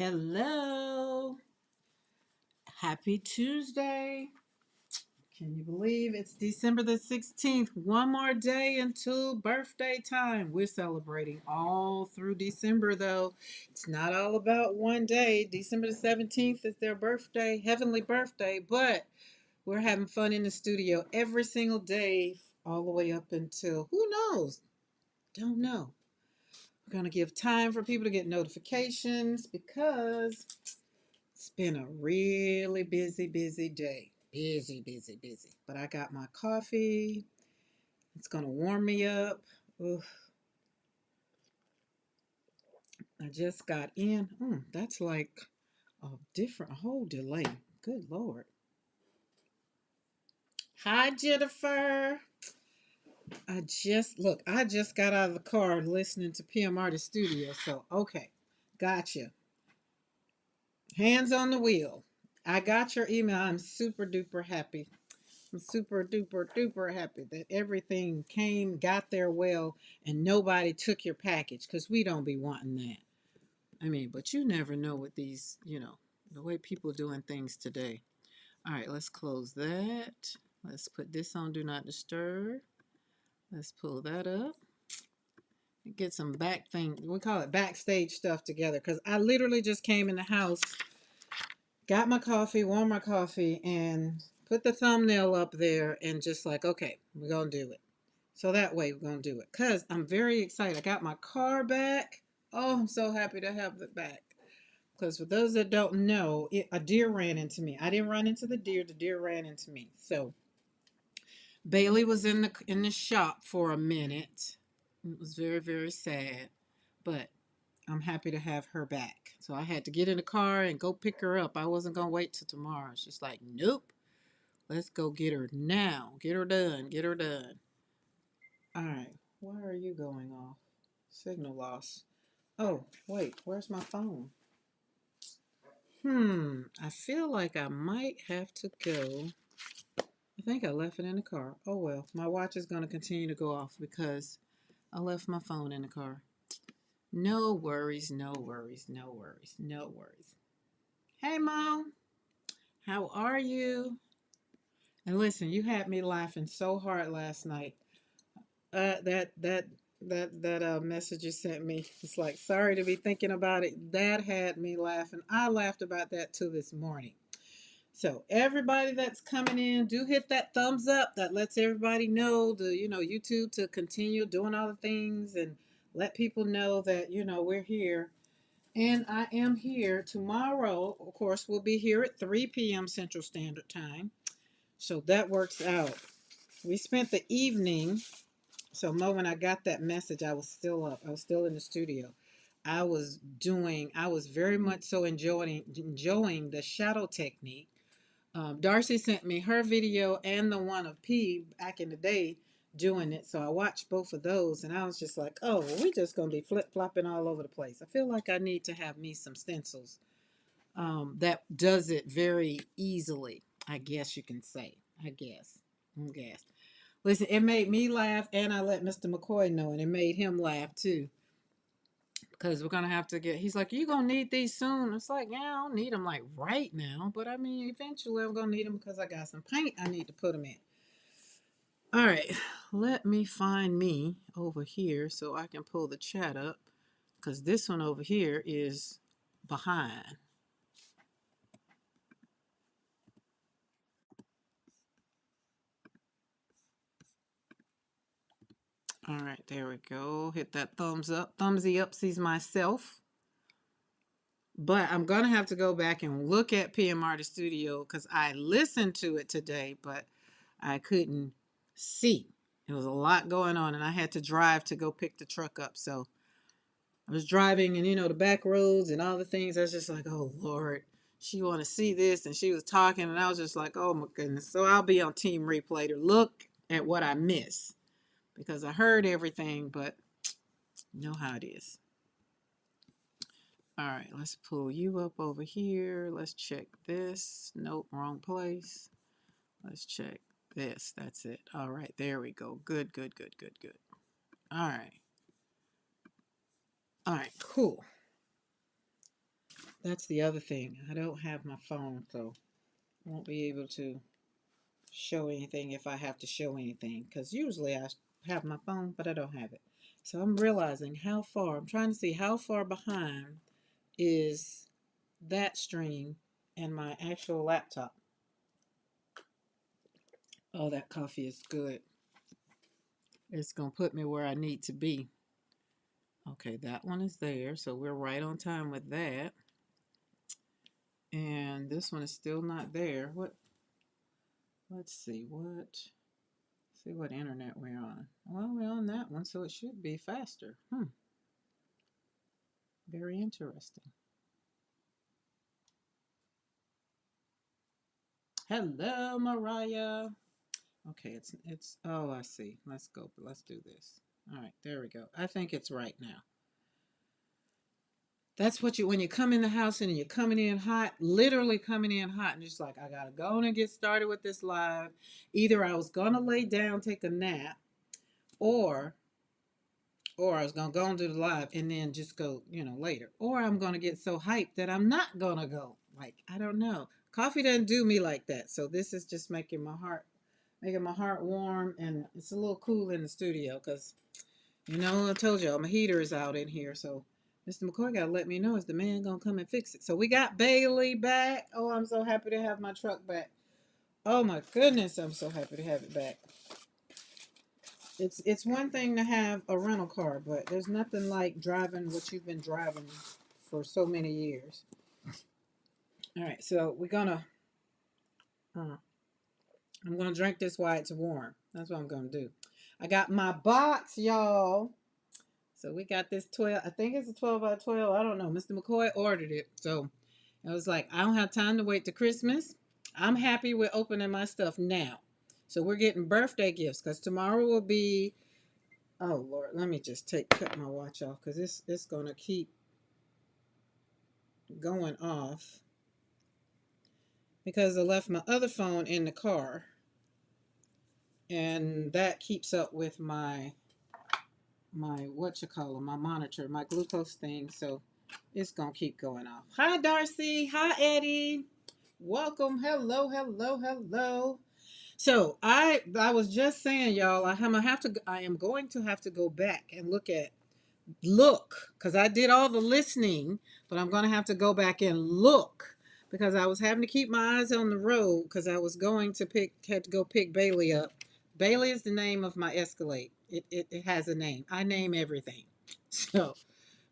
Hello. Happy Tuesday. Can you believe it's December the 16th? One more day until birthday time. We're celebrating all through December, though. It's not all about one day. December the 17th is their birthday, heavenly birthday, but we're having fun in the studio every single day, all the way up until who knows? Don't know. We're going to give time for people to get notifications because it's been a really busy day. Busy. But I got my coffee. It's going to warm me up. Ugh, I just got in. That's like a whole delay. Good Lord. Hi, Jennifer. I just got out of the car listening to PMR the studio. So, okay. Gotcha. Hands on the wheel. I got your email. I'm super duper happy. I'm super duper happy that everything got there well, and nobody took your package because we don't be wanting that. I mean, but you never know with these, the way people are doing things today. All right, let's close that. Let's put this on Do Not Disturb. Let's pull that up. Get some we call it backstage stuff together because I literally just came in the house, got my coffee, warmed my coffee, and put the thumbnail up there and just like, okay, we're going to do it. So that way we're going to do it. Because I'm very excited. I got my car back. Oh, I'm so happy to have it back. Because for those that don't know, a deer ran into me. I didn't run into the deer ran into me. So Bailey was in the shop for a minute. It was very sad. But I'm happy to have her back. So I had to get in the car and go pick her up. I wasn't going to wait till tomorrow. She's like, nope. Let's go get her now. Get her done. Get her done. All right. Why are you going off? Signal loss. Oh, wait. Where's my phone? I feel like I might have to go. I think I left it in the car. Oh, well. My watch is going to continue to go off because I left my phone in the car. No worries. Hey, Mom. How are you? And listen, you had me laughing so hard last night. That message you sent me. It's like, sorry to be thinking about it. That had me laughing. I laughed about that too this morning. So everybody that's coming in, do hit that thumbs up. That lets everybody know YouTube to continue doing all the things and let people know that we're here. And I am here tomorrow. Of course, we'll be here at 3 p.m. Central Standard Time. So that works out. We spent the evening. So Mo, when I got that message, I was still up. I was still in the studio. I was very much so enjoying the shadow technique. Darcy sent me her video and the one of P back in the day doing it. So I watched both of those and I was just like, oh, well, we just going to be flip flopping all over the place. I feel like I need to have me some stencils that does it very easily, I guess you can say. I guess. I guess. Listen, it made me laugh, and I let Mr. McCoy know, and it made him laugh too. Because we're gonna have to get. He's like, "You gonna need these soon?" It's like, yeah, I don't need them like right now, but I mean, eventually I'm gonna need them because I got some paint I need to put them in. All right, let me find me over here so I can pull the chat up, because this one over here is behind. All right, there we go. Hit that thumbs up. Thumbsy up sees myself. But I'm going to have to go back and look at PMR the studio because I listened to it today, but I couldn't see. There was a lot going on, and I had to drive to go pick the truck up. So I was driving, and the back roads and all the things. I was just like, oh, Lord, she want to see this. And she was talking, and I was just like, oh, my goodness. So I'll be on Team Replay to look at what I miss because I heard everything, but you know how it is. All right, let's pull you up over here. Let's check this. Nope, wrong place. Let's check this. That's it. All right, there we go. Good. All right. All right, cool. That's the other thing. I don't have my phone, so I won't be able to show anything if I have to show anything. Because usually I have my phone, but I don't have it. So I'm realizing how far, I'm trying to see how far behind is that stream and my actual laptop. Oh, that coffee is good. It's going to put me where I need to be. Okay, that one is there. So we're right on time with that. And this one is still not there. Let's see what internet we're on. Well, we're on that one, so it should be faster. Very interesting. Hello, Mariah. Okay, it's oh, I see. Let's go. Let's do this. All right, there we go. I think it's right now. That's what you when you come in the house and you're coming in hot, literally coming in hot, and just like I gotta go and get started with this live. Either I was gonna lay down, take a nap, or I was gonna go and do the live and then just go, later. Or I'm gonna get so hyped that I'm not gonna go. Like, I don't know. Coffee doesn't do me like that. So this is just making my heart warm, and it's a little cool in the studio because I told y'all my heater is out in here. So Mr. McCoy gotta let me know, is the man gonna come and fix it? So we got Bailey back. Oh, I'm so happy to have my truck back. Oh my goodness, I'm so happy to have it back. It's one thing to have a rental car, but there's nothing like driving what you've been driving for so many years. All right, so I'm gonna drink this while it's warm. That's what I'm gonna do. I got my box, y'all. So we got this 12. I think it's a 12 by 12. I don't know. Mr. McCoy ordered it, so I was like, I don't have time to wait to Christmas. I'm happy with opening my stuff now. So we're getting birthday gifts because tomorrow will be. Oh Lord, let me just cut my watch off because it's gonna keep going off because I left my other phone in the car, and that keeps up with my my monitor, my glucose thing. So it's gonna keep going off. Hi Darcy. Hi Eddie. Welcome. Hello. Hello. Hello. So I was just saying, y'all, I am going to have to go back and look because I did all the listening, but I'm going to have to go back and look because I was having to keep my eyes on the road because I was had to go pick Bailey up. Bailey is the name of my Escalade. It has a name. I name everything. So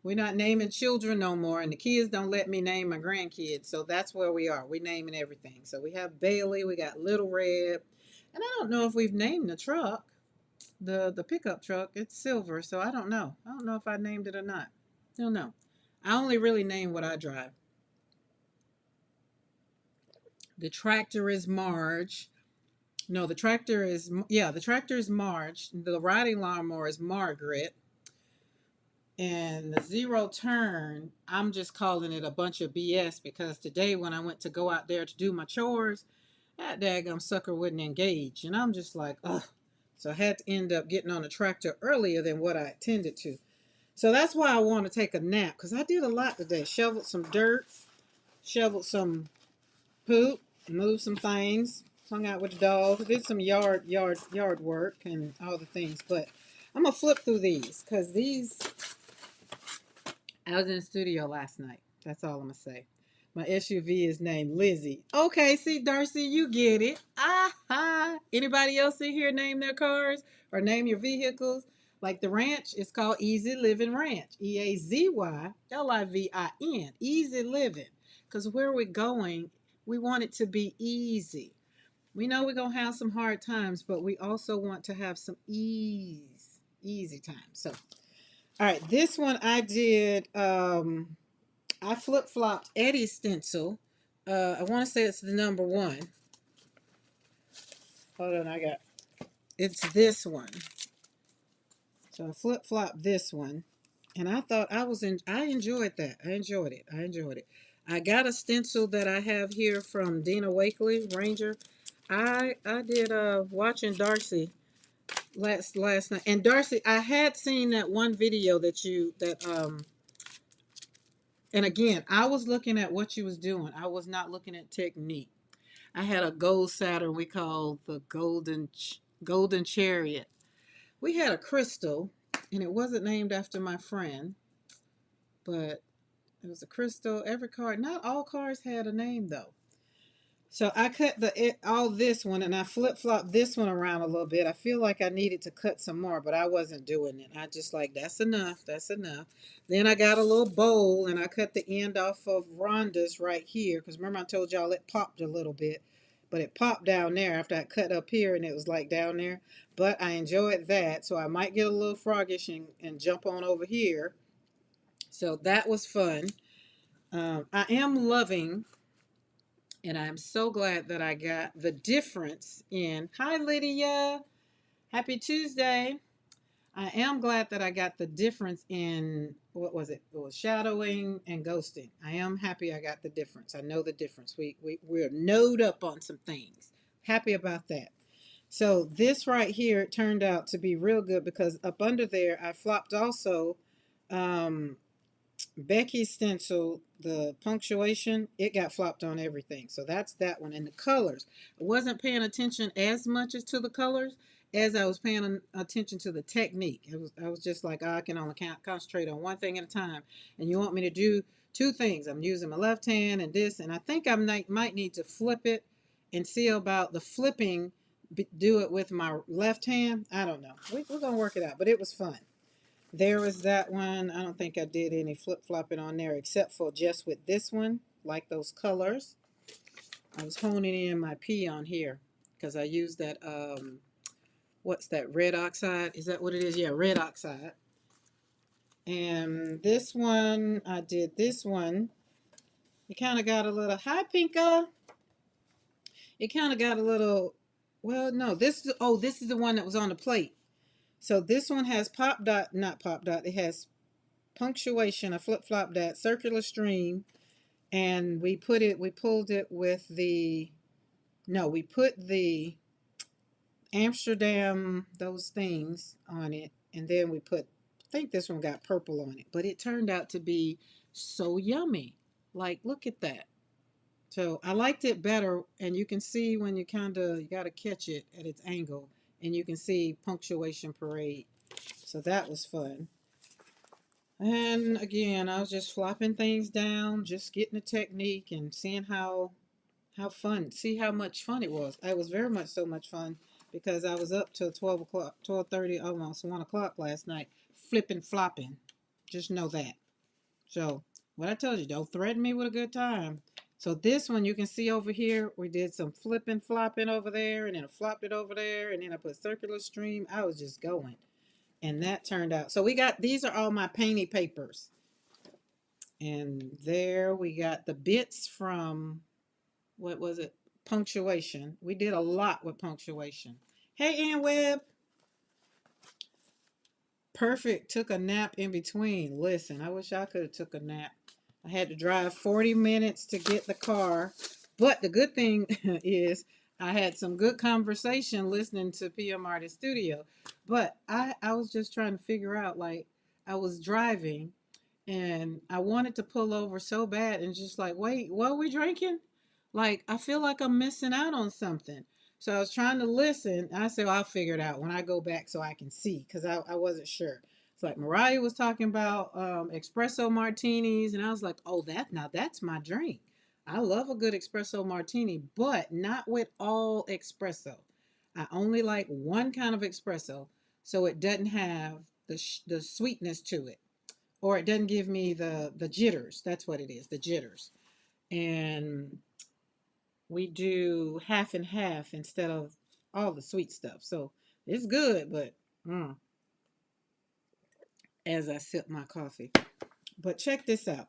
we're not naming children no more, and the kids don't let me name my grandkids. So that's where we are. We're naming everything. So we have Bailey, we got Little Red, and I don't know if we've named the truck, the pickup truck. It's silver, so I don't know. I don't know if I named it or not. I don't know. I only really name what I drive. The tractor is Marge. No, the tractor is Marge. The riding lawnmower is Margaret. And the zero turn, I'm just calling it a bunch of BS because today when I went to go out there to do my chores, that daggum sucker wouldn't engage. And I'm just like, ugh. So I had to end up getting on the tractor earlier than what I intended to. So that's why I want to take a nap because I did a lot today. Shoveled some dirt, shoveled some poop, moved some things, hung out with the dog, did some yard work and all the things. But I'm gonna flip through these because I was in the studio last night. That's all I'm gonna say. My SUV is named Lizzie. Okay, see, Darcy, you get it. Ah, anybody else in here name their cars or name your vehicles? Like the ranch is called Easy Living Ranch. EAZYLIVIN. Easy Living. Because where we're going, we want it to be easy. We know we're going to have some hard times, but we also want to have some easy times. So, all right, this one I did. I flip flopped Eddie's stencil. I want to say it's the number one. Hold on, it's this one. So I flip flopped this one, and I thought I enjoyed that. I enjoyed it. I got a stencil that I have here from Dina Wakely Ranger. I did watching Darcy last night, and Darcy, I had seen that one video that And again, I was looking at what you was doing. I was not looking at technique. I had a gold Saturn we called the golden chariot. We had a crystal, and it wasn't named after my friend, but it was a crystal. Every card, not all cards had a name though. So I cut all this one and I flip flopped this one around a little bit. I feel like I needed to cut some more, but I wasn't doing it. I just like, that's enough. That's enough. Then I got a little bowl and I cut the end off of Rhonda's right here. Because remember I told y'all it popped a little bit. But it popped down there after I cut up here and it was like down there. But I enjoyed that. So I might get a little froggish and jump on over here. So that was fun. I am loving, and I'm so glad that I got the difference in. Hi, Lydia. Happy Tuesday. I am glad that I got the difference in, what was it? It was shadowing and ghosting. I am happy I got the difference. I know the difference. We're knowed up on some things. Happy about that. So this right here turned out to be real good because up under there I flopped also um, Becky's stencil, the punctuation, it got flopped on everything. So that's that one. And the colors, I wasn't paying attention as much as to the colors as I was paying attention to the technique. I was just like, oh, I can only concentrate on one thing at a time. And you want me to do two things. I'm using my left hand and this, and I think I might need to flip it and see about the flipping, do it with my left hand. I don't know. We're going to work it out, but it was fun. There was that one. I don't think I did any flip-flopping on there except for just with this one, like those colors. I was honing in my P on here because I used that, what's that, red oxide? Is that what it is? Yeah, red oxide. And this one, I did this one. It kind of got a little, hi, Pinka. It kind of got a little, well, no, this is the one that was on the plate. So this one has pop dot, not pop dot, it has punctuation. I flip flop that circular stream, and we pulled it with the, no, we put the Amsterdam, those things on it, and then we put, I think this one got purple on it, but it turned out to be so yummy. Like, look at that. So I liked it better, and you can see when you you got to catch it at its angle, and you can see punctuation parade. So that was fun. And again, I was just flopping things down, just getting the technique and seeing how fun, see how much fun it was. It was very much so much fun because I was up till 12 o'clock, 12:30, almost 1 o'clock last night, flipping, flopping. Just know that. So, what I told you, don't threaten me with a good time. So this one you can see over here, we did some flipping, flopping over there, and then I flopped it over there, and then I put circular stream. I was just going. And that turned out. So we got, these are all my painty papers. And there we got the bits from, what was it? Punctuation. We did a lot with punctuation. Hey, Ann Webb. Perfect. Took a nap in between. Listen, I wish I could have took a nap. I had to drive 40 minutes to get the car. But the good thing is I had some good conversation listening to PM Artist Studio. But I was just trying to figure out, like, I was driving and I wanted to pull over so bad and just like, wait, what are we drinking? Like, I feel like I'm missing out on something. So I was trying to listen. I said, well, I'll figure it out when I go back so I can see because I wasn't sure. It's like Mariah was talking about espresso martinis, and I was like, oh, that's my drink. I love a good espresso martini, but not with all espresso. I only like one kind of espresso, so it doesn't have the sweetness to it, or it doesn't give me the jitters. That's what it is, the jitters. And we do half and half instead of all the sweet stuff. So it's good, but as I sip my coffee. But check this out.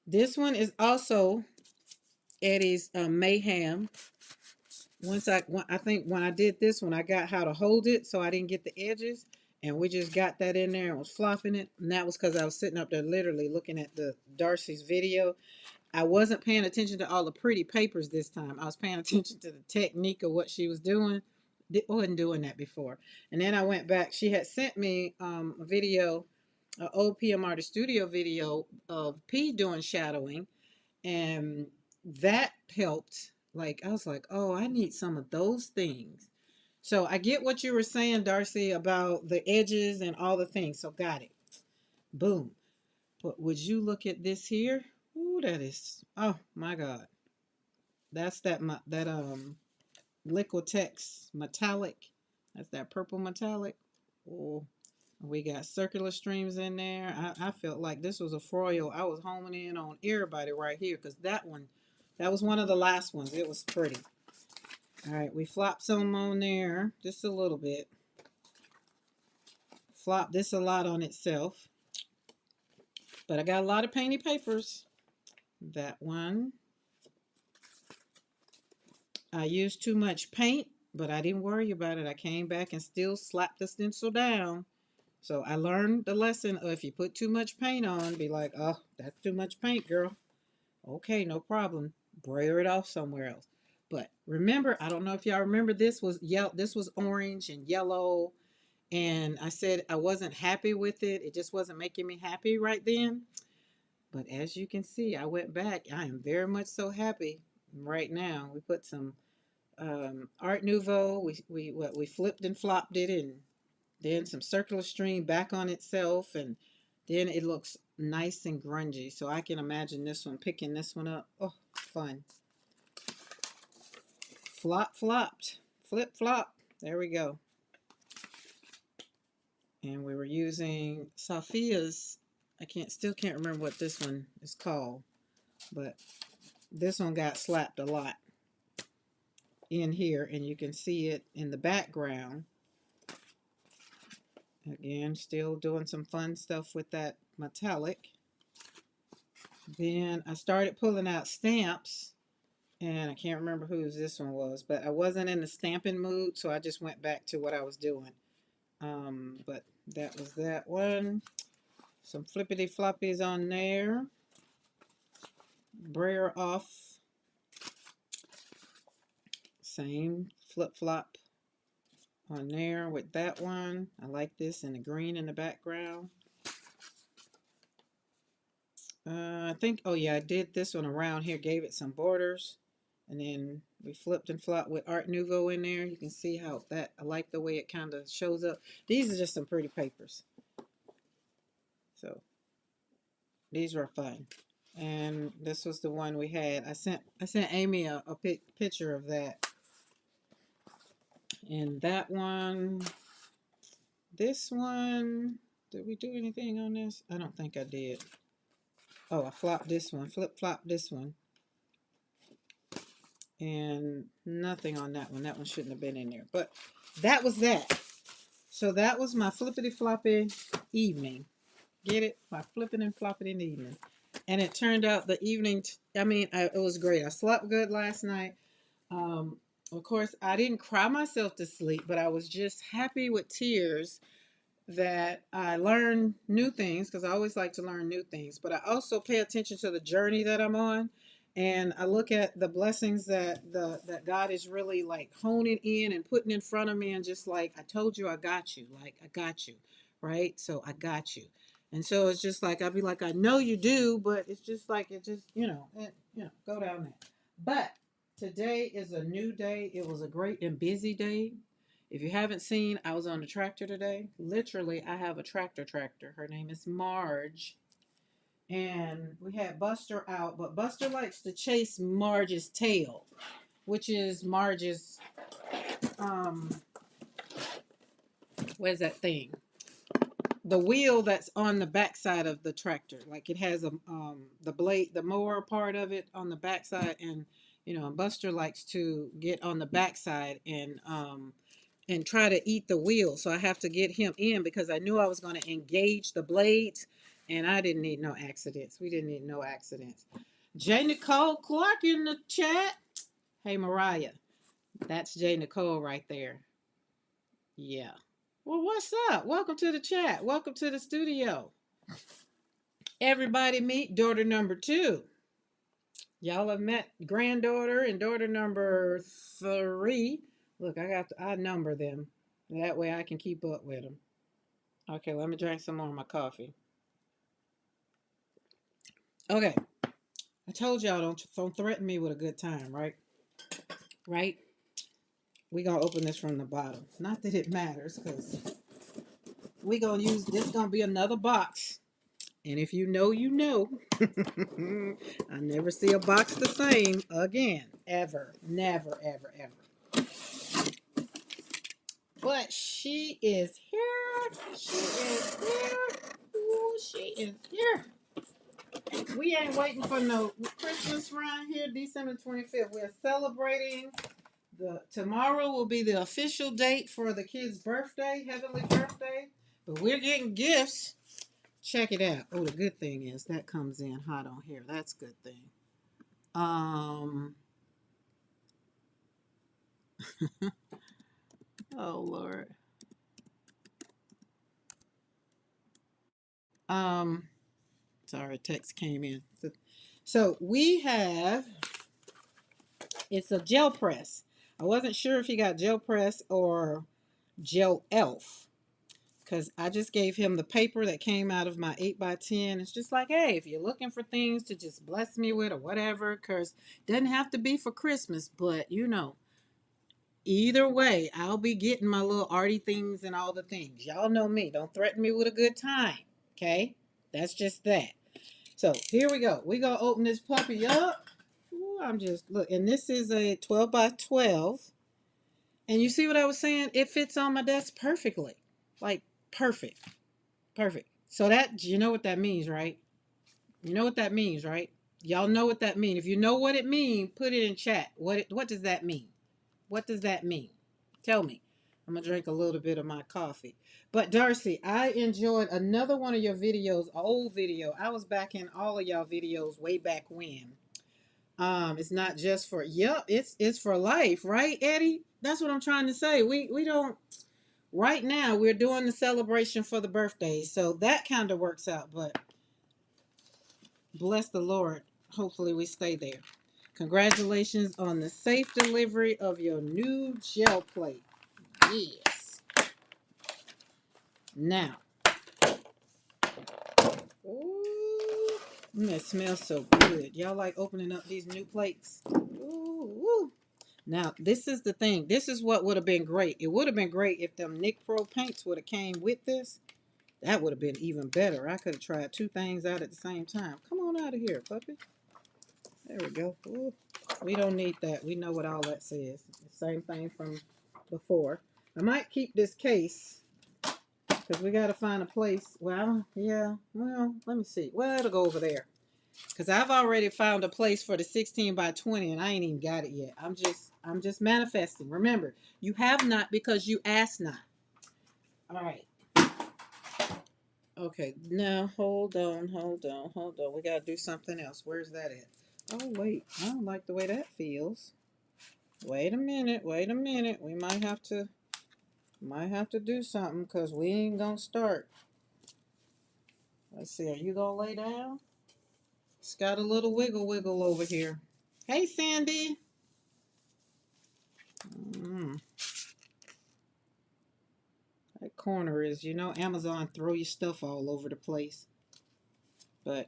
This one is also Eddie's Mayhem. I think when I did this one, I got how to hold it so I didn't get the edges. And we just got that in there and was flopping it. And that was because I was sitting up there literally looking at the Darcy's video. I wasn't paying attention to all the pretty papers this time. I was paying attention to the technique of what she was doing. I wasn't doing that before. And then I went back. She had sent me a video an old PM Artist Studio video of P doing shadowing, and that helped. Like I was like, oh, I need some of those things. So I get what you were saying, Darcy, about the edges and all the things. So got it. Boom. But would you look at this here? Ooh, that is, oh my God. That's that Liquitex metallic. That's that purple metallic. Oh, we got circular streams in there. I felt like this was a foil. I was homing in on everybody right here because that was one of the last ones. It was pretty. All right, we flopped some on there, just a little bit. Flop this a lot on itself. But I got a lot of painty papers. That one. I used too much paint, but I didn't worry about it. I came back and still slapped the stencil down. So I learned the lesson of if you put too much paint on, be like, oh, that's too much paint, girl. Okay, no problem. Brayer it off somewhere else. But remember, I don't know if y'all remember, this was orange and yellow, and I said I wasn't happy with it. It just wasn't making me happy right then. But as you can see, I went back. I am very much so happy right now. We put some Art Nouveau. We flipped and flopped it, and then some circular stream back on itself, and then it looks nice and grungy. So I can imagine this one, picking this one up. Oh, fun. Flop, flopped. Flip, flop. There we go. And we were using Sophia's, still can't remember what this one is called, but this one got slapped a lot in here, and you can see it in the background. Again, still doing some fun stuff with that metallic. Then I started pulling out stamps, and I can't remember whose this one was, but I wasn't in the stamping mood, so I just went back to what I was doing. But that was that one. Some flippity floppies on there. Brayer off. Same flip flop on there with that one. I like this and the green in the background. I think, oh yeah, I did this one around here, gave it some borders, and then we flipped and flopped with Art Nouveau in there. You can see how I like the way it kind of shows up. These are just some pretty papers. So these were fun. And this was the one we had. I sent Amy a picture of that. And that one, this one, did we do anything on this? I don't think I did. Oh, I flopped this one, flip-flopped this one. And nothing on that one. That one shouldn't have been in there. But that was that. So that was my flippity-floppy evening. Get it? My flipping and flopping in the evening. And it turned out the evening, it was great. I slept good last night. Of course, I didn't cry myself to sleep, but I was just happy with tears that I learn new things, because I always like to learn new things, but I also pay attention to the journey that I'm on, and I look at the blessings that God is really like honing in and putting in front of me, and just like, I told you I got you, like I got you, right? So I got you. And so it's just like, I'll be like, I know you do, but it's just like, it just, go down there. But today is a new day. It was a great and busy day. If you haven't seen, I was on the tractor today. Literally, I have a tractor. Her name is Marge. And we had Buster out, but Buster likes to chase Marge's tail, which is Marge's, um, where's that thing? The wheel that's on the backside of the tractor. Like it has the blade, the mower part of it on the backside. And, Buster likes to get on the backside and try to eat the wheel. So I have to get him in because I knew I was going to engage the blades, and I didn't need no accidents. We didn't need no accidents. J. Nicole Clark in the chat. Hey, Mariah. That's J. Nicole right there. Yeah. Well, what's up? Welcome to the chat. Welcome to the studio. Everybody meet daughter number 2. Y'all have met granddaughter and daughter number 3. Look, I number them. That way I can keep up with them. Okay, let me drink some more of my coffee. Okay, I told y'all don't threaten me with a good time, right? Right? We gonna open this from the bottom. Not that it matters, cause we gonna use this. Gonna be another box, and if you know, you know. I never see a box the same again, ever, never, ever, ever. But she is here. She is here. Ooh, she is here. We ain't waiting for no Christmas around here. December 25th. We're celebrating. Tomorrow will be the official date for the kid's birthday, heavenly birthday. But we're getting gifts. Check it out. Oh, the good thing is that comes in hot on here. That's a good thing. Oh Lord. Um, sorry, text came in. So we have, it's a gel press. I wasn't sure if he got gel press or gel elf, because I just gave him the paper that came out of my 8x10. It's just like, hey, if you're looking for things to just bless me with or whatever, because it doesn't have to be for Christmas, but you know, either way, I'll be getting my little arty things and all the things. Y'all know me. Don't threaten me with a good time. Okay? That's just that. So here we go. We're going to open this puppy up. Ooh, I'm just, look, and this is a 12x12. And you see what I was saying? It fits on my desk perfectly. Like, perfect. Perfect. So that, you know what that means, right? You know what that means, right? Y'all know what that means. If you know what it means, put it in chat. What does that mean? What does that mean? Tell me. I'm going to drink a little bit of my coffee. But Darcy, I enjoyed another one of your videos, old video. I was back in all of y'all videos way back when. It's not just for, yep, it's for life, right, Eddie? That's what I'm trying to say. We don't, right now we're doing the celebration for the birthday. So that kind of works out, but bless the Lord. Hopefully we stay there. Congratulations on the safe delivery of your new gel plate. Yes. Now. Ooh. It smells so good. Y'all like opening up these new plates? Ooh. Now, this is the thing. This is what would have been great. It would have been great if them Nick Pro paints would have came with this. That would have been even better. I could have tried two things out at the same time. Come on out of here, puppy. There we go. Ooh. We don't need that. We know what all that says. Same thing from before. I might keep this case because we got to find a place. Well, yeah. Well, let me see. Well, it'll go over there because I've already found a place for the 16x20 and I ain't even got it yet. I'm just manifesting. Remember, you have not because you ask not. All right. Okay. Now hold on. We got to do something else. Where's that at? Oh wait, I don't like the way that feels. Wait a minute. We might have to do something because we ain't gonna start. Let's see. Are you gonna lay down? It's got a little wiggle over here. Hey, Sandy. Mm, that corner is, Amazon throw your stuff all over the place, but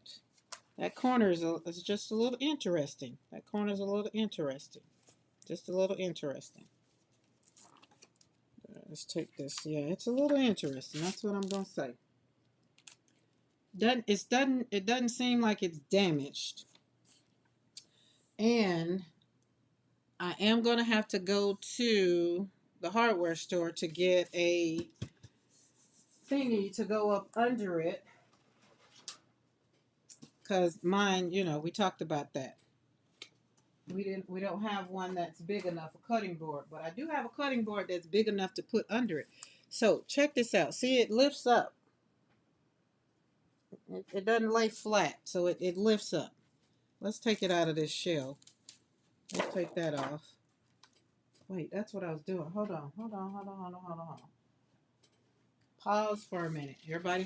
that corner is just a little interesting. That corner is a little interesting. Just a little interesting. Let's take this. Yeah, it's a little interesting. That's what I'm gonna say. It doesn't seem like it's damaged. And I am gonna have to go to the hardware store to get a thingy to go up under it. Cause mine, we talked about that. We don't have one that's big enough, a cutting board, but I do have a cutting board that's big enough to put under it. So check this out. See, it lifts up. It doesn't lay flat, so it lifts up. Let's take it out of this shell. Let's take that off. Wait, that's what I was doing. Hold on. Pause for a minute. Everybody,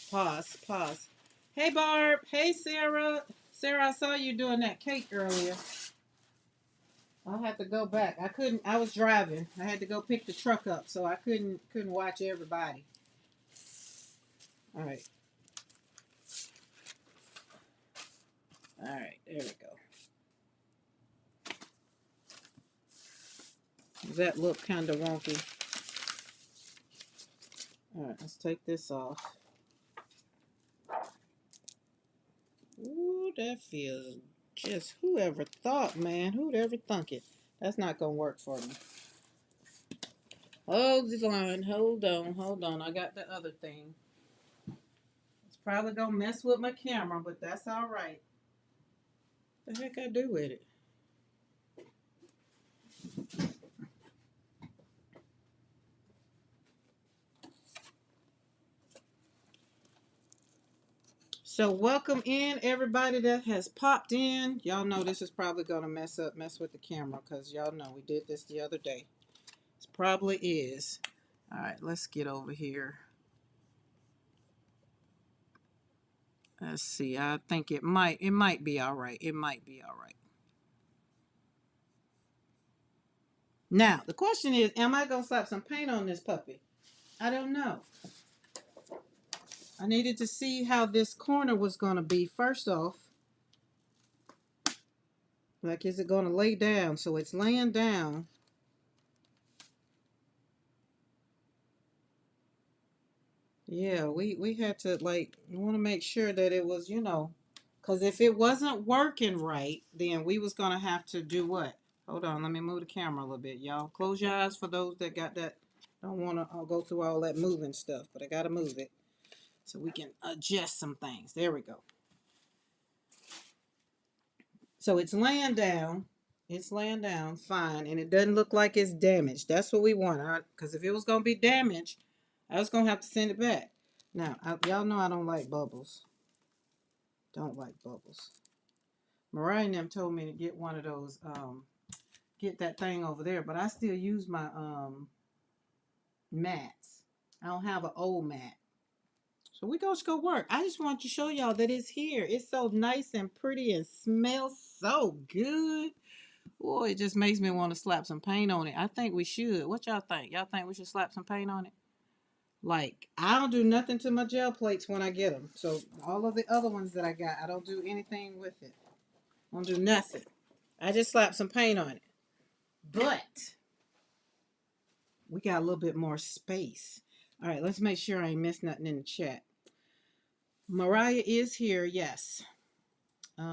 pause. Hey, Barb. Hey, Sarah. Sarah, I saw you doing that cake earlier. I'll have to go back. I was driving. I had to go pick the truck up, so I couldn't watch everybody. All right. There we go. Does that look kind of wonky? All right, let's take this off. Ooh, that feels just, whoever thought, man, who'd ever thunk it? That's not gonna work for me. Hold the line, hold on. I got the other thing. It's probably gonna mess with my camera, but that's all right. The heck I do with it? So welcome in everybody that has popped in. Y'all know this is probably gonna mess with the camera, because y'all know we did this the other day. It probably is. All right, let's get over here. Let's see. I think it might be all right. It might be all right. Now, the question is, am I going to slap some paint on this puppy? I don't know. I needed to see how this corner was going to be first off. Like, is it going to lay down? So it's laying down. Yeah, we had to, like, we want to make sure that it was, because if it wasn't working right, then we was going to have to do what? Hold on, let me move the camera a little bit, y'all. Close your eyes for those that got that. Don't want to go through all that moving stuff, but I got to move it so we can adjust some things. There we go. So it's laying down. It's laying down fine, and it doesn't look like it's damaged. That's what we want. Because if it was going to be damaged, I was going to have to send it back. Now, y'all know I don't like bubbles. Don't like bubbles. Mariah and them told me to get one of those, get that thing over there, but I still use my mats. I don't have an old mat. So we just go work. I just want to show y'all that it's here. It's so nice and pretty and smells so good. Boy, it just makes me want to slap some paint on it. I think we should. What y'all think? Y'all think we should slap some paint on it? Like, I don't do nothing to my gel plates when I get them. So all of the other ones that I got, I don't do anything with it. I don't do nothing. I just slap some paint on it. But we got a little bit more space. All right, let's make sure I ain't missed nothing in the chat. Mariah is here, yes. Okay,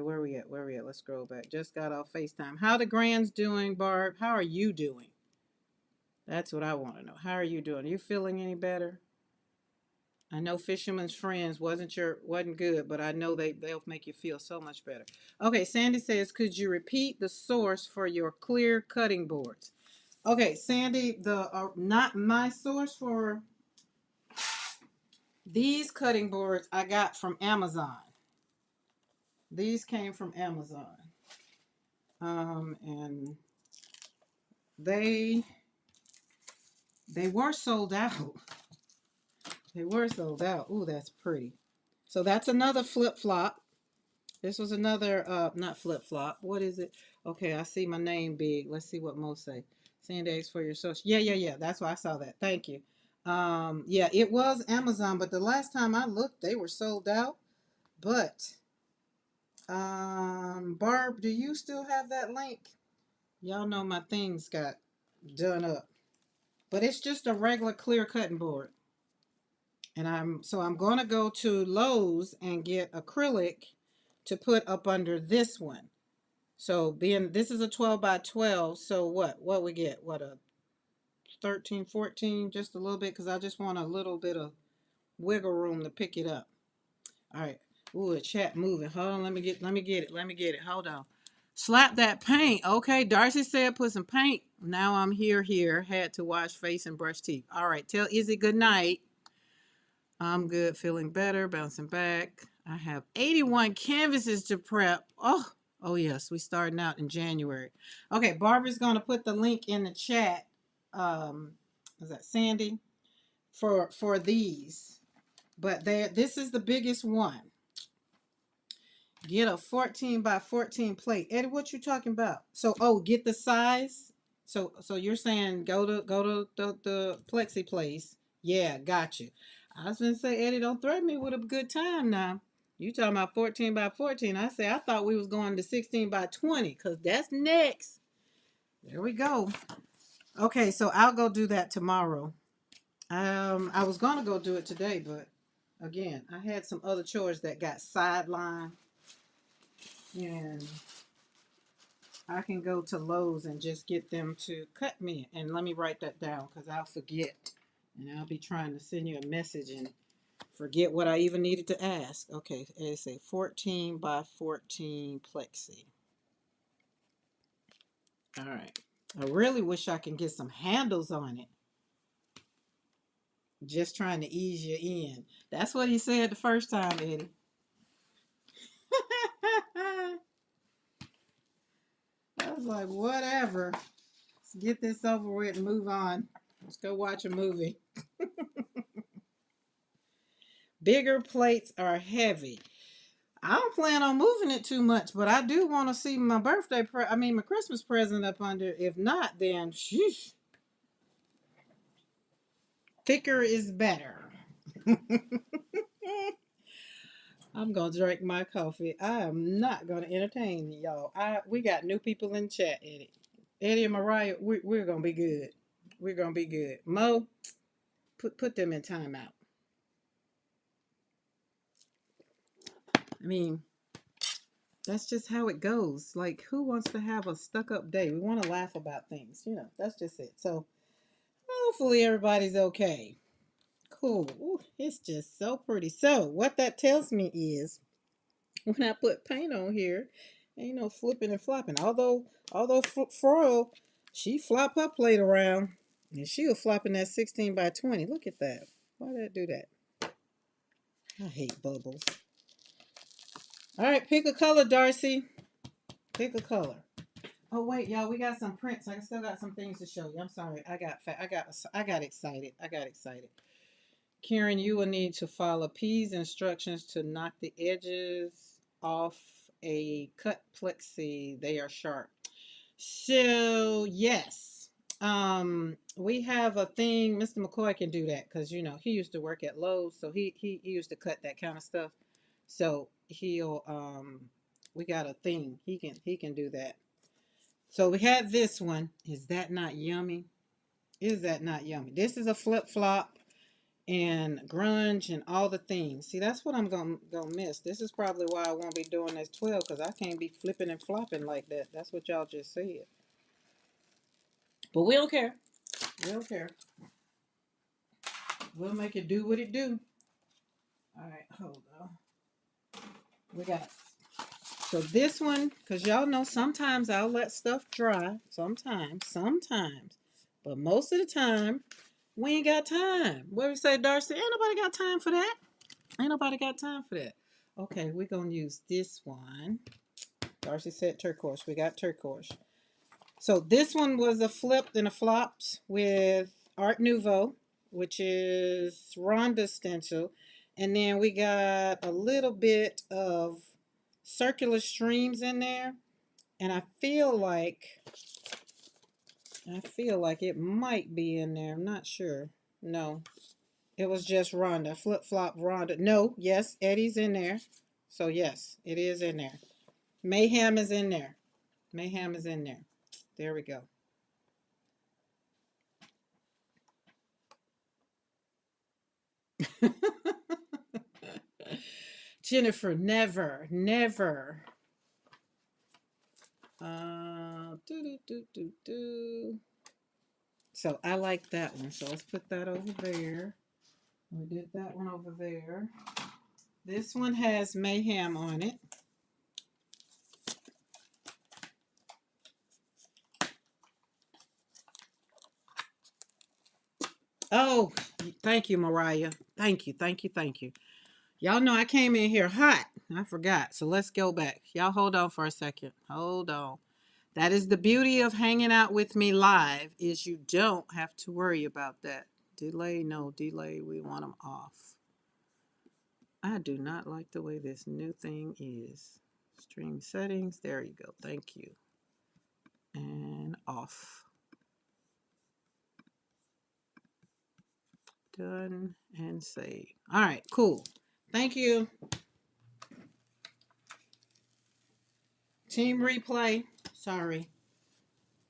where are we at? Let's scroll back. Just got off FaceTime. How the grands doing, Barb? How are you doing? That's what I want to know. How are you doing? Are you feeling any better? I know Fisherman's Friends wasn't good, but I know they'll make you feel so much better. Okay, Sandy says, could you repeat the source for your clear cutting boards? Okay, Sandy, the not my source for these cutting boards I got from Amazon. These came from Amazon. And they were sold out. They were sold out. Ooh, that's pretty. So that's another flip flop. This was another not flip flop. What is it? Okay, I see my name big. Let's see what Mo say. Sandex for your social. Yeah. That's why I saw that. Thank you. Yeah, it was Amazon, but the last time I looked, they were sold out. But Barb, do you still have that link? Y'all know my things got done up. But it's just a regular clear cutting board. And I'm going to go to Lowe's and get acrylic to put up under this one. So this is a 12 by 12, so what we get? What, a 13, 14, just a little bit, because I just want a little bit of wiggle room to pick it up. All right. Ooh, the chat moving. Hold on, let me get it. Hold on. Slap that paint. Okay, Darcy said put some paint. Now I'm here. Had to wash face and brush teeth. All right, tell Izzy good night. I'm good, feeling better, bouncing back. I have 81 canvases to prep. Oh yes, we starting out in January. Okay, Barbara's gonna put the link in the chat. Is that Sandy? For these, but this is the biggest one. Get a 14 by 14 plate. Eddie, what you talking about? So, get the size. So you're saying go to the plexi place. Yeah, got you. I was gonna say, Eddie, don't threaten me with a good time now. You talking about 14 by 14. I say I thought we was going to 16 by 20 because that's next. There we go. Okay, so I'll go do that tomorrow. I was gonna go do it today, but again, I had some other chores that got sidelined, and I can go to Lowe's and just get them to cut me. And let me write that down because I'll forget, and I'll be trying to send you a message and forget what I even needed to ask. Okay, it's a 14 by 14 plexi. All right. I really wish I can get some handles on it. Just trying to ease you in. That's what he said the first time, Eddie. I was like, whatever. Let's get this over with and move on. Let's go watch a movie. Bigger plates are heavy. I don't plan on moving it too much, but I do want to see my my Christmas present up under. If not, then sheesh. Thicker is better. I'm gonna drink my coffee. I am not gonna entertain y'all. We got new people in chat, Eddie. Eddie and Mariah, we're gonna be good. We're gonna be good. Mo, put them in timeout. I mean, that's just how it goes. Like, who wants to have a stuck up day? We want to laugh about things, that's just it. So hopefully everybody's okay. Cool. Ooh, it's just so pretty. So what that tells me is when I put paint on here, ain't no flipping and flopping. Although Froil, she flop her plate around, and she was flopping that 16 by 20. Look at that. Why did I do that? I hate bubbles. All right, pick a color, Darcy. Pick a color. Oh wait, y'all, we got some prints. I still got some things to show you. I'm sorry. I got excited. I got excited. Karen, you will need to follow P's instructions to knock the edges off a cut plexi. They are sharp. So yes, we have a thing. Mr. McCoy can do that because he used to work at Lowe's, so he used to cut that kind of stuff. So we got a thing. He can do that. So we had this one. Is that not yummy? Is that not yummy? This is a flip flop and grunge and all the things. See, that's what I'm gonna miss. This is probably why I won't be doing this 12 because I can't be flipping and flopping like that. That's what y'all just said. But we don't care. We don't care. We'll make it do what it do. All right, hold on. We got so this one, because y'all know sometimes I'll let stuff dry. Sometimes. But most of the time, we ain't got time. What do we say, Darcy? Ain't nobody got time for that. Ain't nobody got time for that. Okay, we're going to use this one. Darcy said turquoise. We got turquoise. So this one was a flipped and a flopped with Art Nouveau, which is Rhonda stencil. And then we got a little bit of circular streams in there. And I feel like it might be in there. I'm not sure. No, it was just Rhonda. Flip flop Rhonda. No, yes, Eddie's in there. So yes, it is in there. Mayhem is in there. Mayhem is in there. There we go. Jennifer, never, never. Do, do, do, do. So I like that one. So let's put that over there. We did that one over there. This one has Mayhem on it. Oh, thank you, Mariah. Thank you, thank you, thank you. Y'all know I came in here hot. I forgot. So let's go back. Y'all hold on for a second. Hold on. That is the beauty of hanging out with me live is you don't have to worry about that. Delay, no delay. We want them off. I do not like the way this new thing is. Stream settings. There you go. Thank you. And off. Done and save. All right, cool. Thank you. Team replay, sorry.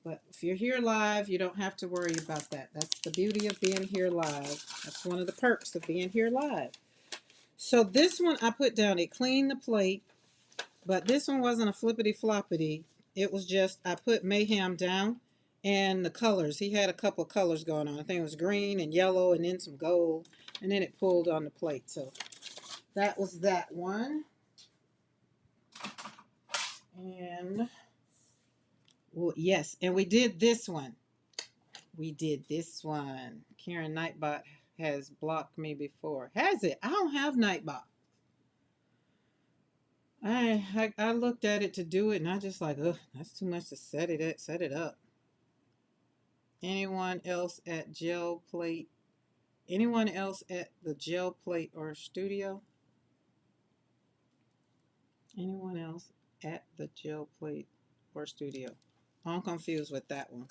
But if you're here live, you don't have to worry about that. That's the beauty of being here live. That's one of the perks of being here live. So this one I put down, it cleaned the plate, but this one wasn't a flippity floppity. It was just, I put Mayhem down and the colors. He had a couple colors going on. I think it was green and yellow and then some gold. And then it pulled on the plate. So that was that one. And, well, yes, and we did this one. We did this one. Karen Nightbot has blocked me before. Has it? I don't have Nightbot. I looked at it to do it, and I just like, ugh, that's too much to set it up. Anyone else at Gel Plate? Anyone else at the Gel Plate or studio? Anyone else at the Gel Plate or studio? I'm confused with that one.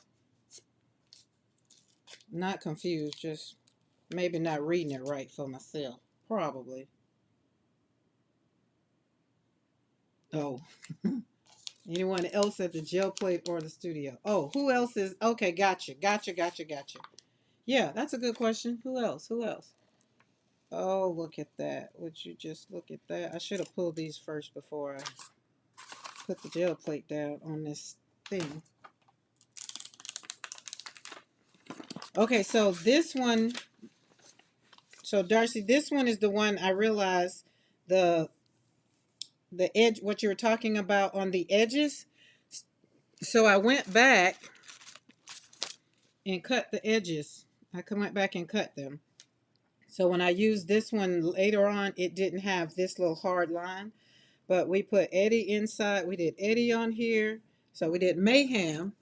Not confused, just maybe not reading it right for myself. Probably. Oh. Anyone else at the Gel Plate or the studio? Oh, who else is? Okay, gotcha. Yeah, that's a good question. Who else? Who else? Oh, look at that. Would you just look at that? I should have pulled these first before I put the Gel Plate down on this thing. Okay, so this one, so Darcy, this one is the one I realized the edge, what you were talking about on the edges. So I went back and cut the edges. I went back and cut them. So when I used this one later on, it didn't have this little hard line. But we put Eddie inside. We did Eddie on here. So we did Mayhem.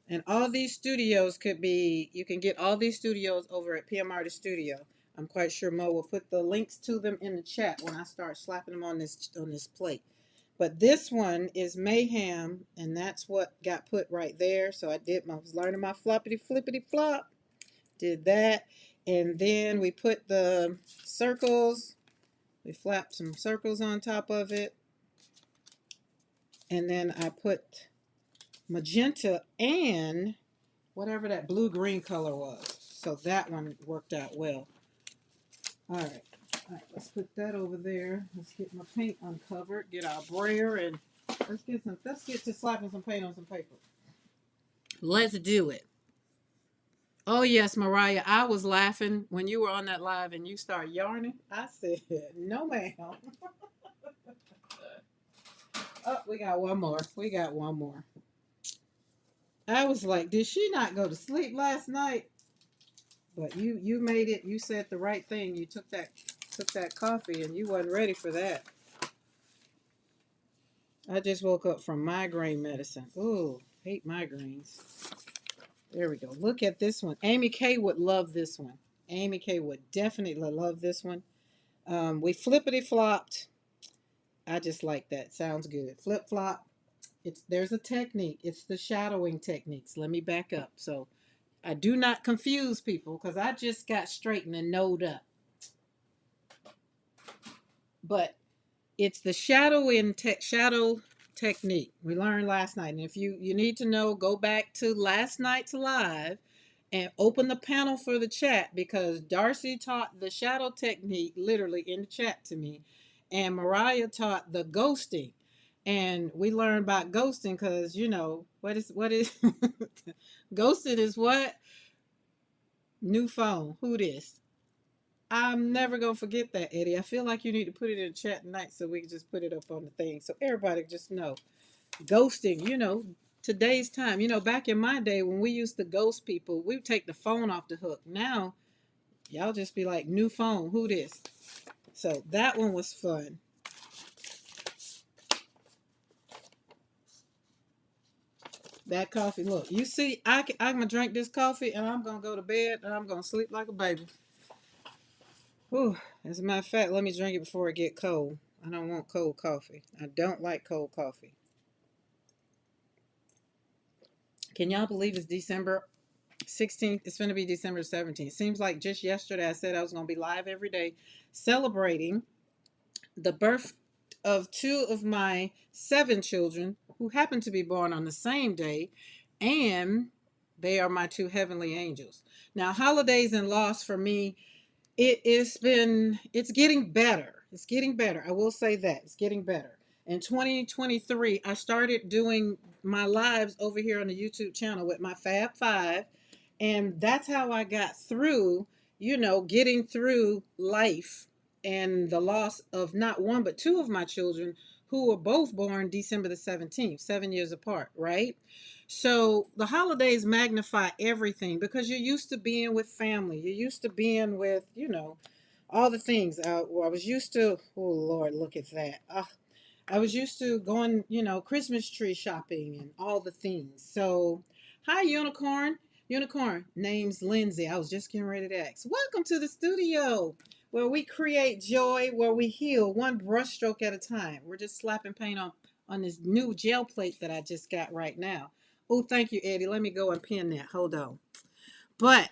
And all these studios could be, you can get all these studios over at PM Artist Studio. I'm quite sure Mo will put the links to them in the chat when I start slapping them on this plate. But this one is Mayhem, and that's what got put right there. So I was learning my floppity flippity flop. Did that. And then we put the circles. We flapped some circles on top of it. And then I put magenta and whatever that blue-green color was. So that one worked out well. All right, let's put that over there. Let's get my paint uncovered, get our brayer, and let's get to slapping some paint on some paper. Let's do it. Oh yes, Mariah, I was laughing when you were on that live and you start yarning. I said, no ma'am. Oh, we got one more. I was like, did she not go to sleep last night? But you made it. You said the right thing. You took that coffee, and you wasn't ready for that. I just woke up from migraine medicine. Ooh, hate migraines. There we go. Look at this one. Amy K would love this one. Amy K would definitely love this one. We flippity flopped. I just like that. Sounds good. Flip flop. There's a technique. It's the shadowing techniques. Let me back up. So I do not confuse people because I just got straightened and knowed up. But it's the shadow technique we learned last night. And if you need to know, go back to last night's live and open the panel for the chat because Darcy taught the shadow technique literally in the chat to me, and Mariah taught the ghosting. And we learned about ghosting because what is ghosting is what? New phone. Who this? I'm never gonna forget that, Eddie. I feel like you need to put it in the chat tonight so we can just put it up on the thing so everybody just know. Ghosting, today's time. Back in my day when we used to ghost people, we would take the phone off the hook. Now, y'all just be like, new phone, who this? So that one was fun. That coffee, look, you see, I'm gonna drink this coffee and I'm gonna go to bed and I'm gonna sleep like a baby. Whew. As a matter of fact, let me drink it before it get cold. I don't want cold coffee. I don't like cold coffee. Can y'all believe it's December 16th? It's going to be December 17th. Seems like just yesterday I said I was going to be live every day celebrating the birth of two of my 7 children who happen to be born on the same day, and they are my two heavenly angels. Now, holidays and loss for me, it's getting better. It's getting better. I will say that. It's getting better. In 2023, I started doing my lives over here on the YouTube channel with my Fab Five, and that's how I got through, getting through life and the loss of not one but two of my children who were both born December the 17th, 7 years apart, right? So the holidays magnify everything because you're used to being with family. You're used to being with, all the things. I was used to, oh Lord, look at that. I was used to going, Christmas tree shopping and all the things. So, hi, Unicorn. Unicorn, name's Lindsay. I was just getting ready to ask. Welcome to the studio where we create joy, where we heal one brushstroke at a time. We're just slapping paint on this new gel plate that I just got right now. Oh, thank you, Eddie. Let me go and pin that. Hold on. But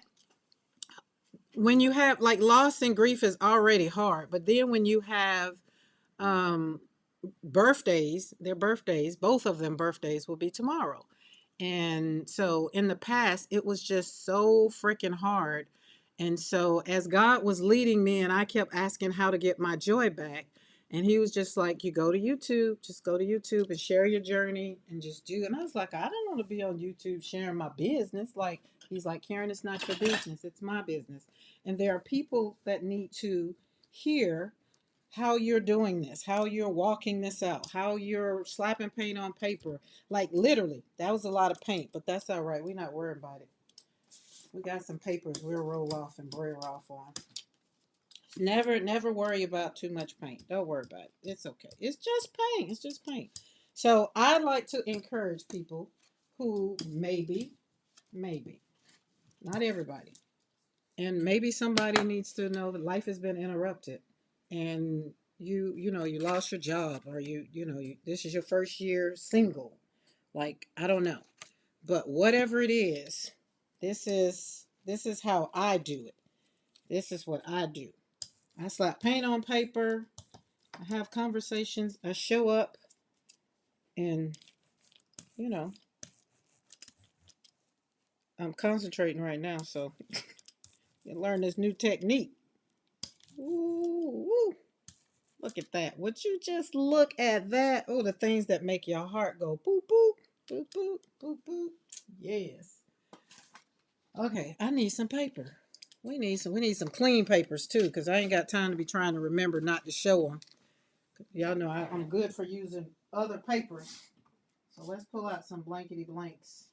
when you have like loss and grief is already hard, but then when you have um birthdays, their birthdays, both of them birthdays will be tomorrow. And so in the past, it was just so freaking hard. And so as God was leading me and I kept asking how to get my joy back, and he was just like, you go to YouTube, just go to YouTube and share your journey and just do. And I was like, I don't want to be on YouTube sharing my business. Like, he's like, Karen, it's not your business, it's my business. And there are people that need to hear how you're doing this, how you're walking this out, how you're slapping paint on paper. Like literally, that was a lot of paint, but that's all right. We're not worried about it. We got some papers we'll roll off and braille off on. Never worry about too much paint. Don't worry about it. It's okay. It's just paint. It's just paint. So I'd like to encourage people who maybe, not everybody, and maybe somebody needs to know that life has been interrupted and you lost your job, or this is your first year single, like I don't know, but whatever it is, this is how I do it. This is what I do. I slap paint on paper, I have conversations, I show up, and you know I'm concentrating right now, so you learn this new technique. Ooh, woo. Look at that. Would you just look at that? Oh, the things that make your heart go boop, boop, boop, boop, boop, boop. Yes. Okay, I need some paper. We need some clean papers too, because I ain't got time to be trying to remember not to show them. Y'all know I'm good for using other papers. So let's pull out some blankety blanks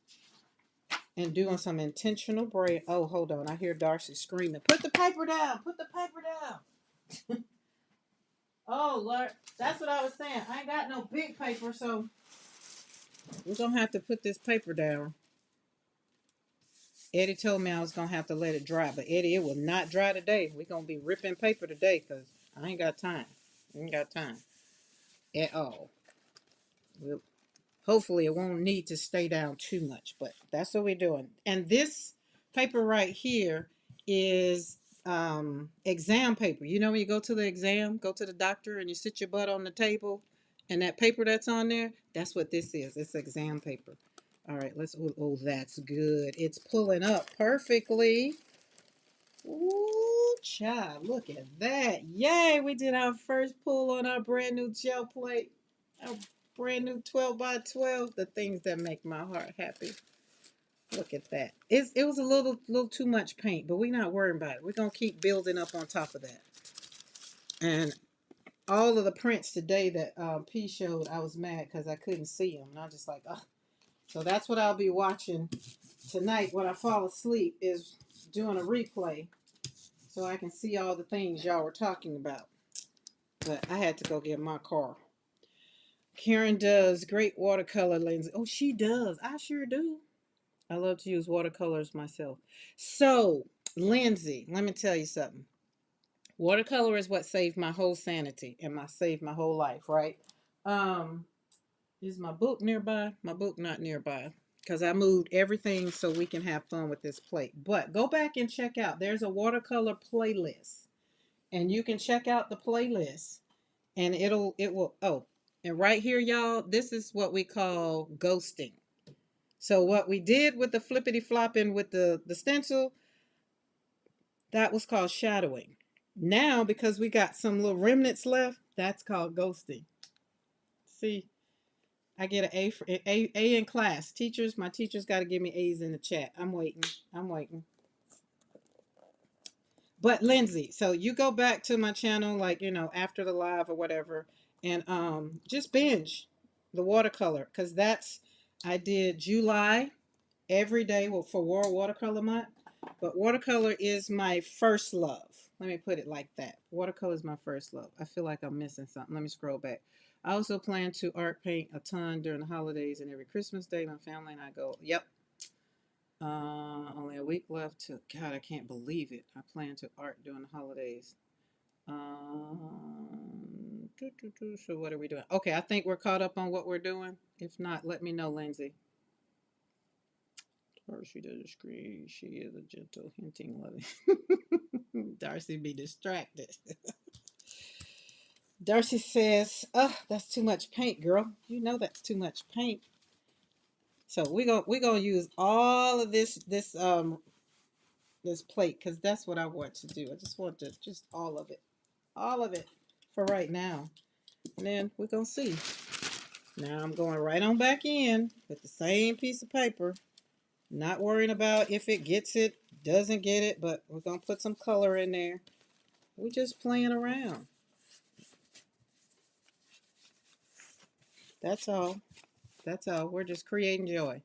and doing some intentional braille. Oh, hold on. I hear Darcy screaming. Put the paper down. Put the paper down. Oh, Lord. That's what I was saying. I ain't got no big paper, so we're going to have to put this paper down. Eddie told me I was going to have to let it dry, but Eddie, it will not dry today. We're going to be ripping paper today because I ain't got time. I ain't got time at all. We'll, hopefully, it won't need to stay down too much, but that's what we're doing. And this paper right here is exam paper. You know, when you go to the exam, go to the doctor and you sit your butt on the table, and that paper that's on there, that's what this is. It's exam paper. All right, oh, that's good. It's pulling up perfectly. Ooh, child, look at that. Yay, we did our first pull on our brand new gel plate. Our brand new 12 by 12. The things that make my heart happy. Look at that. It was a little too much paint, but we're not worrying about it. We're going to keep building up on top of that. And all of the prints today that P showed, I was mad because I couldn't see them. And I was just like, ugh. So that's what I'll be watching tonight when I fall asleep, is doing a replay so I can see all the things y'all were talking about. But I had to go get my car. Karen does great watercolor, Lindsay. Oh, she does. I sure do. I love to use watercolors myself. So, Lindsay, let me tell you something. Watercolor is what saved my whole sanity and saved my whole life, right? Um, is my book nearby? My book not nearby because I moved everything so we can have fun with this plate. But go back and check out. There's a watercolor playlist, and you can check out the playlist and it will, oh, and right here, y'all, this is what we call ghosting. So what we did with the flippity flopping with the stencil, that was called shadowing. Now, because we got some little remnants left, that's called ghosting. See, I get an A for A in class. Teachers, my teachers got to give me A's in the chat. I'm waiting. I'm waiting. But Lindsay, so you go back to my channel, like, after the live or whatever, and just binge the watercolor, because that's, I did July every day for World Watercolor Month. But watercolor is my first love. Let me put it like that. Watercolor is my first love. I feel like I'm missing something. Let me scroll back. I also plan to art paint a ton during the holidays, and every Christmas day my family and I go. Yep. Only a week left to, God, I can't believe it. I plan to art during the holidays. So what are we doing? Okay, I think we're caught up on what we're doing. If not, let me know, Lindsay. Or she doesn't scream. She is a gentle, hinting, loving. Darcy be distracted. Darcy says, "Oh, that's too much paint, girl. You know that's too much paint." So we gonna use all of this plate, because that's what I want to do. I just want to just all of it for right now, and then we're gonna see. Now I'm going right on back in with the same piece of paper, not worrying about if it gets it, doesn't get it, but we're gonna put some color in there. We're just playing around. That's all. That's all. We're just creating joy.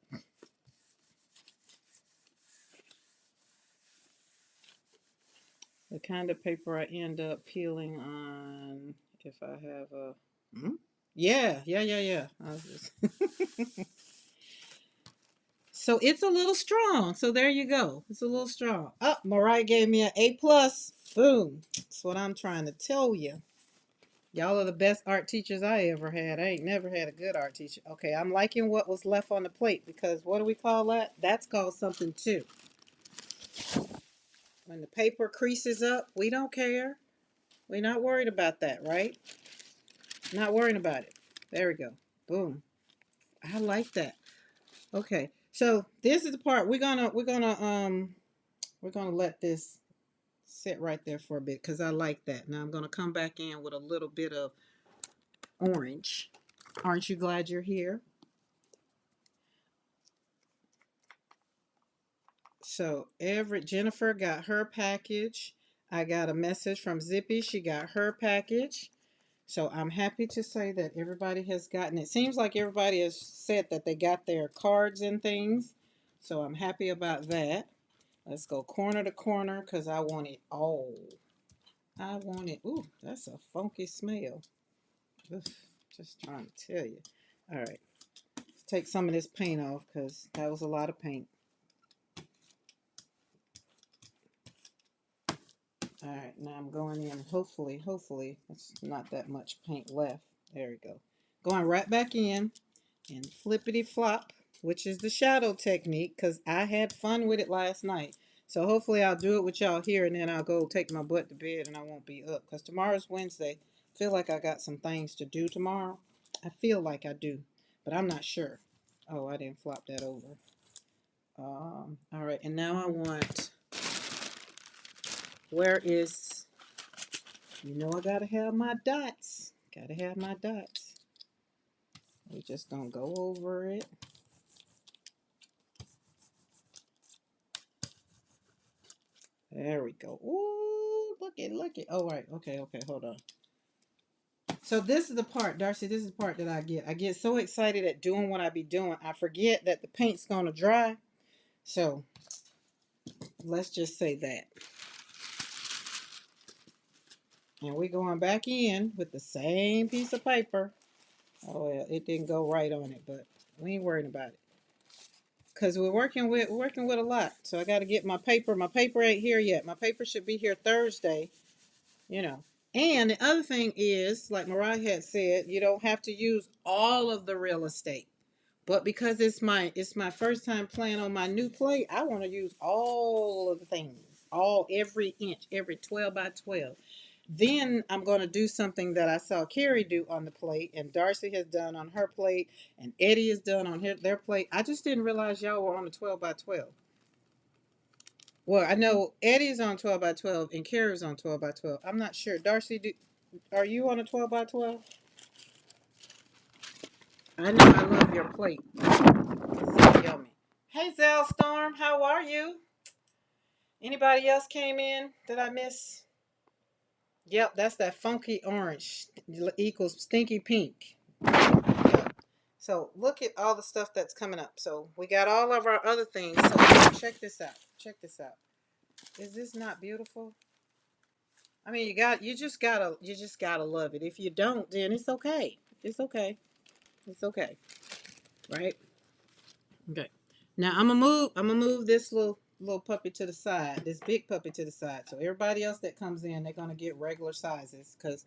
The kind of paper I end up peeling on, if I have a... Hmm? Yeah. I was just... So it's a little strong. So there you go. It's a little strong. Oh, Mariah gave me an A plus. Boom. That's what I'm trying to tell you. Y'all are the best art teachers I ever had. I ain't never had a good art teacher. Okay, I'm liking what was left on the plate, because what do we call that? That's called something too. When the paper creases up, we don't care. We're not worried about that, right? Not worrying about it. There we go. Boom. I like that. Okay. So this is the part we're gonna let this sit right there for a bit, because I like that. Now I'm gonna come back in with a little bit of orange. Aren't you glad you're here? So Jennifer got her package. I got a message from Zippy. She got her package. So I'm happy to say that everybody has gotten it. Seems like everybody has said that they got their cards and things. So I'm happy about that. Let's go corner to corner, because I want it all. I want it. Ooh, that's a funky smell. Oof, just trying to tell you. All right. Let's take some of this paint off, because that was a lot of paint. All right, now I'm going in. Hopefully, it's not that much paint left. There we go. Going right back in and flippity flop, which is the shadow technique, because I had fun with it last night. So hopefully I'll do it with y'all here, and then I'll go take my butt to bed and I won't be up, because tomorrow's Wednesday. I feel like I got some things to do tomorrow. I feel like I do, but I'm not sure. Oh, I didn't flop that over. All right, and now I want, where is, I gotta have my dots. Gotta have my dots. We're just gonna go over it. There we go. Ooh, look it. Oh, right. Okay, hold on. So this is the part, Darcy, this is the part that I get. I get so excited at doing what I be doing, I forget that the paint's gonna dry. So let's just say that. And we're going back in with the same piece of paper. Oh, well, it didn't go right on it, but we ain't worrying about it, because we're working with a lot. So I got to get my paper. My paper ain't here yet. My paper should be here Thursday. you know. And the other thing is, like Mariah had said, you don't have to use all of the real estate. But because it's my first time playing on my new plate, I want to use all of the things, every inch, every 12 by 12. Then I'm going to do something that I saw Carrie do on the plate, and Darcy has done on her plate, and Eddie has done on their plate. I just didn't realize y'all were on a 12 by 12. Well, I know Eddie's on 12 by 12 and Carrie's on 12 by 12. I'm not sure. Darcy, are you on a 12 by 12? I know I love your plate. It's so yummy. Hey, Zell Storm, how are you? Anybody else came in that I miss? Yep, that's that funky orange equals stinky pink. Yep. So look at all the stuff that's coming up. So we got all of our other things. So check this out. Check this out. Is this not beautiful? I mean, you just gotta love it. If you don't, then it's okay. It's okay. It's okay. Right? Okay. Now I'm gonna move this little puppy to the side, this big puppy to the side. So everybody else that comes in, they're gonna get regular sizes because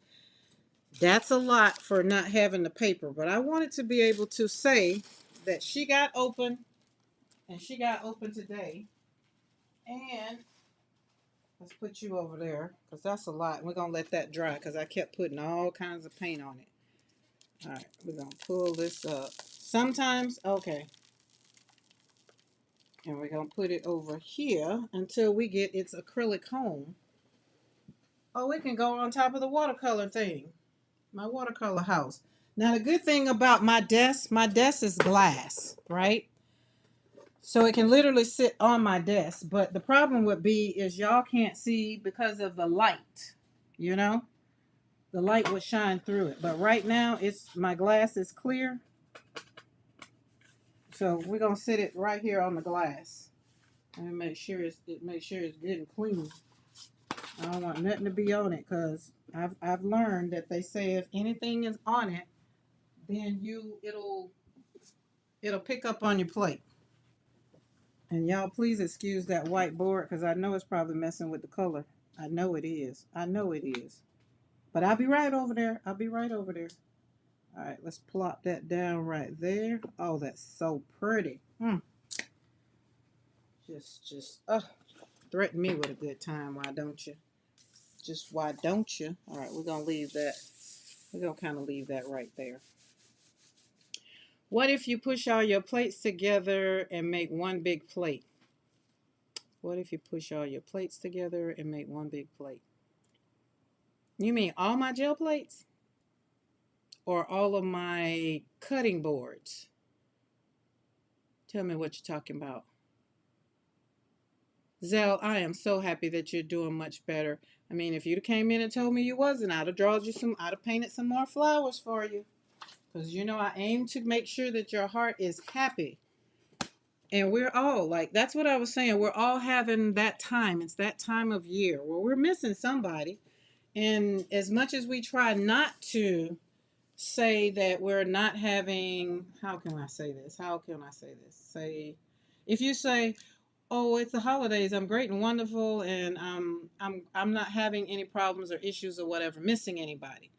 that's a lot for not having the paper. But I wanted to be able to say that she got open and she got open today. And let's put you over there because that's a lot. We're gonna let that dry because I kept putting all kinds of paint on it. All right, we're gonna pull this up. Sometimes, okay, and we're gonna put it over here until we get its acrylic home. Oh, we can go on top of the watercolor thing, my watercolor house. Now the good thing about my desk is glass, right? So it can literally sit on my desk. But the problem would be is y'all can't see because of the light, you know? The light would shine through it. But right now it's my glass is clear. So we're gonna sit it right here on the glass. And make sure it's good and clean. I don't want nothing to be on it because I've learned that they say if anything is on it, then it'll pick up on your plate. And y'all please excuse that white board because I know it's probably messing with the color. I know it is. I know it is. But I'll be right over there. I'll be right over there. All right, let's plop that down right there. Oh, that's so pretty. Threaten me with a good time. Why don't you? Just why don't you? All right, we're gonna leave that. We're gonna kind of leave that right there. What if you push all your plates together and make one big plate? What if you push all your plates together and make one big plate? You mean all my gel plates? Or all of my cutting boards? Tell me what you're talking about. Zell, I am so happy that you're doing much better. I mean, if you'd came in and told me you wasn't, I'd have painted some more flowers for you. Because you know I aim to make sure that your heart is happy. And we're all like, that's what I was saying. We're all having that time. It's that time of year where we're missing somebody. And as much as we try not to say that we're not having, how can I say this? How can I say this? If you say, oh, it's the holidays, I'm great and wonderful, and I'm not having any problems or issues or whatever, missing anybody.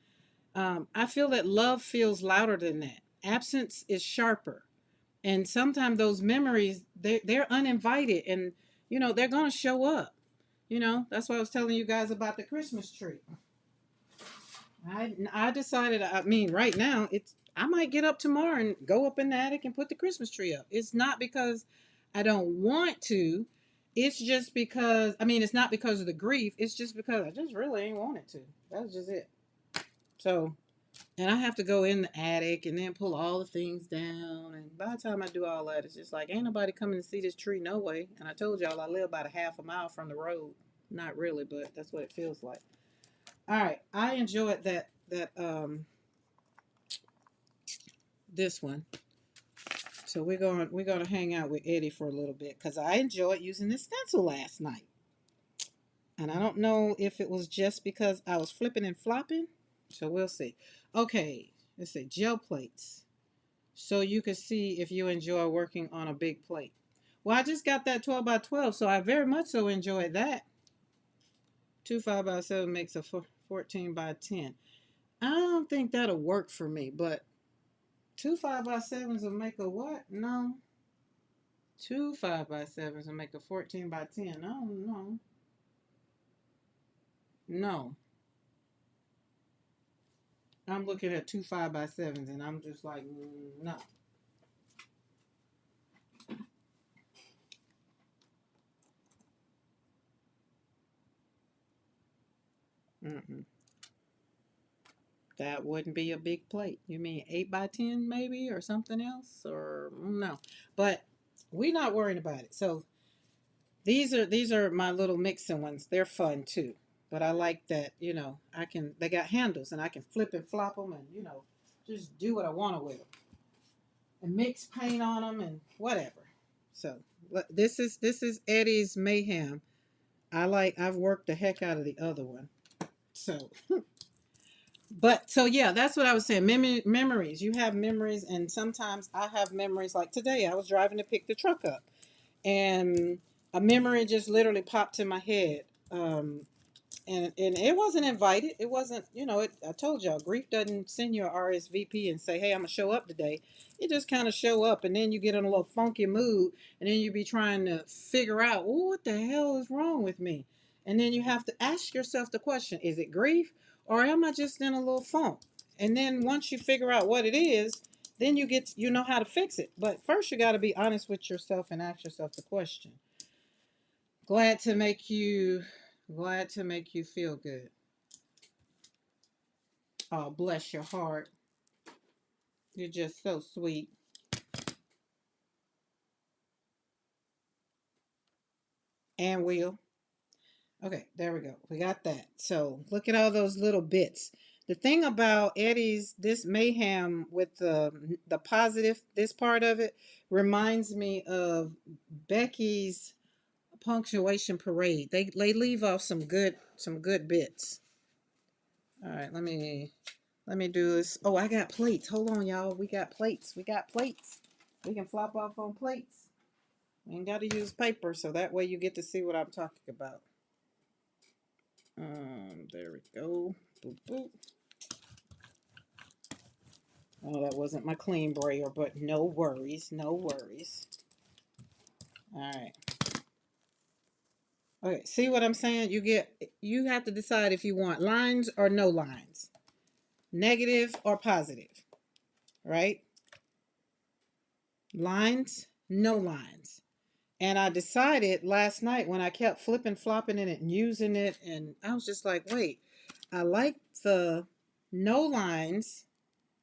I feel that love feels louder than that. Absence is sharper. And sometimes those memories, they're uninvited and, they're going to show up. That's why I was telling you guys about the Christmas tree. I decided, I mean, right now, I might get up tomorrow and go up in the attic and put the Christmas tree up. It's not because I don't want to. It's just because, I mean, it's not because of the grief. It's just because I just really ain't wanted to. That's just it. So, and I have to go in the attic and then pull all the things down. And by the time I do all that, it's just like, ain't nobody coming to see this tree, no way. And I told y'all I live about a half a mile from the road. Not really, but that's what it feels like. All right, I enjoyed this one. So we're gonna hang out with Eddie for a little bit because I enjoyed using this stencil last night. And I don't know if it was just because I was flipping and flopping. So we'll see. Okay, let's see, gel plates. So you can see if you enjoy working on a big plate. Well, I just got that 12 by 12, so I very much so enjoyed that. 2 5 by 7 makes a 14 by 10. I don't think that'll work for me, but 2 5 by 7s will make a what? No. 2 5 by 7s will make a 14 by 10. Oh, no. No. I'm looking at 2 5x7s, and I'm just like, no. Mm-mm. That wouldn't be a big plate. You mean 8x10 maybe, or something else, or no? But we're not worrying about it. So these are my little mixing ones. They're fun too. But I like that, I can. They got handles, and I can flip and flop them, and just do what I want to with them, and mix paint on them and whatever. So this is Eddie's Mayhem. I've worked the heck out of the other one. So, but so yeah, that's what I was saying. Memories. You have memories, and sometimes I have memories. Like today, I was driving to pick the truck up, and a memory just literally popped in my head. And it wasn't invited. It wasn't, I told y'all, grief doesn't send you a RSVP and say, hey, I'm gonna show up today. It just kind of show up, and then you get in a little funky mood, and then you be trying to figure out, oh, what the hell is wrong with me? And then you have to ask yourself the question, is it grief, or am I just in a little funk? And then once you figure out what it is, then you know how to fix it. But first you got to be honest with yourself and ask yourself the question. Glad to make you glad to make you feel good. Oh, bless your heart. You're just so sweet. And Will. Okay, there we go. We got that. So look at all those little bits. The thing about Eddie's this mayhem with the positive, this part of it reminds me of Becky's punctuation parade. They leave off some good bits. All right, let me do this. Oh, I got plates. Hold on, y'all. We got plates. We got plates. We can flop off on plates. You ain't got to use paper, so that way you get to see what I'm talking about. There we go. Boop, boop. Oh, that wasn't my clean brayer, but no worries, no worries. All right. Okay, see what I'm saying? You have to decide if you want lines or no lines, negative or positive, right? Lines, no lines. And I decided last night when I kept flipping, flopping in it and using it, and I was just like, wait, I like the no lines.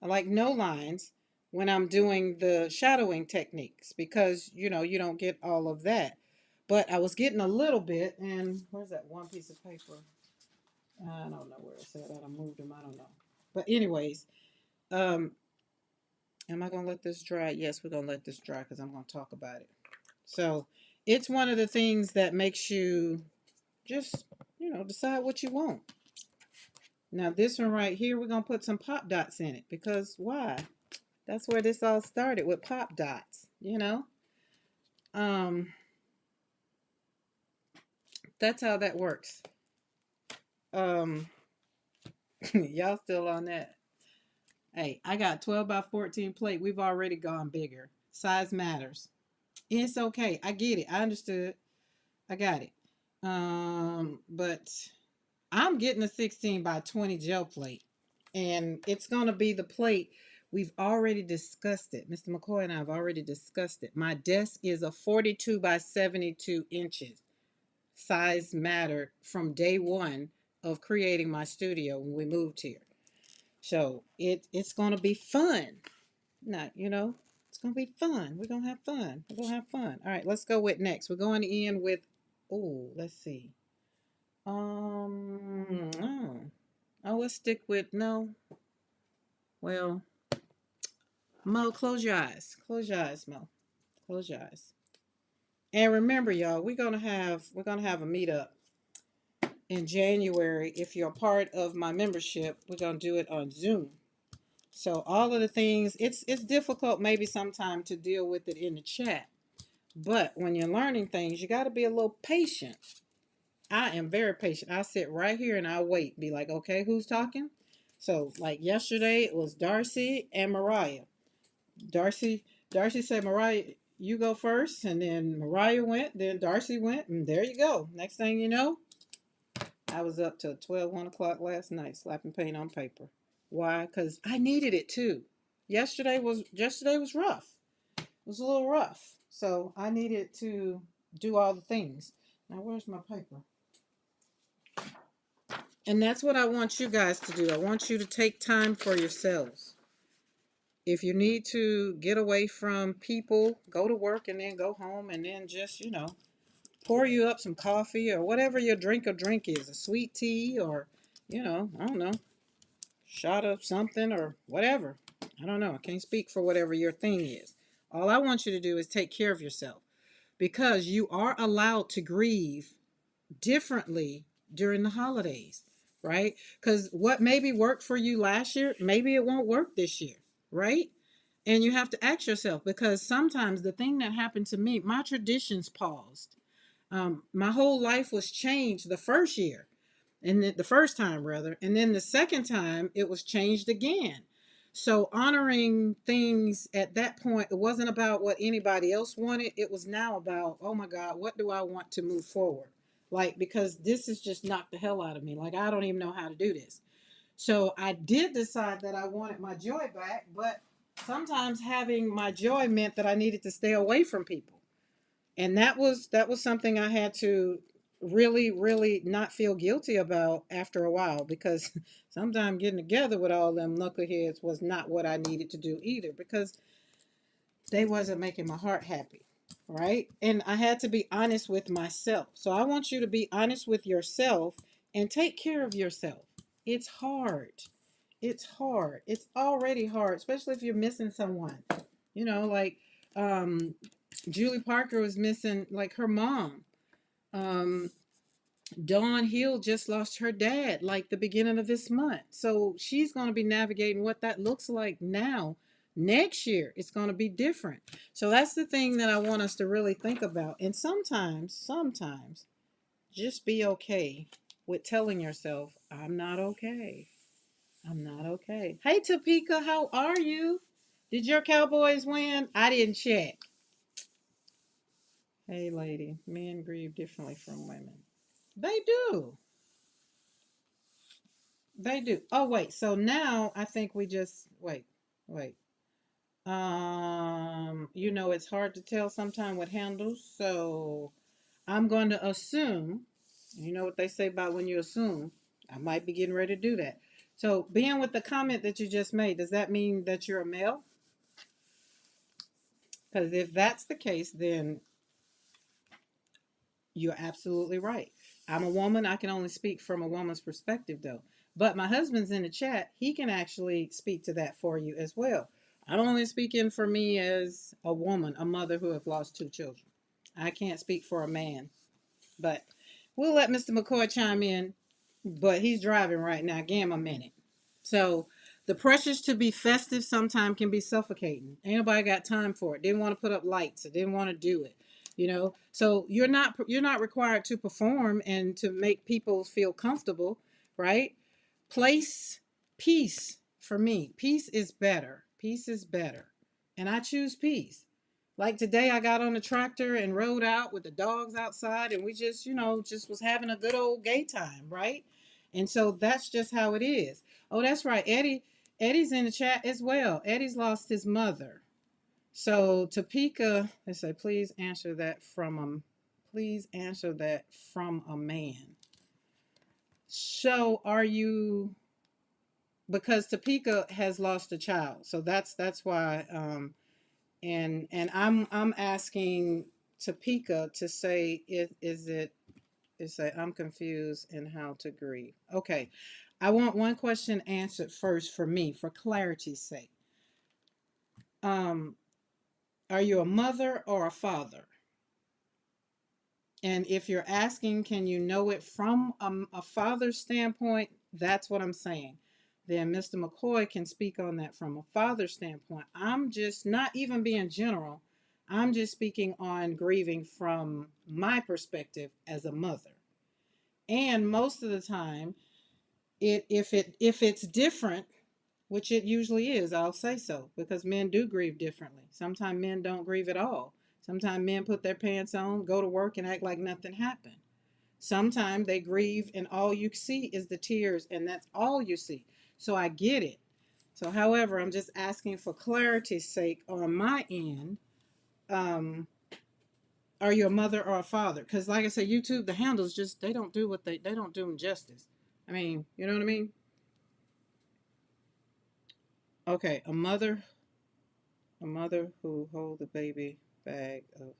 I like no lines when I'm doing the shadowing techniques because, you don't get all of that. But I was getting a little bit, and where's that one piece of paper? I don't know where it's at. I moved them. I don't know. But anyways, um, am I gonna let this dry? Yes, we're gonna let this dry because I'm gonna talk about it. So it's one of the things that makes you just, decide what you want. Now this one right here, we're gonna put some pop dots in it because why? That's where this all started with pop dots. Um, that's how that works. Um, y'all still on that? Hey, I got 12 by 14 plate. We've already gone bigger. Size matters. It's okay. I get it. I understood. I got it. But I'm getting a 16 by 20 gel plate, and it's going to be the plate. We've already discussed it. Mr. McCoy and I have already discussed it. My desk is a 42 by 72 inches. Size mattered from day one of creating my studio when we moved here. So it's going to be fun. Not, it's going to be fun. We're going to have fun. We're going to have fun. All right, let's go with next. We're going in with, oh, let's see. Oh, let's stick with no. Well, Mo, close your eyes. Close your eyes, Mo. Close your eyes. And remember, y'all, we're gonna have a meetup in January. If you're a part of my membership, we're gonna do it on Zoom. So all of the things, it's difficult maybe sometime to deal with it in the chat. But when you're learning things, you got to be a little patient. I am very patient. I sit right here and I wait. Be like, okay, who's talking? So like yesterday, it was Darcy and Mariah. Darcy, Darcy said, Mariah, you go first, and then Mariah went, then Darcy went, and there you go. Next thing you know, I was up till 12, 1 o'clock last night, slapping paint on paper. Why? Because I needed it too. Yesterday was rough. It was a little rough. So I needed to do all the things. Now where's my paper? And that's what I want you guys to do. I want you to take time for yourselves. If you need to get away from people, go to work and then go home and then just, pour you up some coffee or whatever your drink is, a sweet tea or, I don't know, shot of something or whatever. I don't know. I can't speak for whatever your thing is. All I want you to do is take care of yourself because you are allowed to grieve differently during the holidays, right? Because what maybe worked for you last year, maybe it won't work this year, right? And you have to ask yourself because sometimes the thing that happened to me, my traditions paused. My whole life was changed the first year, and the first time rather, and then the second time it was changed again. So honoring things at that point, it wasn't about what anybody else wanted. It was now about, oh my God, what do I want to move forward? Like, because this has just knocked the hell out of me. Like, I don't even know how to do this. So I did decide that I wanted my joy back, but sometimes having my joy meant that I needed to stay away from people. And that was something I had to really, really not feel guilty about after a while because sometimes getting together with all them knuckleheads was not what I needed to do either because they wasn't making my heart happy. Right. And I had to be honest with myself. So I want you to be honest with yourself and take care of yourself. It's hard. It's hard. It's already hard, especially if you're missing someone. Like um, Julie Parker was missing like her mom. Um, Dawn Hill just lost her dad like the beginning of this month. So she's going to be navigating what that looks like now. Next year, it's going to be different. So that's the thing that I want us to really think about. And sometimes, just be okay with telling yourself, I'm not okay. I'm not okay. Hey, Topeka, how are you? Did your Cowboys win? I didn't check. Hey, lady, men grieve differently from women. They do. They do. Oh, wait. So now I think we just wait. It's hard to tell sometimes with handles. So I'm going to assume, you know what they say about when you assume, I might be getting ready to do that. So being with the comment that you just made, does that mean that you're a male? Because if that's the case, then you're absolutely right. I'm a woman. I can only speak from a woman's perspective, though. But my husband's in the chat. He can actually speak to that for you as well. I'm only speaking for me as a woman, a mother who have lost two children. I can't speak for a man. But we'll let Mr. McCoy chime in. But he's driving right now. Give him a minute. So the pressures to be festive sometimes can be suffocating. Ain't nobody got time for it. Didn't want to put up lights. Or didn't want to do it. So you're not required to perform and to make people feel comfortable, right? Place peace for me. Peace is better. Peace is better, and I choose peace. Like today, I got on the tractor and rode out with the dogs outside, and we just was having a good old gay time, right? And so that's just how it is. Oh, that's right, Eddie. Eddie's in the chat as well. Eddie's lost his mother. So Topeka, they say, please answer that from a man. So are you? Because Topeka has lost a child, so that's why. And I'm asking Topeka to say is that I'm confused in how to grieve. Okay, I want one question answered first for me, for clarity's sake. Um, are you a mother or a father? And if you're asking, can you know it from a father's standpoint? That's what I'm saying. Then Mr. McCoy can speak on that from a father's standpoint. I'm just not even being general. I'm just speaking on grieving from my perspective as a mother. And most of the time, if it's different, which it usually is, I'll say so, because men do grieve differently. Sometimes men don't grieve at all. Sometimes men put their pants on, go to work, and act like nothing happened. Sometimes they grieve, and all you see is the tears, and that's all you see. So I get it. So, however, I'm just asking for clarity's sake on my end. Um, are you a mother or a father? Because, like I said, YouTube, the handles just they don't do what they don't do them justice. I mean, you know what I mean? Okay, a mother who hold the baby bag of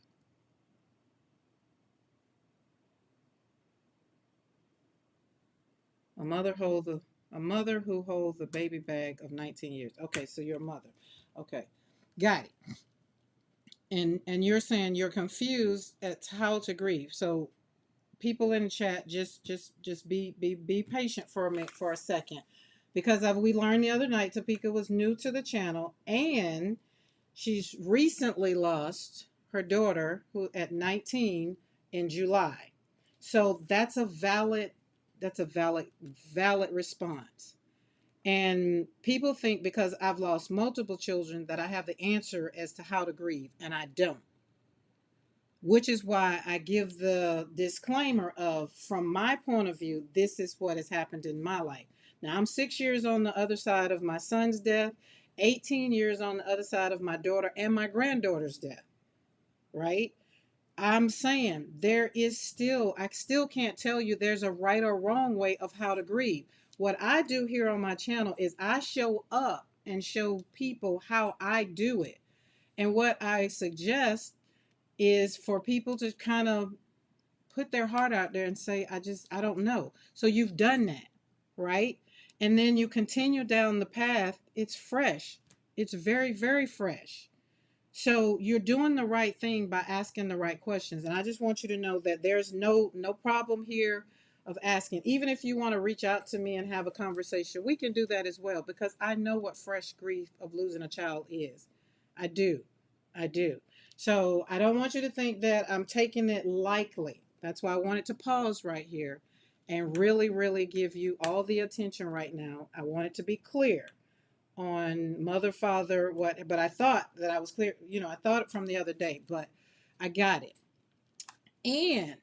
a mother hold the a mother who holds the baby bag of 19 years. Okay, so you're a mother. Okay, got it. And you're saying you're confused at how to grieve. So people in the chat, just be patient for a minute, for a second, because we learned the other night Topeka was new to the channel, and she's recently lost her daughter who at 19 in July. So that's a valid response. And people think because I've lost multiple children that I have the answer as to how to grieve, and I don't. Which is why I give the disclaimer of, from my point of view, this is what has happened in my life. Now, I'm 6 years on the other side of my son's death, 18 years on the other side of my daughter and my granddaughter's death, right? I'm saying I still can't tell you there's a right or wrong way of how to grieve. What I do here on my channel is I show up and show people how I do it. And what I suggest is for people to kind of put their heart out there and say, I don't know. So you've done that, right? And then you continue down the path. It's fresh. It's very, very fresh. So you're doing the right thing by asking the right questions. And I just want you to know that there's no problem here of asking. Even if you want to reach out to me and have a conversation, we can do that as well, because I know what fresh grief of losing a child is. I do. I do. So I don't want you to think that I'm taking it lightly. That's why I wanted to pause right here and really, really give you all the attention right now. I want it to be clear on mother, father, what, but I thought that I was clear. I thought it from the other day, but I got it. And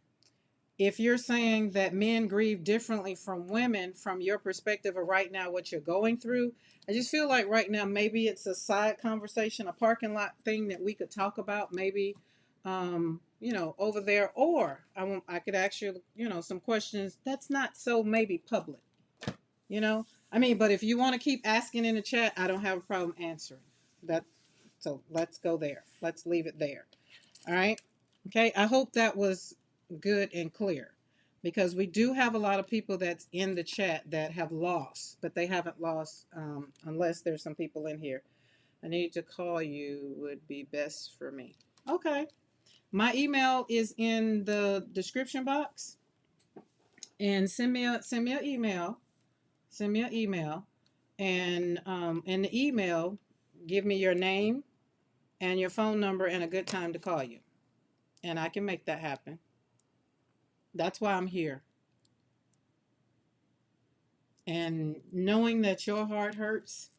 if you're saying that men grieve differently from women, from your perspective of right now, what you're going through, I just feel like right now, maybe it's a side conversation, a parking lot thing that we could talk about, maybe, over there, or I could ask you, some questions that's not so maybe public. I mean, but if you want to keep asking in the chat, I don't have a problem answering that. So let's go there. Let's leave it there. All right. Okay. I hope that was good and clear, because we do have a lot of people that's in the chat that have lost, but they haven't lost, unless there's some people in here. I need to call you would be best for me. Okay. My email is in the description box, and send me an email. Send me an email, and in the email, give me your name and your phone number and a good time to call you, and I can make that happen. That's why I'm here. And knowing that your heart hurts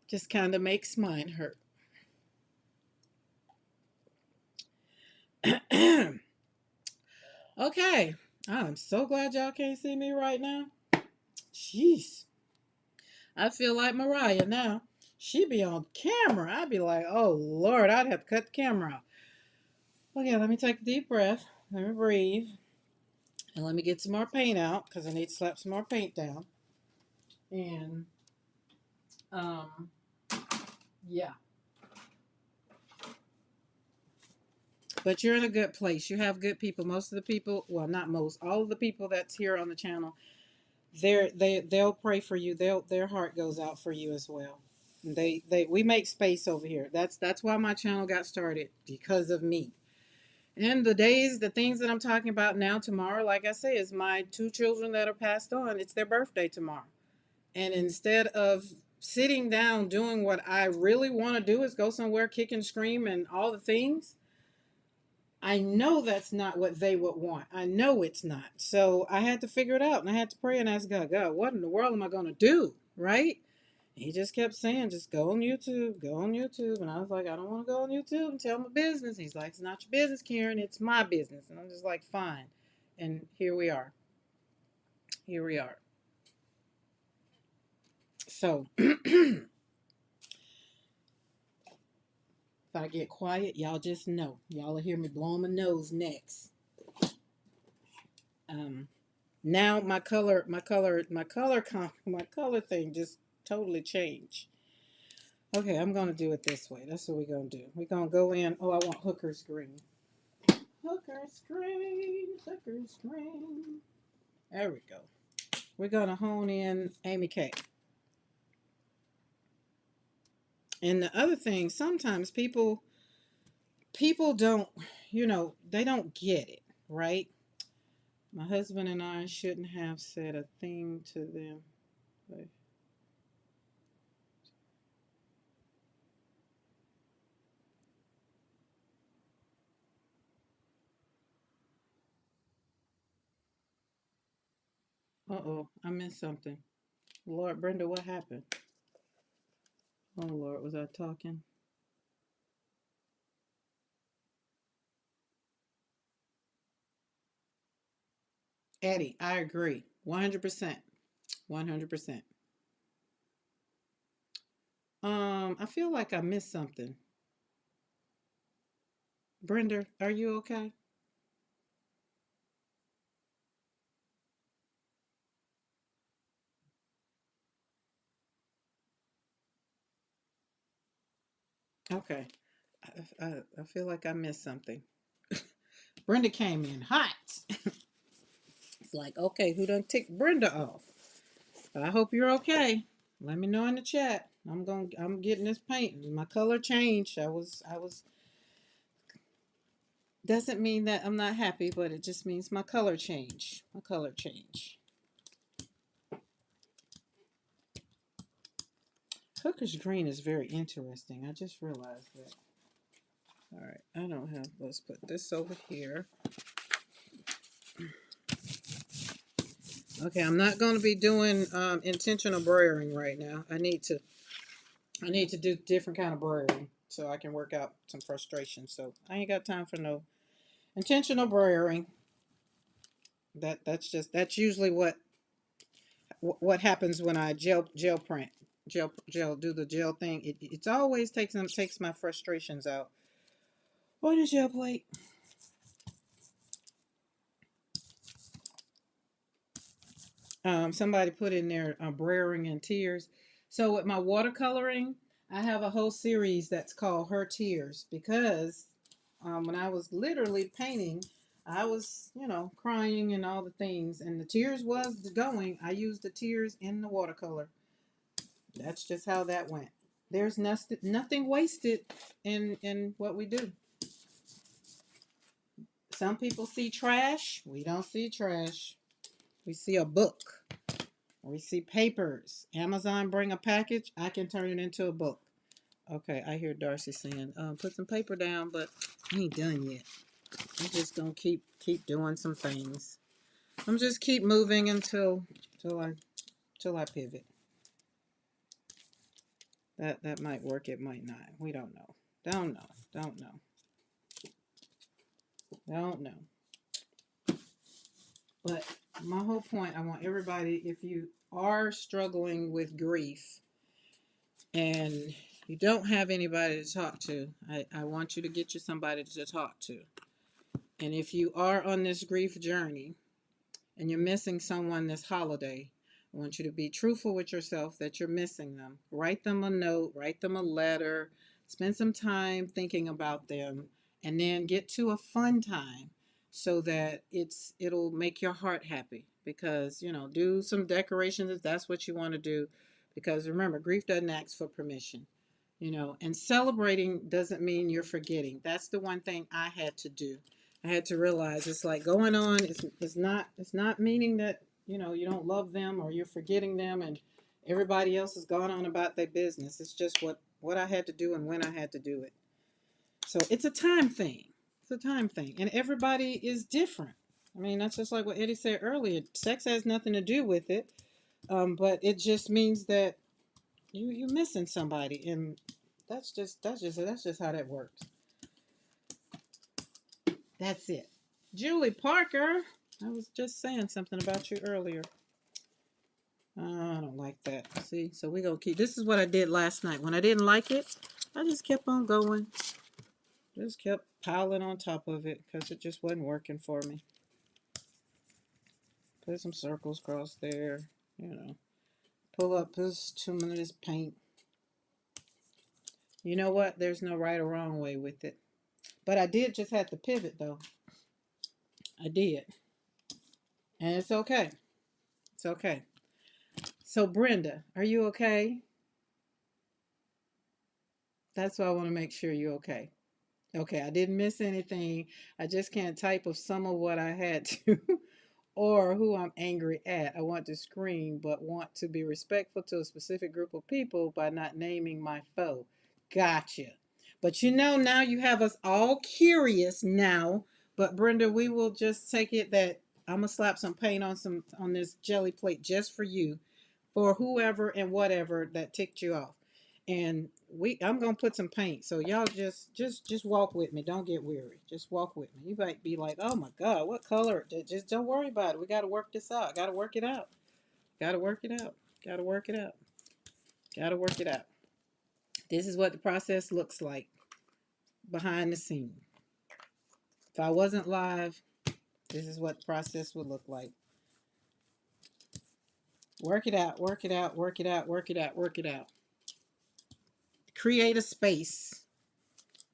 just kind of makes mine hurt. Okay. I'm so glad y'all can't see me right now. Jeez. I feel like Mariah now. She'd be on camera. I'd be like, oh, Lord, I'd have to cut the camera off. Okay, let me take a deep breath. Let me breathe. And let me get some more paint out, because I need to slap some more paint down. And, yeah. But you're in a good place. You have good people. Most of the people, well, not most, all of the people that's here on the channel, they'll pray for you. Their heart goes out for you as well. We make space over here. That's why my channel got started, because of me. And the things that I'm talking about now, tomorrow, like I say, is my two children that are passed on. It's their birthday tomorrow. And instead of sitting down doing what I really want to do, is go somewhere, kick and scream and all the things, I know that's not what they would want. I know it's not. So I had to figure it out, and I had to pray and ask God, what in the world am I going to do? Right? He just kept saying, just go on YouTube, go on YouTube. And I was like, I don't want to go on YouTube and tell my business. He's like, it's not your business, Karen, it's my business. And I'm just like, fine. And here we are. Here we are. So if I get quiet, y'all just know. Y'all will hear me blowing my nose next. Um, Now my color thing just totally changed. Okay, I'm gonna do it this way. That's what we're gonna do. We're gonna go in. Oh, I want Hooker's green. Hooker's green. Hooker's green. There we go. We're gonna hone in Amy K. And the other thing, sometimes people don't, they don't get it, right? My husband and I shouldn't have said a thing to them. Uh-oh, I missed something. Lord, Brenda, what happened? Oh, Lord, was I talking? Eddie, I agree. 100%. 100%. I feel like I missed something. Brenda, are you okay? Okay. I feel like I missed something. Brenda came in hot. It's like, okay, who done ticked Brenda off? But I hope you're okay. Let me know in the chat. I'm getting this paint. My color changed. I was doesn't mean that I'm not happy, but it just means my color change. My color change. Hooker's green is very interesting. I just realized that. All right, I don't have, let's put this over here. Okay, I'm not going to be doing intentional brayering right now. I need to do different kind of brayering so I can work out some frustration. So I ain't got time for no intentional brayering. That's usually what happens when I gel print, gel do the gel thing. It's always takes my frustrations out. What is gel plate? Somebody put in there brayering and tears. So with my watercoloring, I have a whole series that's called Her Tears because when I was literally painting, I was, crying and all the things, and the tears was going. I used the tears in the watercolor. That's just how that went. There's nothing wasted in what we do. Some people see trash. We don't see trash. We see a book. We see papers. Amazon bring a package. I can turn it into a book. Okay, I hear Darcy saying, put some paper down, but I ain't done yet. I'm just gonna keep doing some things. I'm just keep moving until I pivot. That might work. It might not. We don't know. Don't know. Don't know. Don't know. But my whole point, I want everybody, if you are struggling with grief and you don't have anybody to talk to, I want you to get you somebody to talk to. And if you are on this grief journey and you're missing someone this holiday, I want you to be truthful with yourself that you're missing them. Write them a note, write them a letter, spend some time thinking about them, and then get to a fun time so that it'll make your heart happy. Because, do some decorations if that's what you want to do. Because remember, grief doesn't ask for permission. And celebrating doesn't mean you're forgetting. That's the one thing I had to do. I had to realize it's like going on. It's not meaning that you don't love them or you're forgetting them and everybody else has gone on about their business. It's just what I had to do and when I had to do it. So it's a time thing. It's a time thing, and everybody is different. I mean, that's just like what Eddie said earlier. Sex has nothing to do with it, but it just means that you missing somebody, and that's just how that works. That's it. Julie Parker, I was just saying something about you earlier. I don't like that. See, so we gonna keep. This is what I did last night. When I didn't like it, I just kept on going. Just kept piling on top of it because it just wasn't working for me. Put some circles across there. You know, pull up this 2 minutes paint. You know what? There's no right or wrong way with it. But I did just have to pivot though. I did, and it's okay. It's okay. So Brenda, are you okay? That's why I want to make sure you're okay. Okay, I didn't miss anything. I just can't type of some of what I had to or who I'm angry at. I want to scream, but want to be respectful to a specific group of people by not naming my foe. Gotcha. But you know, now you have us all curious now. But Brenda, we will just take it that I'm gonna slap some paint on this jelly plate just for you, for whoever and whatever that ticked you off. And I'm gonna put some paint. So y'all just walk with me. Don't get weary. Just walk with me. You might be like, oh my God, what color? Just don't worry about it. We gotta work this out. Gotta work it out. Gotta work it out. Gotta work it out. Gotta work it out. This is what the process looks like behind the scene. If I wasn't live, this is what the process would look like. Work it out, work it out, work it out, work it out, work it out. Create a space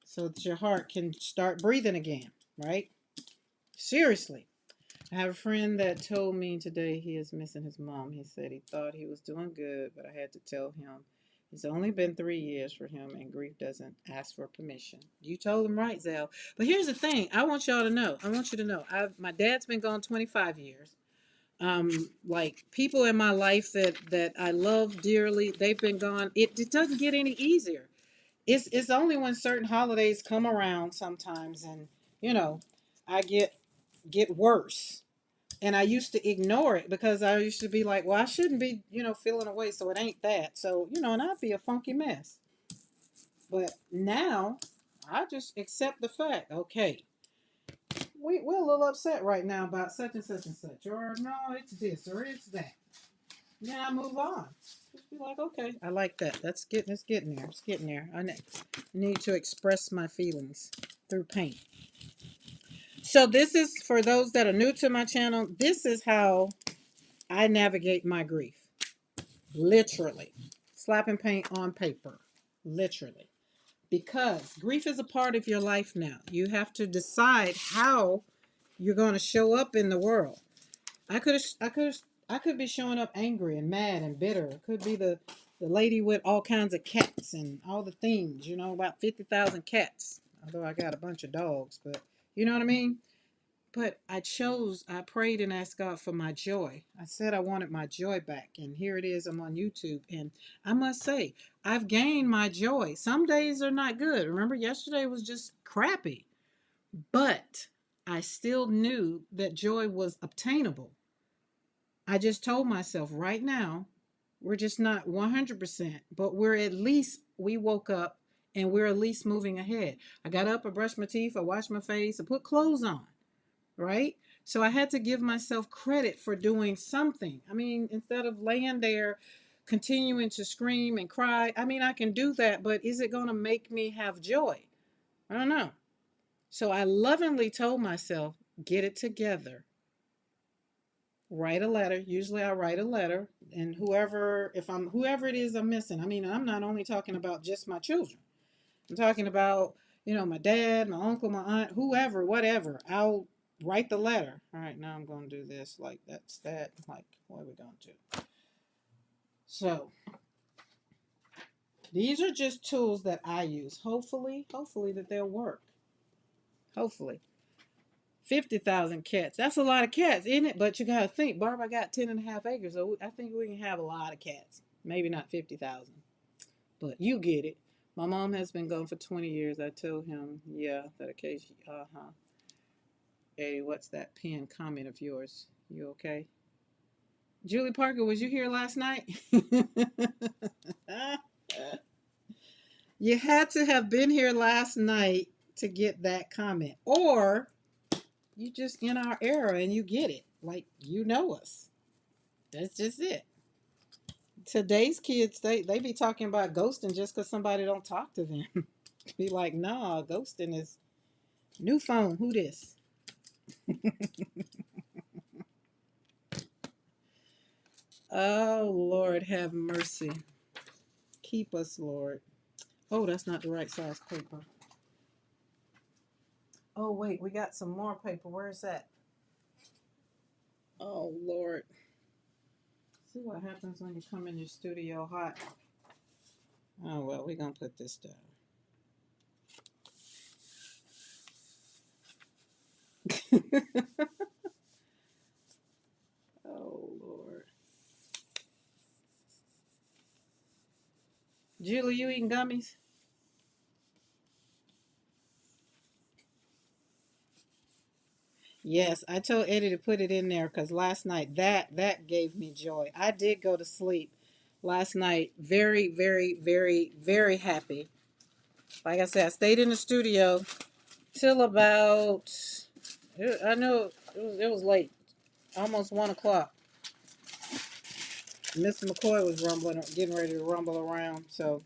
so that your heart can start breathing again, right? Seriously. I have a friend that told me today he is missing his mom. He said he thought he was doing good, but I had to tell him it's only been 3 years for him, and grief doesn't ask for permission. You told him right, Zell. But here's the thing: I want y'all to know. I want you to know. My dad's been gone 25 years. Like people in my life that I love dearly, they've been gone. It doesn't get any easier. It's only when certain holidays come around sometimes, and you know, I get worse. And I used to ignore it because I used to be like, well, I shouldn't be, feeling away, so it ain't that. So, and I'd be a funky mess. But now I just accept the fact, okay, we're a little upset right now about such and such and such. Or no, it's this or it's that. Then I move on. Just be like, okay, I like that. It's getting there. It's getting there. I need to express my feelings through paint. So this is for those that are new to my channel. This is how I navigate my grief. Literally. Slapping paint on paper. Literally. Because grief is a part of your life now. You have to decide how you're going to show up in the world. I could be showing up angry and mad and bitter. It could be the lady with all kinds of cats and all the things, about 50,000 cats. Although I got a bunch of dogs, but you know what I mean? But I prayed and asked God for my joy. I said I wanted my joy back. And here it is, I'm on YouTube. And I must say, I've gained my joy. Some days are not good. Remember, yesterday was just crappy. But I still knew that joy was obtainable. I just told myself right now, we're just not 100%, but we woke up and we're at least moving ahead. I got up, I brushed my teeth, I washed my face, I put clothes on, right? So I had to give myself credit for doing something. I mean, instead of laying there continuing to scream and cry, I mean, I can do that, but is it going to make me have joy? I don't know. So I lovingly told myself, get it together. Write a letter. Usually I write a letter, and whoever it is I'm missing. I mean, I'm not only talking about just my children. I'm talking about, my dad, my uncle, my aunt, whoever, whatever. I'll write the letter. All right, now I'm going to do this. Like, that's that. Like, what are we going to do? So, these are just tools that I use. Hopefully that they'll work. Hopefully. 50,000 cats. That's a lot of cats, isn't it? But you got to think, Barb, I got 10.5 acres, so I think we can have a lot of cats. Maybe not 50,000, but you get it. My mom has been gone for 20 years. I told him, yeah, that occasion. Eddie, what's that pinned comment of yours? You okay? Julie Parker, was you here last night? You had to have been here last night to get that comment. Or you just in our era and you get it. Like you know us. That's just it. Today's kids, they be talking about ghosting just because somebody don't talk to them. Be like, nah, ghosting is new phone. Who this? Oh Lord, have mercy. Keep us, Lord. Oh, that's not the right size paper. Oh wait, we got some more paper. Where is that? Oh Lord. See what happens when you come in your studio hot. Oh well, we're gonna put this down. Oh Lord. Julie, you eating gummies? Yes, I told Eddie to put it in there because last night that gave me joy. I did go to sleep last night very, very, very, very happy. Like I said, I stayed in the studio till about I know it was late, almost 1 o'clock. Mr. McCoy was rumbling, getting ready to rumble around. So,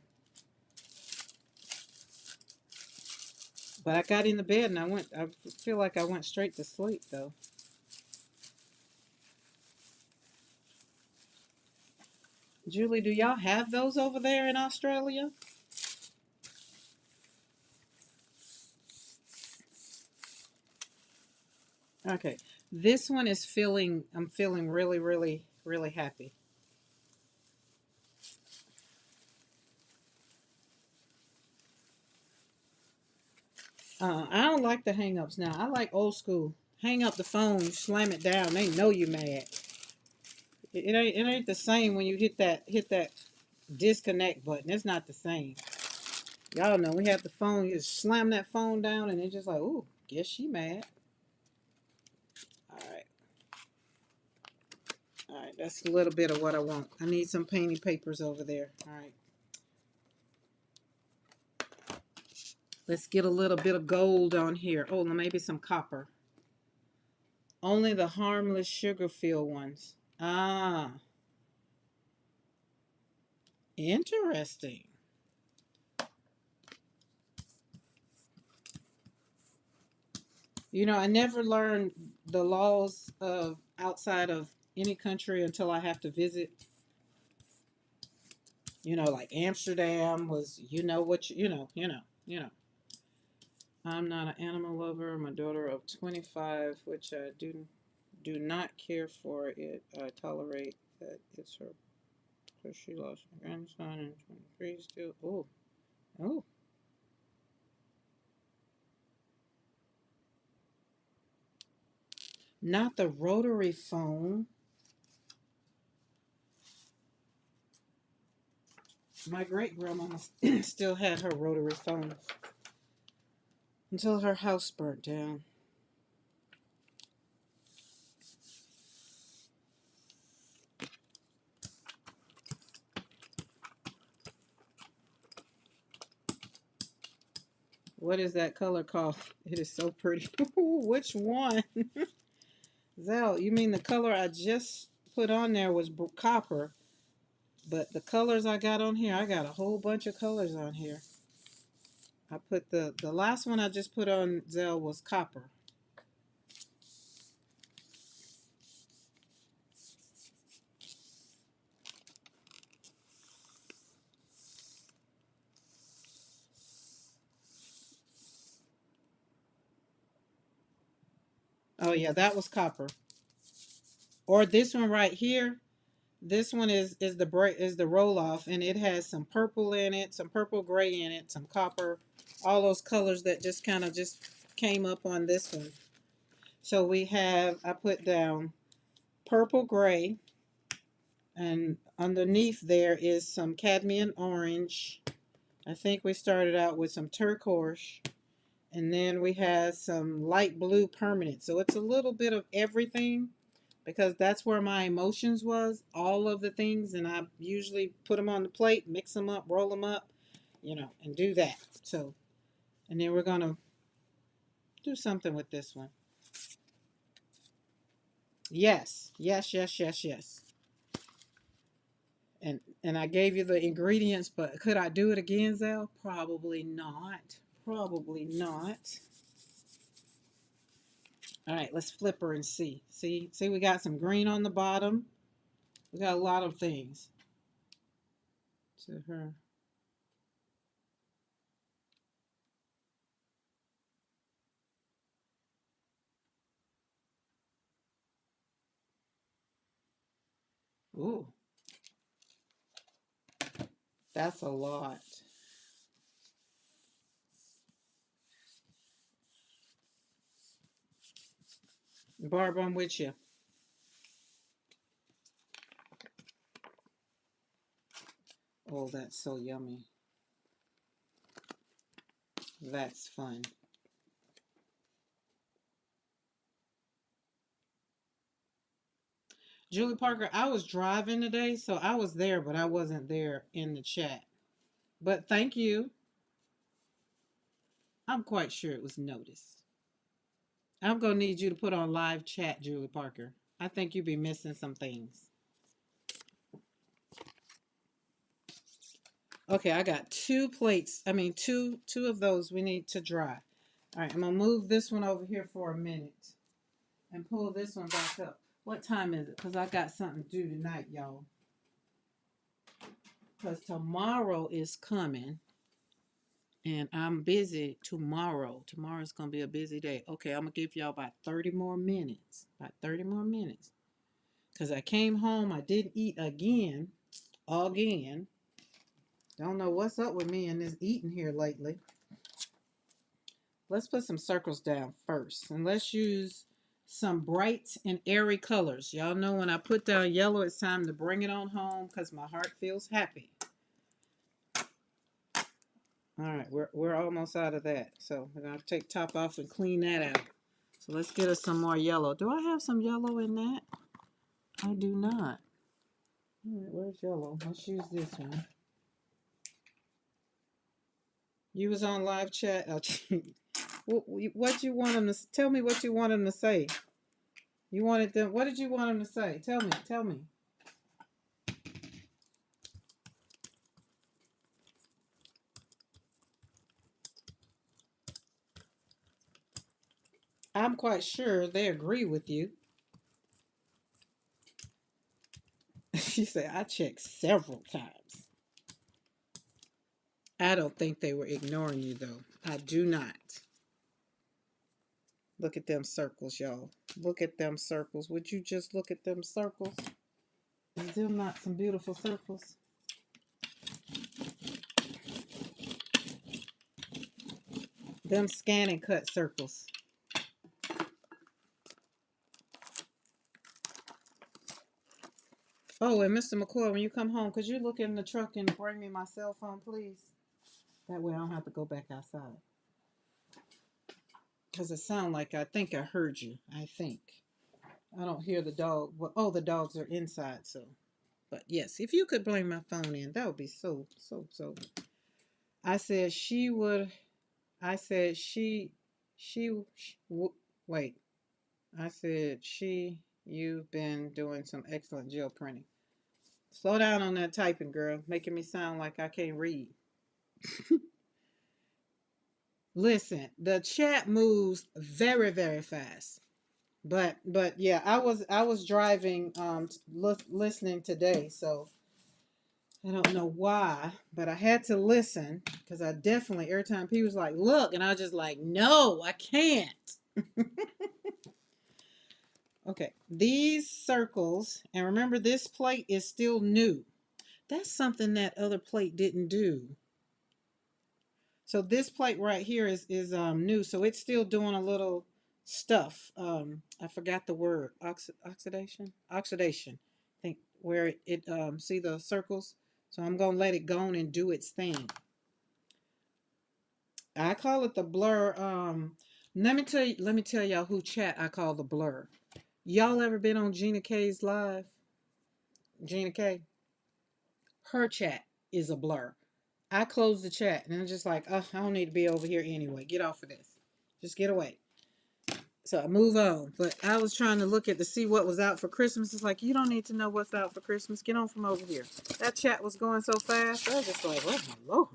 but I got in the bed and I went. I feel like I went straight to sleep though. Julie, do y'all have those over there in Australia? Okay, this one is feeling. I'm feeling really, really, really happy. I don't like the hang-ups now. I like old school. Hang up the phone, slam it down. They know you mad. It ain't the same when you hit that disconnect button. It's not the same. Y'all know we have the phone. You just slam that phone down, and it's just like, ooh, guess she mad. All right, all right. That's a little bit of what I want. I need some painting papers over there. All right, let's get a little bit of gold on here. Oh, maybe some copper. Only the harmless sugar-filled ones. Ah, interesting. I never learned the laws of outside of any country until I have to visit. Like Amsterdam was, what I'm not an animal lover. I'm a daughter of 25, which I do not care for it. I tolerate that it's her because she lost her grandson and 23 still. Oh, oh, not the rotary phone. My great grandmama still had her rotary phone until her house burnt down. What is that color called? It is so pretty. Which one? Zell, you mean the color I just put on there was copper, but the colors I got on here, I got a whole bunch of colors on here. I put the last one I just put on Zell was copper. Oh yeah, that was copper. Or this one right here. This one is the roll off, and it has some purple in it, some purple gray in it, some copper, all those colors that just kind of just came up on this one. So I put down purple gray, and underneath there is some cadmium orange. I think we started out with some turquoise, and then we had some light blue permanent. So it's a little bit of everything. because that's where my emotions was, all of the things, and I usually put them on the plate, mix them up, roll them up, and do that. So, and then we're gonna do something with this one. Yes, yes, yes, yes, yes. And I gave you the ingredients, but could I do it again, Zell? Probably not. Probably not. All right, let's flip her and see. See, we got some green on the bottom. We got a lot of things to her. Ooh, that's a lot. Barb, I'm with you. Oh, that's so yummy. That's fun. Julie Parker, I was driving today, so I was there, but I wasn't there in the chat. But thank you. I'm quite sure it was noticed. I'm going to need you to put on live chat, Julie Parker. I think you'd be missing some things. Okay, I got two plates. I mean, two of those we need to dry. All right, I'm going to move this one over here for a minute and pull this one back up. What time is it? Because I got something to do tonight, y'all. Because tomorrow is coming and I'm busy tomorrow. Tomorrow's going to be a busy day. Okay, I'm going to give y'all about 30 more minutes. About 30 more minutes. Because I came home, I didn't eat again. Don't know what's up with me and this eating here lately. Let's put some circles down first. And let's use some bright and airy colors. Y'all know when I put down yellow, it's time to bring it on home because my heart feels happy. All right, we're almost out of that. So we're going to take top off and clean that out. So let's get us some more yellow. Do I have some yellow in that? I do not. All right, where's yellow? Let's use this one. You was on live chat. What you want them to tell me? What you want them to say? You wanted them. What did you want them to say? Tell me. Tell me. I'm quite sure they agree with you. She said, I checked several times. I don't think they were ignoring you, though. I do not. Look at them circles, y'all. Look at them circles. Would you just look at them circles? Is them not some beautiful circles? Them scan and cut circles. Oh, and Mr. McCoy, when you come home, could you look in the truck and bring me my cell phone, please? That way I don't have to go back outside. Because it sounds like I think I heard you. I think. I don't hear the dog. Well, oh, the dogs are inside, so. But yes, if you could bring my phone in, that would be so. I said she would. I said wait. I said you've been doing some excellent gel printing. Slow down on that typing, girl. Making me sound like I can't read. Listen, the chat moves very, very fast. But yeah, I was driving listening today, so I don't know why, but I had to listen because I definitely every time people was like, "Look," and I was just like, "No, I can't." Okay, these circles, and remember this plate is still new. That's something that other plate didn't do. So this plate right here is new, so it's still doing a little stuff. I forgot the word. Oxidation. Oxidation. I think where it see the circles. So I'm gonna let it go on and do its thing. I call it the blur. Let me tell y'all who chat I call the blur. Y'all ever been on Gina K's live? Gina K, her chat is a blur. I closed the chat and I'm just like, oh, I don't need to be over here anyway. Get off of this. Just get away. So I move on. But I was trying to look at to see what was out for Christmas. It's like, you don't need to know what's out for Christmas. Get on from over here. That chat was going so fast. I was just like, oh my Lord.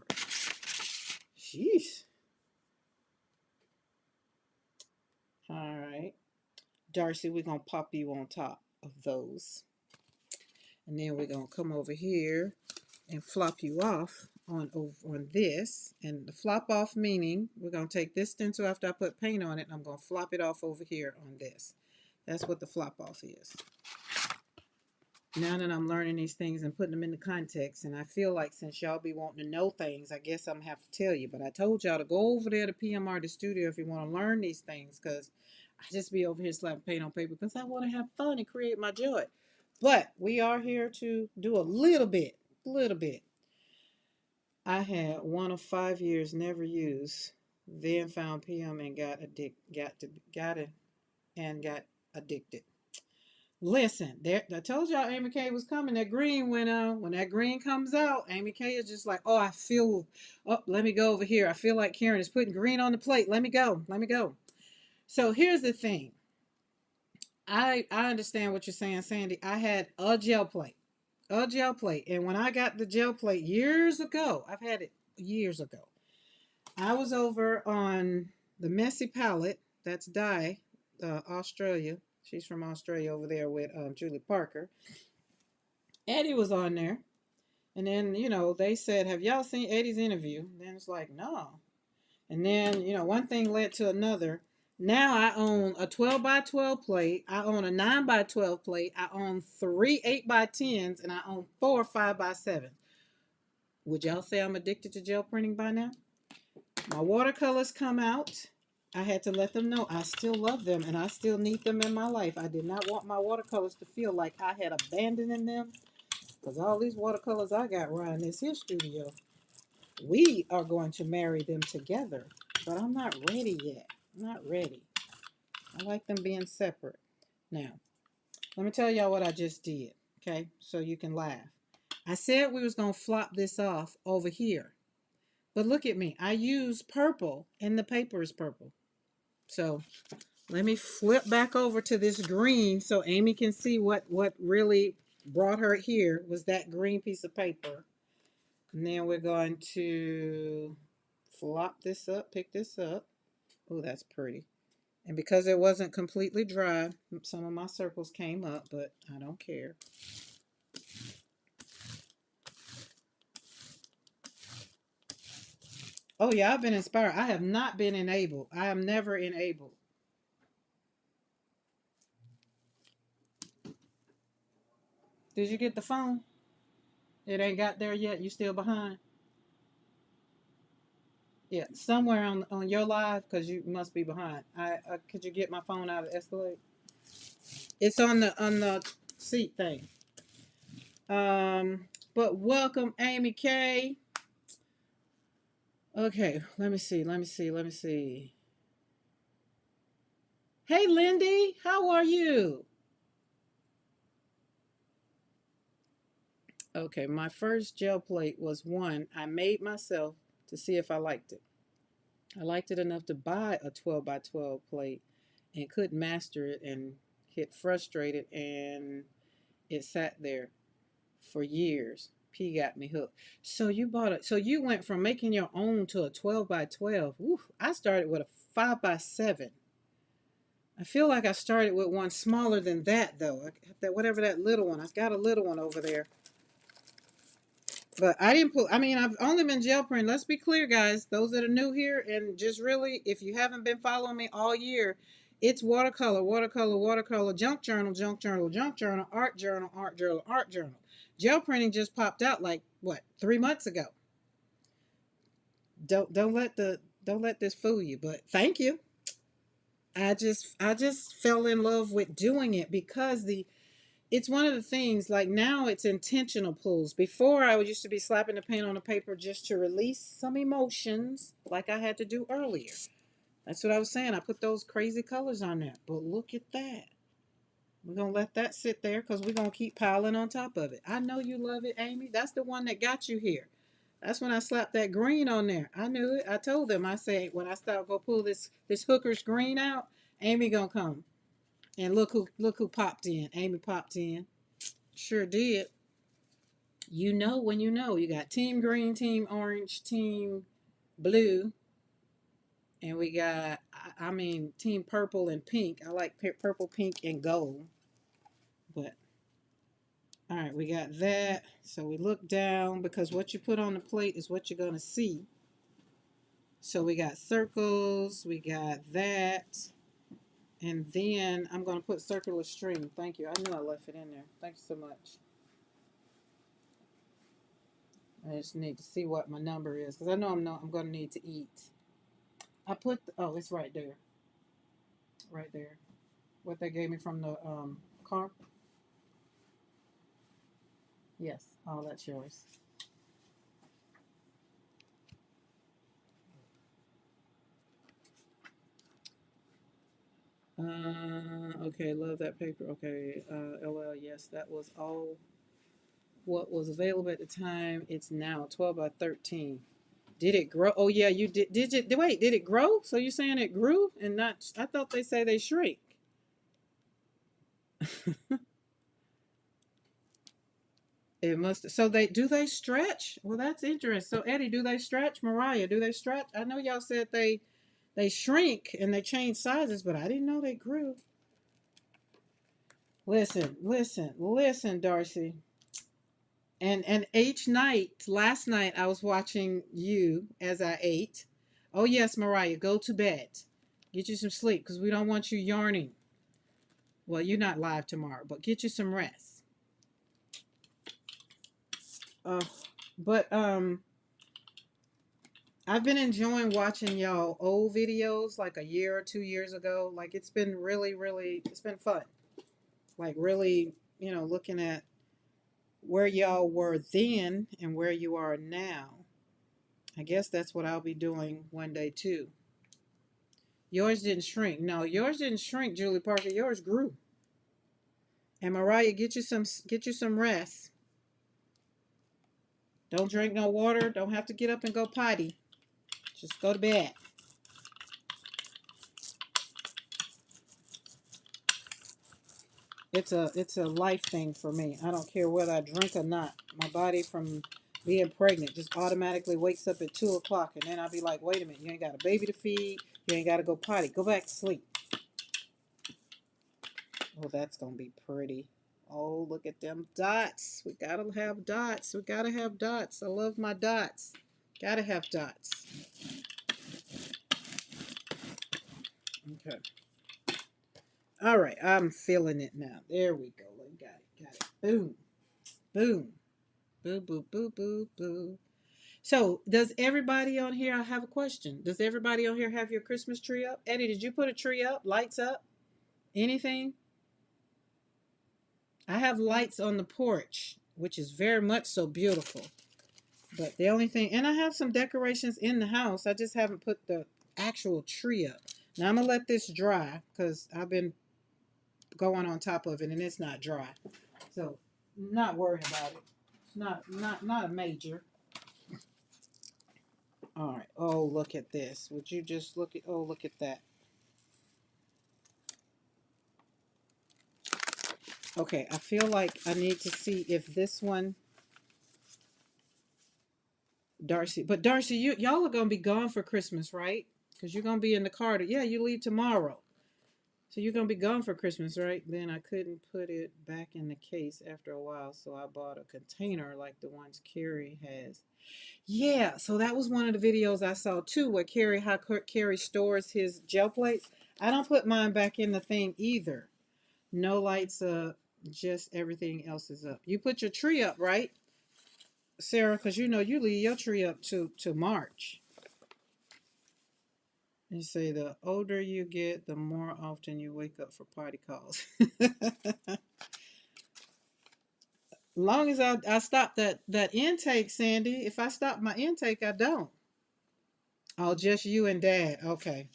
Jeez. All right. Darcy, we're going to pop you on top of those. And then we're going to come over here and flop you off on this. And the flop off meaning we're going to take this stencil after I put paint on it and I'm going to flop it off over here on this. That's what the flop off is. Now that I'm learning these things and putting them into context, and I feel like since y'all be wanting to know things, I guess I'm going to have to tell you. But I told y'all to go over there to PM Artist Studio if you want to learn these things, because I just be over here slapping paint on paper because I want to have fun and create my joy. But we are here to do a little bit. I had one of 5 years never used, then found PM and got addicted. Listen, there, I told y'all Amy K was coming. That green went on. When that green comes out, Amy K is just like, oh, let me go over here. I feel like Karen is putting green on the plate. Let me go. So here's the thing. I understand what you're saying, Sandy. I had a gel plate. And when I got the gel plate years ago, I've had it years ago. I was over on the Messy Palette. That's Di, Australia. She's from Australia over there with Julie Parker. Eddie was on there. And then, they said, have y'all seen Eddie's interview? And then it's like, no. And then, one thing led to another. Now I own a 12 by 12 plate. I own a 9 by 12 plate. I own 3 8 by 10s. And I own 4 5 by 7. Would y'all say I'm addicted to gel printing by now? My watercolors come out. I had to let them know I still love them and I still need them in my life. I did not want my watercolors to feel like I had abandoned them, because all these watercolors I got around this here studio, we are going to marry them together. But I'm not ready yet. I'm not ready. I like them being separate. Now, let me tell y'all what I just did, okay? So you can laugh. I said we was going to flop this off over here. But look at me. I use purple and the paper is purple. So let me flip back over to this green so Amy can see what really brought her here was that green piece of paper. And then we're going to flop this up, pick this up. Oh, that's pretty. And because it wasn't completely dry, some of my circles came up, but I don't care. Oh yeah, I've been inspired. I have not been enabled. I am never enabled. Did you get the phone? It ain't got there yet. You still behind? Yeah, somewhere on your live, because you must be behind. I could you get my phone out of Escalade? It's on the seat thing. But welcome, Amy K. Okay, let me see. Hey, Lindy, how are you? Okay, my first gel plate was one I made myself to see if I liked it. I liked it enough to buy a 12 by 12 plate and couldn't master it and get frustrated, and it sat there for years. P got me hooked. So you bought it. So you went from making your own to a 12 by 12. Woo, I started with a 5 by 7. I feel like I started with one smaller than that though. That whatever that little one. I've got a little one over there. But I didn't put, I mean, I've only been gel printing. Let's be clear, guys. Those that are new here, and just really, if you haven't been following me all year, it's watercolor, junk journal, art journal. Gel printing just popped out like what, 3 months ago. Don't let this fool you. But thank you. I just fell in love with doing it because it's one of the things, like now it's intentional pulls. Before I used to be slapping the paint on the paper just to release some emotions like I had to do earlier. That's what I was saying. I put those crazy colors on there. But look at that. We're going to let that sit there because we're going to keep piling on top of it. I know you love it, Amy. That's the one that got you here. That's when I slapped that green on there. I knew it. I told them, I said, when I start go pull this hooker's green out, Amy gonna come. And look who popped in. Amy popped in. Sure did. You know when you know. You got team green, team orange, team blue, and we got I mean team purple and pink. I like purple, pink, and gold. But all right, we got that. So we look down because what you put on the plate is what you're gonna see. So we got circles, we got that, and then I'm gonna put circular string. Thank you. I knew I left it in there. Thanks so much. I just need to see what my number is because I know I'm gonna need to eat. I put oh, it's right there, right there. What they gave me from the car. Yes, oh, that's yours. Okay, love that paper. Okay, LL, yes, that was all what was available at the time. It's now 12 by 13. Did it grow? Oh yeah, you did. Did you wait? Did it grow? So you're saying it grew and not? I thought they say they shrink. It must. So they do they stretch? Well, that's interesting. So Eddie, do they stretch? Mariah, do they stretch? I know y'all said they shrink and they change sizes, but I didn't know they grew. Listen, listen, listen, Darcy. And each night, last night I was watching you as I ate. Oh yes, Mariah, go to bed. Get you some sleep because we don't want you yarning. Well, you're not live tomorrow, but get you some rest. Uh, but I've been enjoying watching y'all old videos like a year or 2 years ago. Like it's been really, really, it's been fun. Like really, looking at where y'all were then and where you are now. I guess that's what I'll be doing one day too. Yours didn't shrink. No, yours didn't shrink, Julie Parker. Yours grew. And Mariah, get you some rest. Don't drink no water. Don't have to get up and go potty. Just go to bed. It's a life thing for me. I don't care whether I drink or not. My body from being pregnant just automatically wakes up at 2 o'clock, and then I'll be like, wait a minute, you ain't got a baby to feed. You ain't got to go potty. Go back to sleep. Oh, that's gonna be pretty. Oh, look at them dots. We gotta have dots. We gotta have dots. I love my dots. Gotta have dots. Okay. All right. I'm feeling it now. There we go. Got it. Got it. Boom. Boom. Boo, boo, boo, boo, boo. So, does everybody on here, I have a question. Does everybody on here have your Christmas tree up? Eddie, did you put a tree up? Lights up? Anything? I have lights on the porch, which is very much so beautiful. But the only thing, and I have some decorations in the house. I just haven't put the actual tree up. Now I'm gonna let this dry because I've been going on top of it and it's not dry. So not worried about it. It's not a major. All right. Oh, look at this. Would you just look at? Oh, look at that. Okay, I feel like I need to see if this one, Darcy. But Darcy, y'all are gonna be gone for Christmas, right? Because you're gonna be in the car. Yeah, you leave tomorrow. So you're gonna be gone for Christmas, right? Then I couldn't put it back in the case after a while, so I bought a container like the ones Carrie has. Yeah, so that was one of the videos I saw too, where how Carrie stores his gel plates. I don't put mine back in the thing either. No lights up, just everything else is up. You put your tree up, right, Sarah? Because you leave your tree up to March. You say the older you get, the more often you wake up for party calls. Long as I stop that intake, Sandy. If I stop my intake, I don't. Oh, just you and Dad. Okay.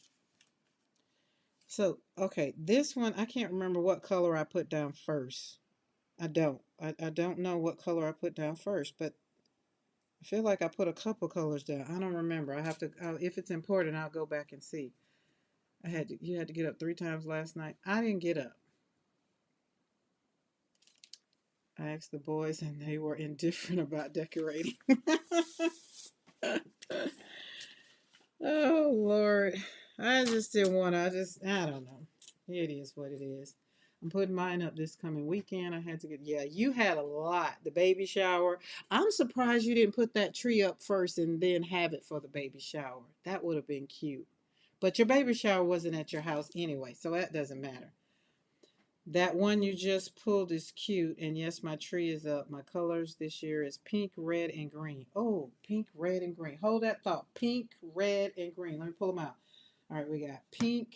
So Okay, this one, I can't remember what color I put down first. I don't. I don't know what color I put down first, but I feel like I put a couple colors down. I don't remember. I have to, if it's important, I'll go back and see. You had to get up 3 times last night. I didn't get up. I asked the boys, and they were indifferent about decorating. Oh Lord, I just didn't want to. I don't know. It is what it is. I'm putting mine up this coming weekend. I had to get. Yeah, you had a lot. The baby shower. I'm surprised you didn't put that tree up first and then have it for the baby shower. That would have been cute. But your baby shower wasn't at your house anyway, so that doesn't matter. That one you just pulled is cute, and yes, my tree is up. My colors this year is pink, red, and green. Oh, pink, red, and green. Hold that thought. Pink, red, and green. Let me pull them out. All right, we got pink,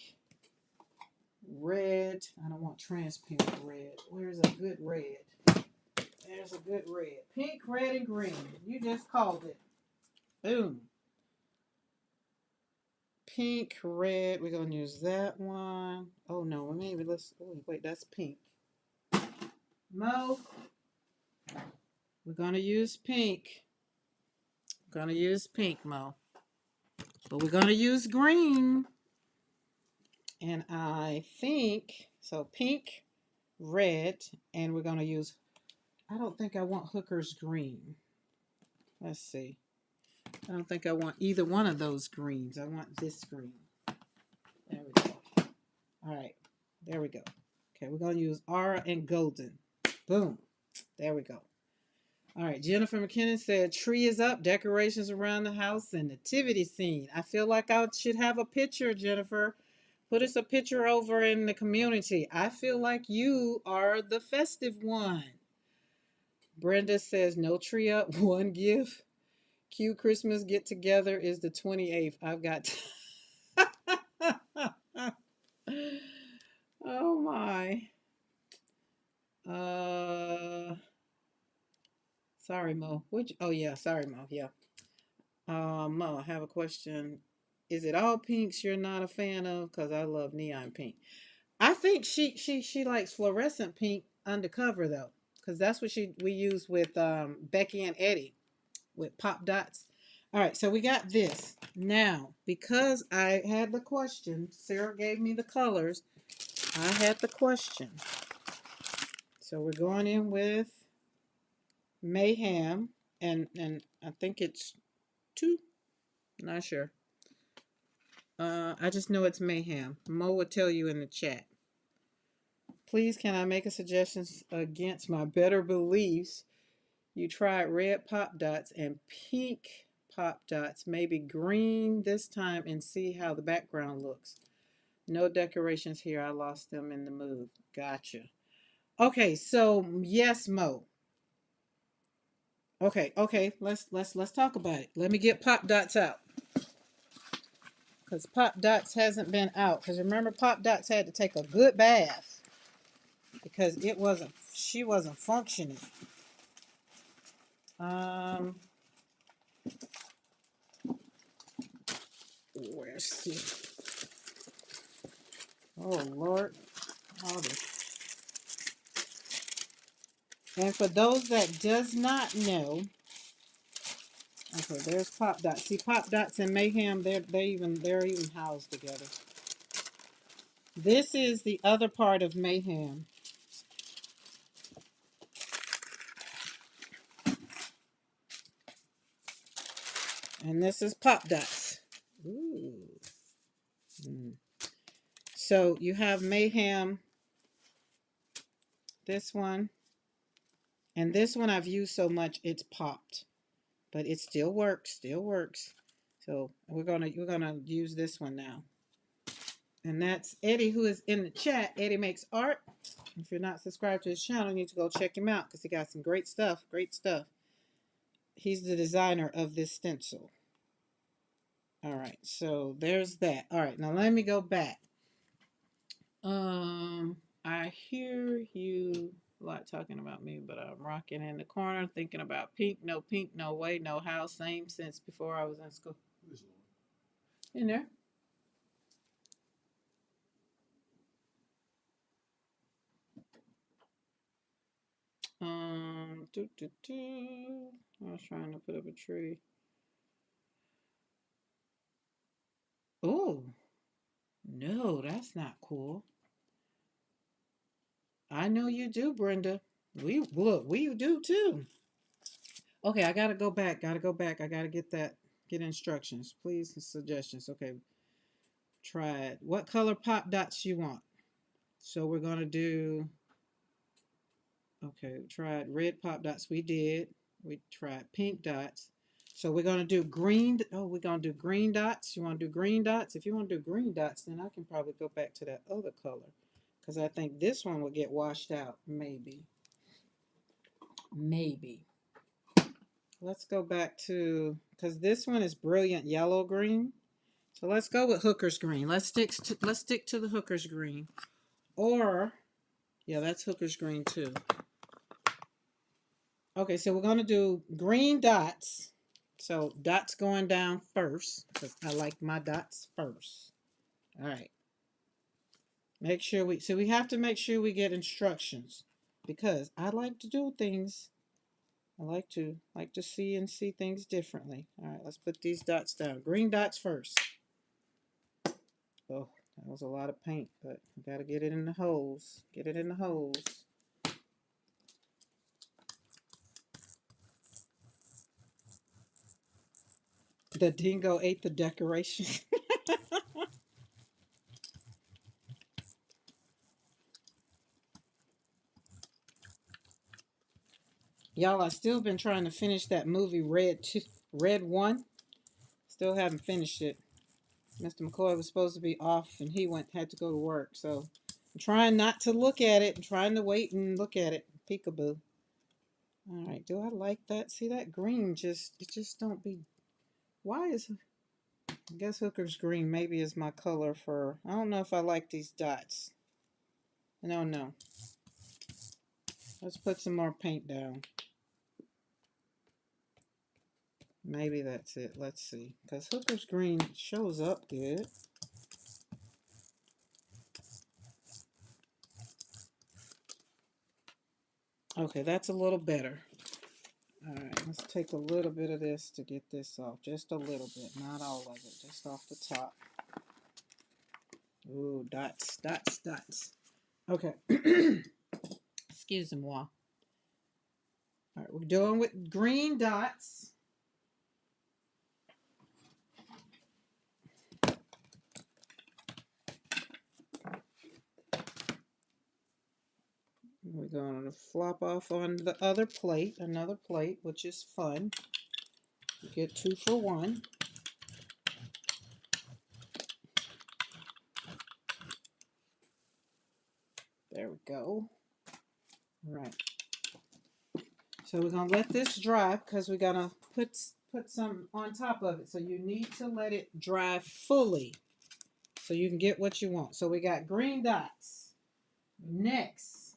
red. I don't want transparent red. Where's a good red? There's a good red. Pink, red, and green. You just called it. Boom. Pink, red. We're going to use that one. Oh, no. Maybe let's. Oh, wait, that's pink. Mo, we're going to use pink. We're going to use pink, Mo. But we're going to use green. And I think, so pink, red, and we're going to use, I don't think I want Hooker's green. Let's see. I don't think I want either one of those greens. I want this green. There we go. All right. There we go. Okay, we're going to use Aura and Golden. Boom. There we go. All right, Jennifer McKinnon said, tree is up, decorations around the house, and nativity scene. I feel like I should have a picture, Jennifer. Put us a picture over in the community. I feel like you are the festive one. Brenda says, no tree up, one gift. Cute Christmas get together is the 28th. I've got. Oh my. Uh, sorry, Mo. Oh yeah, sorry, Mo. Yeah. Mo, I have a question. Is it all pinks you're not a fan of? Because I love neon pink. I think she likes fluorescent pink undercover though, because that's what we use with Becky and Eddie with pop dots. All right, so we got this now because I had the question. Sarah gave me the colors. I had the question, so we're going in with Mayhem, and I think it's two. Not sure. I just know it's Mayhem. Mo will tell you in the chat. Please, can I make a suggestion against my better beliefs? You tried red pop dots and pink pop dots, maybe green this time, and see how the background looks. No decorations here. I lost them in the move. Gotcha. Okay, so yes, Mo. Okay. Let's talk about it. Let me get pop dots out. Because pop dots hasn't been out. Because remember, pop dots had to take a good bath. Because she wasn't functioning. Where's the, oh Lord, all this. And for those that does not know, okay, there's pop dots. See, pop dots and Mayhem, they're even housed together. This is the other part of Mayhem. And this is pop dots. Ooh. So you have Mayhem, this one, and this one I've used so much it's popped, but it still works, So we're gonna use this one now, and that's Eddie, who is in the chat. Eddie makes art. If you're not subscribed to his channel, you need to go check him out because he got some great stuff. He's the designer of this stencil. All right, so there's that. All right, now let me go back. I hear you a lot talking about me, but I'm rocking in the corner thinking about pink, no way, no how. Same since before I was in school. In there. I was trying to put up a tree. Oh, no, that's not cool. I know you do, Brenda. We look, we do too. Okay, I gotta go back. Gotta go back. I gotta get that. Get instructions, please, and suggestions. Okay, try it. What color pop dots you want? So we're gonna do. Okay, we tried red pop dots. We did. We tried pink dots. So we're gonna do green. Oh, we're gonna do green dots. You want to do green dots? If you want to do green dots, then I can probably go back to that other color, because I think this one will get washed out. Maybe. Maybe. Let's go back to, because this one is brilliant yellow green. So let's go with Hooker's green. Let's stick to the Hooker's green. Or yeah, that's Hooker's green too. Okay, so we're gonna do green dots. So dots going down first, because I like my dots first. All right. Make sure we have to make sure we get instructions, because I like to do things. I like to see things differently. All right, let's put these dots down. Green dots first. Oh, that was a lot of paint, but I gotta get it in the holes. Get it in the holes. The dingo ate the decorations. Y'all, I still been trying to finish that movie Red One. Still haven't finished it. Mr. McCoy was supposed to be off, and he had to go to work. So I'm trying not to look at it. I'm trying to wait and look at it. Peekaboo. All right. Do I like that? See, that green just don't be. Why is I guess Hooker's green maybe is my color for. I don't know if I like these dots. No, no. Let's put some more paint down. Maybe that's it. Let's see. Because Hooker's green shows up good. Okay, that's a little better. All right, let's take a little bit of this to get this off. Just a little bit, not all of it. Just off the top. Ooh, dots, dots, dots. Okay. Excuse me, all right, we're doing with green dots. We're going to flop off on the other plate, another plate, which is fun. You get 2 for 1. There we go. All right. So we're gonna let this dry, because we're gonna put some on top of it. So you need to let it dry fully, so you can get what you want. So we got green dots. Next,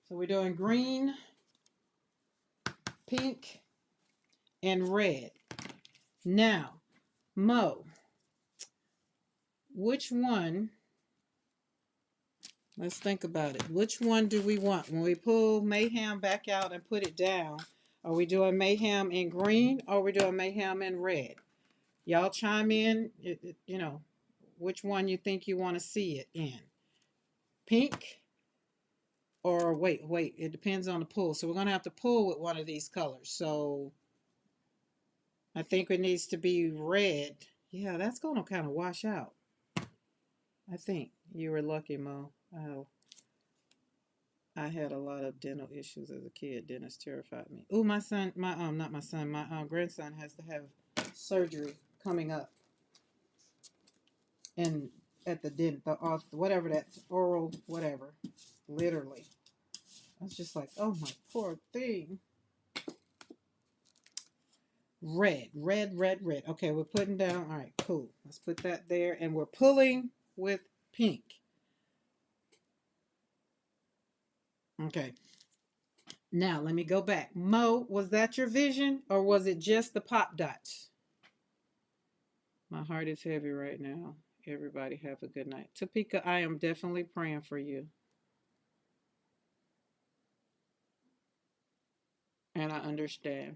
so we're doing green, pink, and red. Now, Mo, which one, let's think about it. Which one do we want? When we pull Mayhem back out and put it down, are we doing Mayhem in green, or are we doing Mayhem in red? Y'all chime in, which one you think you want to see it in. Pink, or wait, it depends on the pull. So we're going to have to pull with one of these colors. So I think it needs to be red. Yeah, that's going to kind of wash out. I think you were lucky, Mo. I had a lot of dental issues as a kid. Dentists terrified me. Ooh, my son, not my son, my grandson has to have surgery coming up, and at the dent, whatever that oral, whatever, literally. I was just like, oh my poor thing. Red, red, red, red. Okay, we're putting down. All right, cool. Let's put that there, and we're pulling with pink. Okay. Now let me go back. Mo, was that your vision, or was it just the pop dots? My heart is heavy right now. Everybody have a good night. Topeka, I am definitely praying for you. And I understand.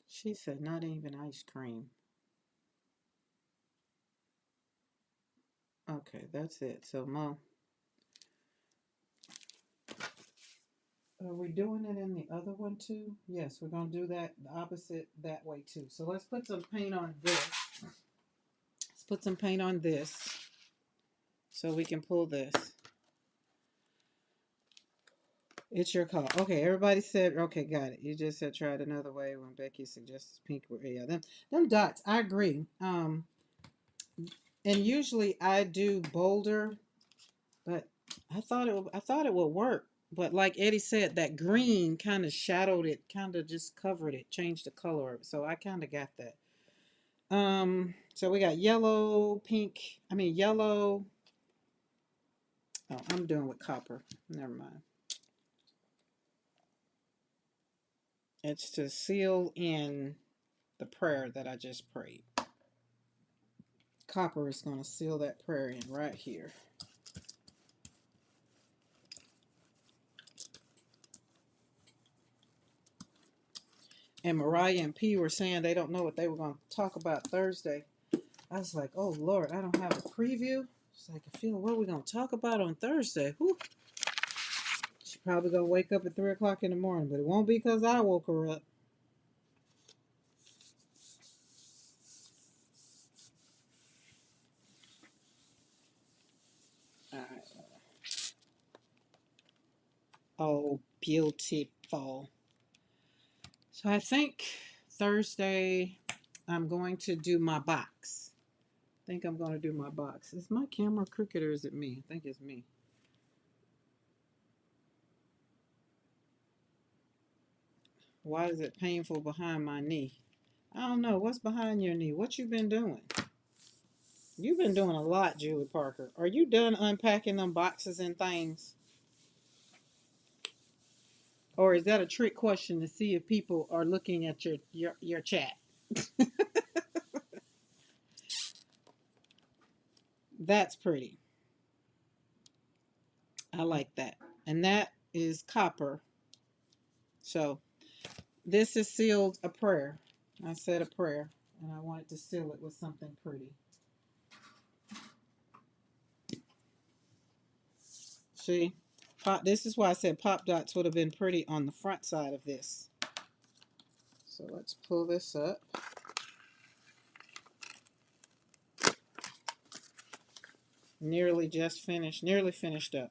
She said, not even ice cream. Okay, that's it. So, Mo, are we doing it in the other one too? Yes, we're going to do that the opposite that way too. So, let's put some paint on this. Let's put some paint on this so we can pull this. It's your call. Okay, everybody said, okay, got it. You just said try it another way when Becky suggests pink. Yeah, them dots, I agree. And usually I do bolder, but I thought it would work. But like Eddie said, that green kind of shadowed it, kind of just covered it, changed the color of it. So I kind of got that. So we got yellow, pink. I mean yellow. Oh, I'm doing with copper. Never mind. It's to seal in the prayer that I just prayed. Copper is going to seal that prayer in right here. And Mariah and P were saying they don't know what they were going to talk about Thursday. I was like, oh Lord, I don't have a preview. It's like, I feel what are we going to talk about on Thursday? Whew. She's probably going to wake up at 3 o'clock in the morning, but it won't be because I woke her up. All right. Oh, beautiful. So I think Thursday I'm going to do my box. I think I'm going to do my box. Is my camera crooked or is it me? I think it's me. Why is it painful behind my knee? I don't know. What's behind your knee? What you been doing? You've been doing a lot, Julie Parker. Are you done unpacking them boxes and things? Or is that a trick question to see if people are looking at your chat? That's pretty. I like that. And that is copper. So this is sealed a prayer. I said a prayer and I wanted to seal it with something pretty. See? This is why I said pop dots would have been pretty on the front side of this. So let's pull this up. Nearly just finished, nearly finished up.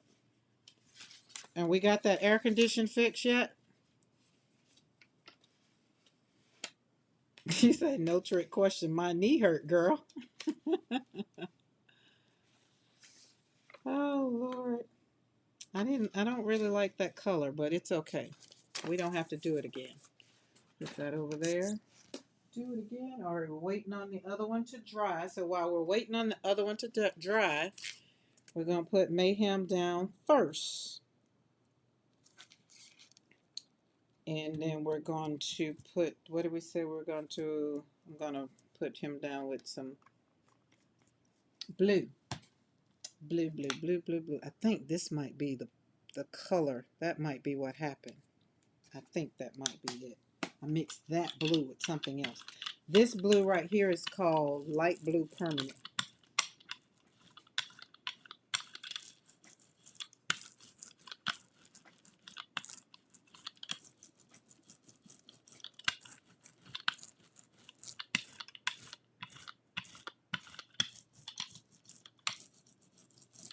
And we got that air condition fixed yet? She said, no trick question. My knee hurt, girl. Oh, Lord. I don't really like that color, but it's okay. We don't have to do it again. Put that over there. Do it again, or we're waiting on the other one to dry. So while we're waiting on the other one to dry, we're going to put Mayhem down first. And then we're going to put, what did we say we're going to, I'm going to put him down with some blue. Blue, blue, blue, blue, blue. I think this might be the color. That might be what happened. I think that might be it. I mixed that blue with something else. This blue right here is called light blue permanent.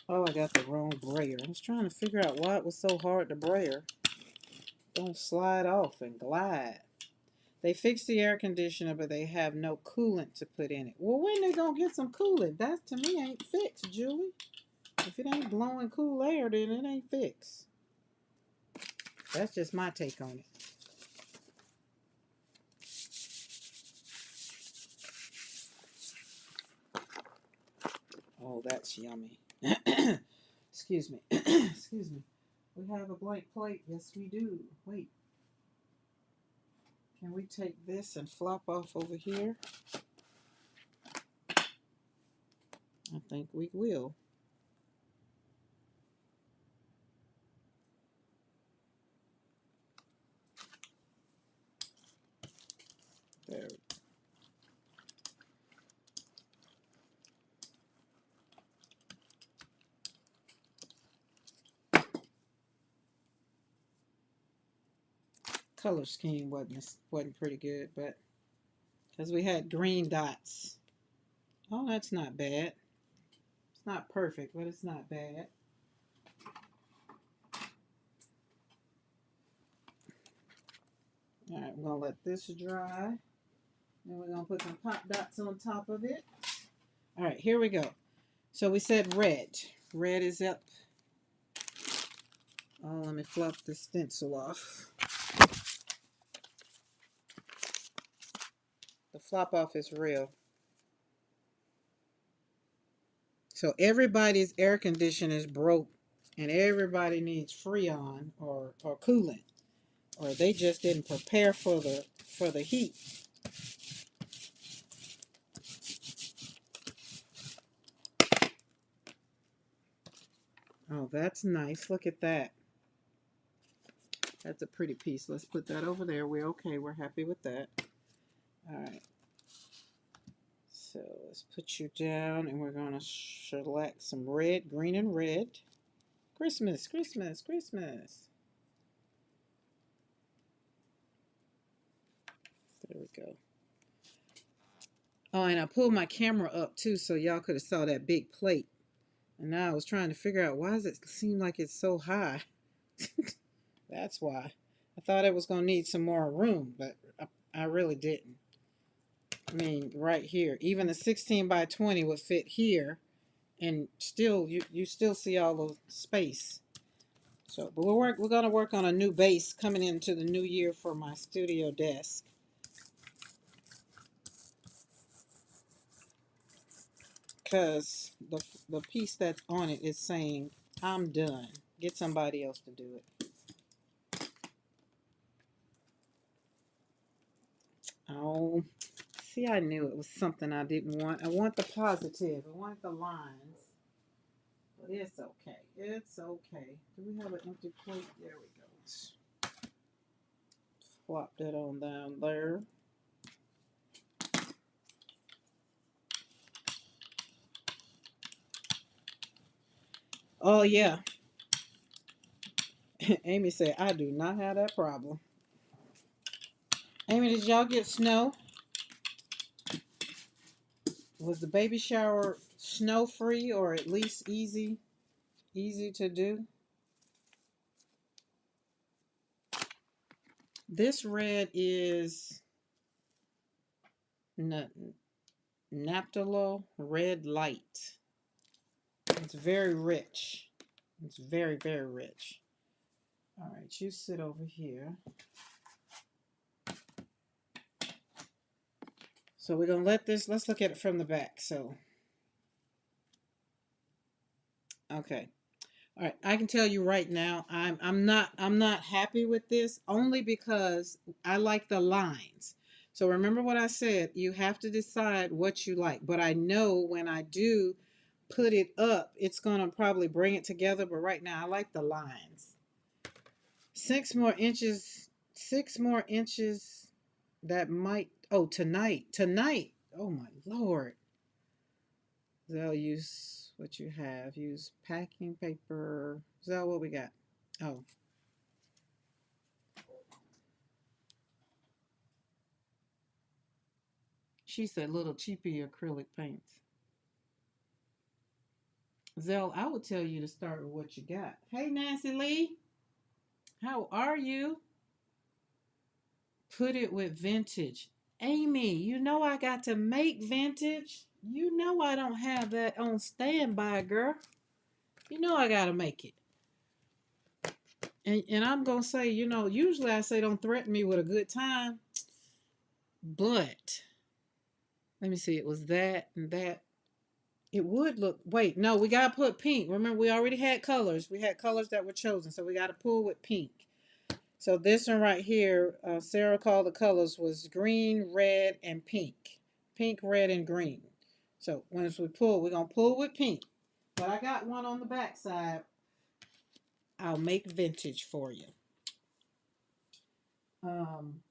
Oh, I got the wrong brayer. I was trying to figure out why it was so hard to brayer. Don't slide off and glide. They fixed the air conditioner, but they have no coolant to put in it. Well, when they gonna get some coolant? That to me ain't fixed, Julie. If it ain't blowing cool air, then it ain't fixed. That's just my take on it. Oh, that's yummy. Excuse me. Excuse me. We have a blank plate. Yes, we do. Wait, can we take this and flop off over here? I think we will. There. Color scheme wasn't pretty good, but because we had green dots. Oh, that's not bad. It's not perfect, but it's not bad. All right, we're gonna let this dry. Then we're gonna put some pop dots on top of it. All right, here we go. So we said red. Red is up. Oh, let me flop the stencil off. The flop off is real. So everybody's air conditioner is broke and everybody needs Freon or coolant, or they just didn't prepare for the heat. Oh, that's nice. Look at that. That's a pretty piece. Let's put that over there. We're okay. We're happy with that. All right. So let's put you down and we're going to select some red, green, and red. Christmas, Christmas, Christmas. There we go. Oh, and I pulled my camera up too so y'all could have saw that big plate. And now I was trying to figure out, why does it seem like it's so high? That's why. I thought it was going to need some more room, but I really didn't. I mean, right here, even the 16 by 20 would fit here, and still, you still see all the space. So, but we're going to work on a new base coming into the new year for my studio desk. Because the piece that's on it is saying, I'm done. Get somebody else to do it. Oh, see, I knew it was something I didn't want. I want the positive. I want the lines. But it's okay. It's okay. Do we have an empty plate? There we go. Let's flop that on down there. Oh, yeah. Amy said, I do not have that problem. Amy, did y'all get snow? Was the baby shower snow free or at least easy to do? This red is Naphtalo Red Light. It's very rich. It's very, very rich. All right, you sit over here. So we're gonna let this. Let's look at it from the back. So, okay. All right, I can tell you right now, I'm not happy with this, only because I like the lines. So remember what I said, you have to decide what you like. But I know when I do put it up, it's gonna probably bring it together. But right now, I like the lines. 6 more inches. 6 more inches. That might. Oh, tonight. Oh my Lord. They'll use what you have. Use packing paper. Is that what we got? Oh. She said little cheapy acrylic paints. Zell, I would tell you to start with what you got. Hey, Nancy Lee. How are you? Put it with vintage. Amy, you know I got to make vintage. You know I don't have that on standby, girl. You know I got to make it. And I'm going to say, usually I say don't threaten me with a good time. But, let me see, it was that and that. It would look, wait, no, we gotta put pink. Remember, we already had colors. We had colors that were chosen, so we gotta pull with pink. So this one right here, Sarah called the colors was green, red, and pink. Pink, red, and green. So once we pull, we're gonna pull with pink. But I got one on the back side. I'll make vintage for you. Um,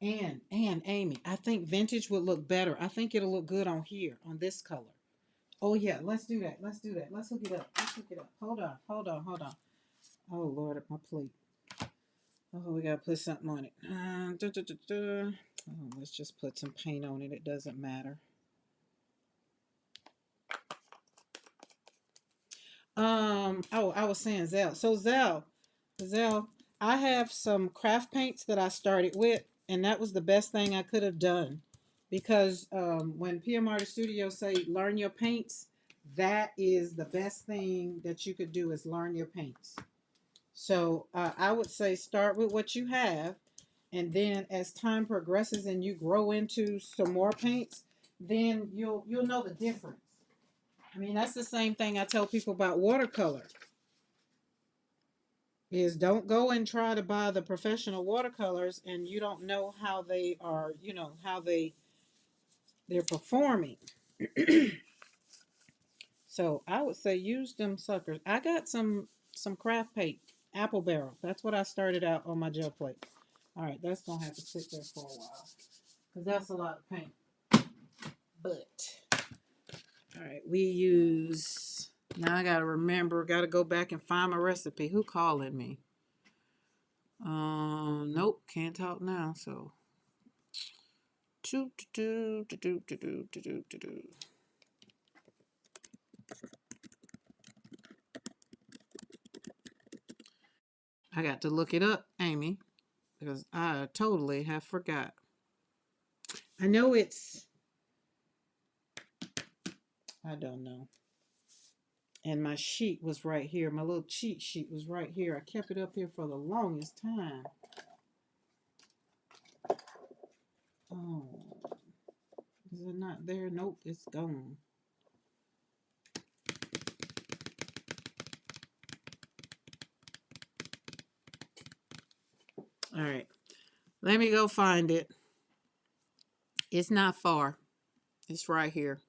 and Amy, I think vintage would look better. I think it'll look good on here, on this color. Oh yeah, let's do that. Let's do that. Let's hook it up. Let's hook it up. Hold on, hold on, hold on. Oh Lord, my plate. Oh, we gotta put something on it. Oh, let's just put some paint on it. It doesn't matter. Oh, I was saying Zell. So Zell, I have some craft paints that I started with, and that was the best thing I could have done, because when PM Artist Studio say learn your paints, that is the best thing that you could do is learn your paints. So I would say start with what you have, and then as time progresses and you grow into some more paints, then you'll know the difference. I mean, that's the same thing I tell people about watercolor. Is don't go and try to buy the professional watercolors and you don't know how they are, how they're performing. So I would say use them suckers. I got some craft paint, apple barrel. That's what I started out on my gel plate. All right, that's gonna have to sit there for a while because that's a lot of paint. But all right, we use, now I gotta remember, gotta go back and find my recipe. Who calling me? Nope, can't talk now. So, I got to look it up, Amy, because I totally have forgot. I know it's, I don't know. And my sheet was right here. My little cheat sheet was right here. I kept it up here for the longest time. Oh, is it not there? Nope, it's gone. All right, let me go find it. It's not far. It's right here.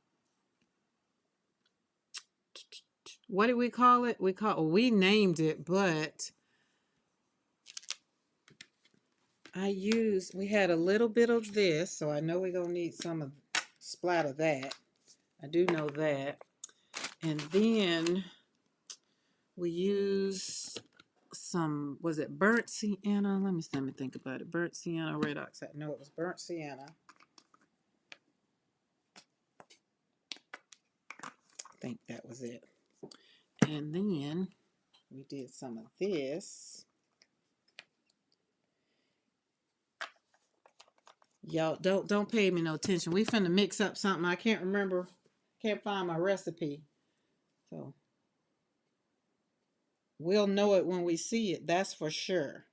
What did we call it? We named it, but we had a little bit of this, so I know we're gonna need some of splat of that. I do know that. And then we use some, was it burnt sienna? Let me think about it. Burnt sienna, red oxide. No, it was burnt sienna. I think that was it. And then we did some of this. Y'all don't pay me no attention. We finna mix up something. I can't remember. Can't find my recipe. So we'll know it when we see it. That's for sure.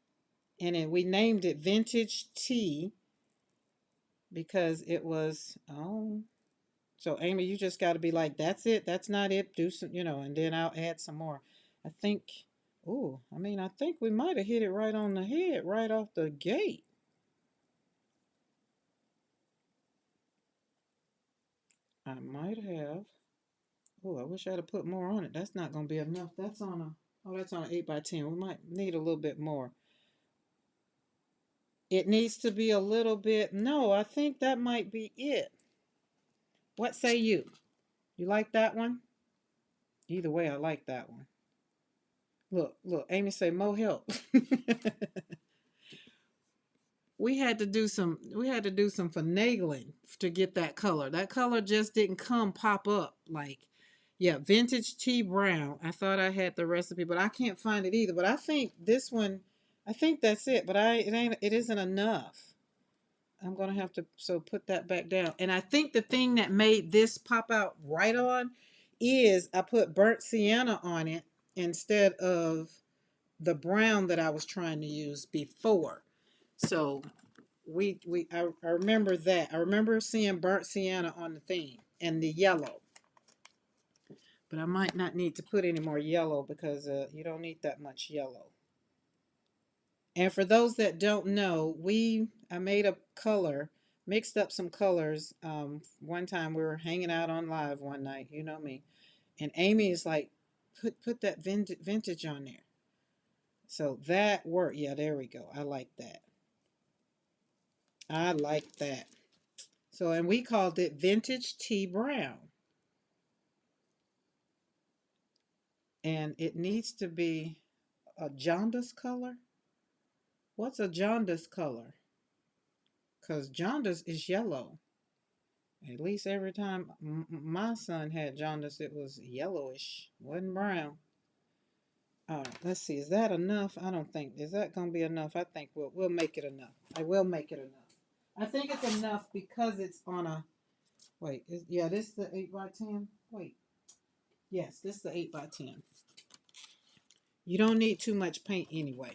And then we named it Vintage Tea because it was, oh, so Amy, you just got to be like, that's it. That's not it. Do some, and then I'll add some more. I think, I think we might have hit it right on the head right off the gate. I might have. Oh, I wish I'd have put more on it. That's not going to be enough. That's on that's on an 8x10. We might need a little bit more. It needs to be a little bit, no, I think that might be it. What say you? You like that one? Either way, I like that one. Look, Amy say more help. We had to do some finagling to get that color. That color just didn't pop up like, yeah, vintage tea brown. I thought I had the recipe, but I can't find it either. But I think this one, I think that's it. But it isn't enough. I'm gonna have to put that back down. And I think the thing that made this pop out right on is I put burnt sienna on it instead of the brown that I was trying to use before. So I remember that. I remember seeing burnt sienna on the thing. and the yellow. But I might not need to put any more yellow because you don't need that much yellow. And for those that don't know, I made a color, mixed up some colors. One time we were hanging out on live one night, you know me, and Amy is like, put that vintage on there. So that worked. Yeah, there we go. I like that. I like that. So, and we called it Vintage Tea Brown. And it needs to be a jaundice color. What's a jaundice color? Because jaundice is yellow. At least every time my son had jaundice, it was yellowish, wasn't brown. All right, let's see. Is that enough? I don't think. Is that going to be enough? I think we'll make it enough. I will make it enough. I think it's enough because it's on a. Wait, yeah, this is the 8x10. Wait, yes, this is the 8x10. You don't need too much paint anyway.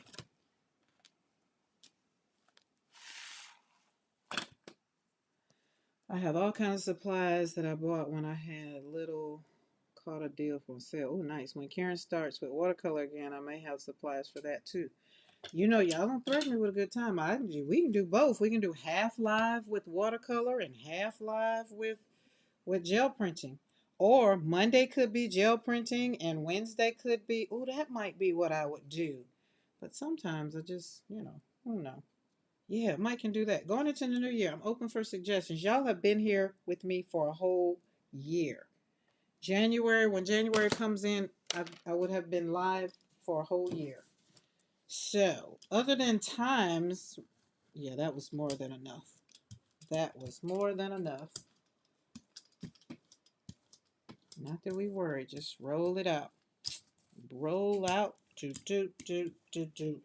I have all kinds of supplies that I bought when I had little, caught a deal for sale. Oh, nice. When Karen starts with watercolor again, I may have supplies for that too. You know, y'all don't threaten me with a good time. We can do both. We can do half live with watercolor and half live with gel printing. Or Monday could be gel printing and Wednesday could be, oh, that might be what I would do. But sometimes I just, who knows. Yeah, Mike can do that. Going into the new year, I'm open for suggestions. Y'all have been here with me for a whole year. January, when January comes in, I would have been live for a whole year. So, other than times, yeah, that was more than enough. That was more than enough. Not that we worry, just roll it out. Roll out,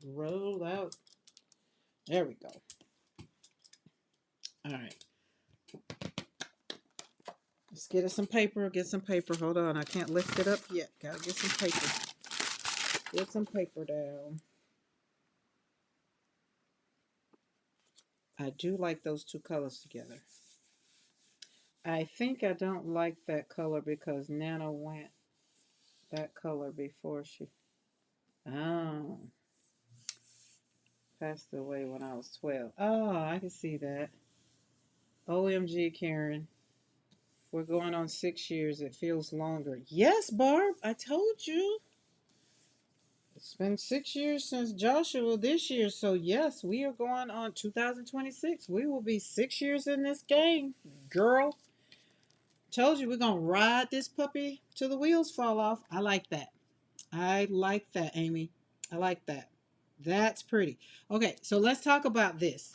roll out. There we go. All right. Let's get us some paper. Get some paper. Hold on. I can't lift it up yet. Gotta get some paper. Get some paper down. I do like those two colors together. I think I don't like that color because Nana went that color before she oh passed away when I was 12. Oh, I can see that. OMG, Karen. We're going on 6 years. It feels longer. Yes, Barb. I told you. It's been 6 years since Joshua this year. So, yes, we are going on 2026. We will be 6 years in this game, girl. Told you we're going to ride this puppy till the wheels fall off. I like that. I like that, Amy. I like that. That's pretty. Okay, so let's talk about this.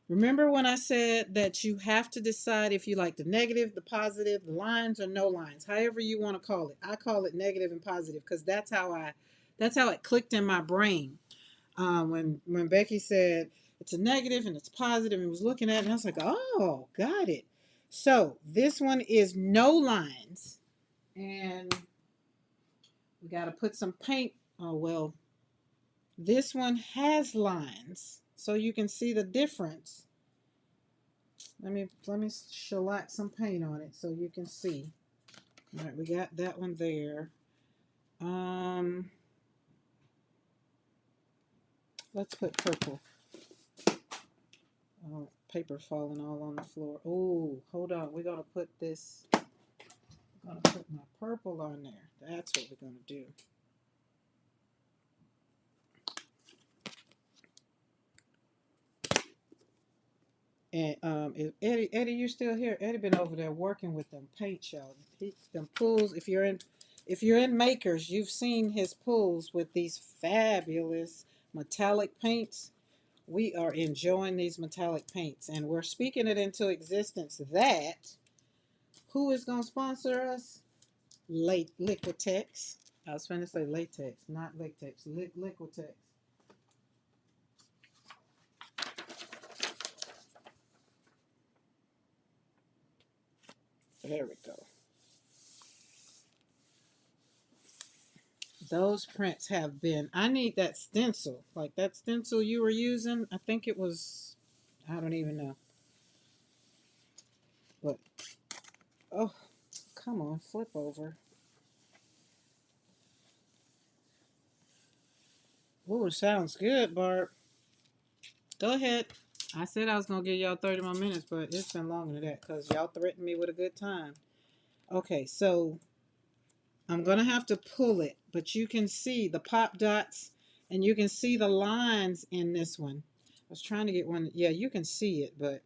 Remember when I said that you have to decide if you like the negative, the positive, the lines, or no lines, however you want to call it. I call it negative and positive because that's how it clicked in my brain. When Becky said it's a negative and it's positive and was looking at it, and I was like, oh, got it. So this one is no lines, and we got to put some paint. Oh well, this one has lines, so you can see the difference. Let me shellac some paint on it so you can see. All right, we got that one there. Let's put purple. Oh, paper falling all on the floor. Oh, hold on. We're gonna put this. I'm gonna put my purple on there. That's what we're gonna do. And if Eddie, you still here? Eddie been over there working with them paint, y'all. Them pools. If you're in Makers, you've seen his pools with these fabulous metallic paints. We are enjoying these metallic paints, and we're speaking it into existence that who is gonna sponsor us? Liquitex. I was trying to say latex, not latex. Liquitex. There we go. Those prints have been. I need that stencil. Like that stencil you were using. I think it was. I don't even know. But oh, come on, flip over. Ooh, sounds good, Barb. Go ahead. I said I was gonna give y'all 30 more minutes, but it's been longer than that because y'all threatened me with a good time. Okay, so I'm gonna have to pull it, but you can see the pop dots and you can see the lines in this one. I was trying to get one. Yeah, you can see it, but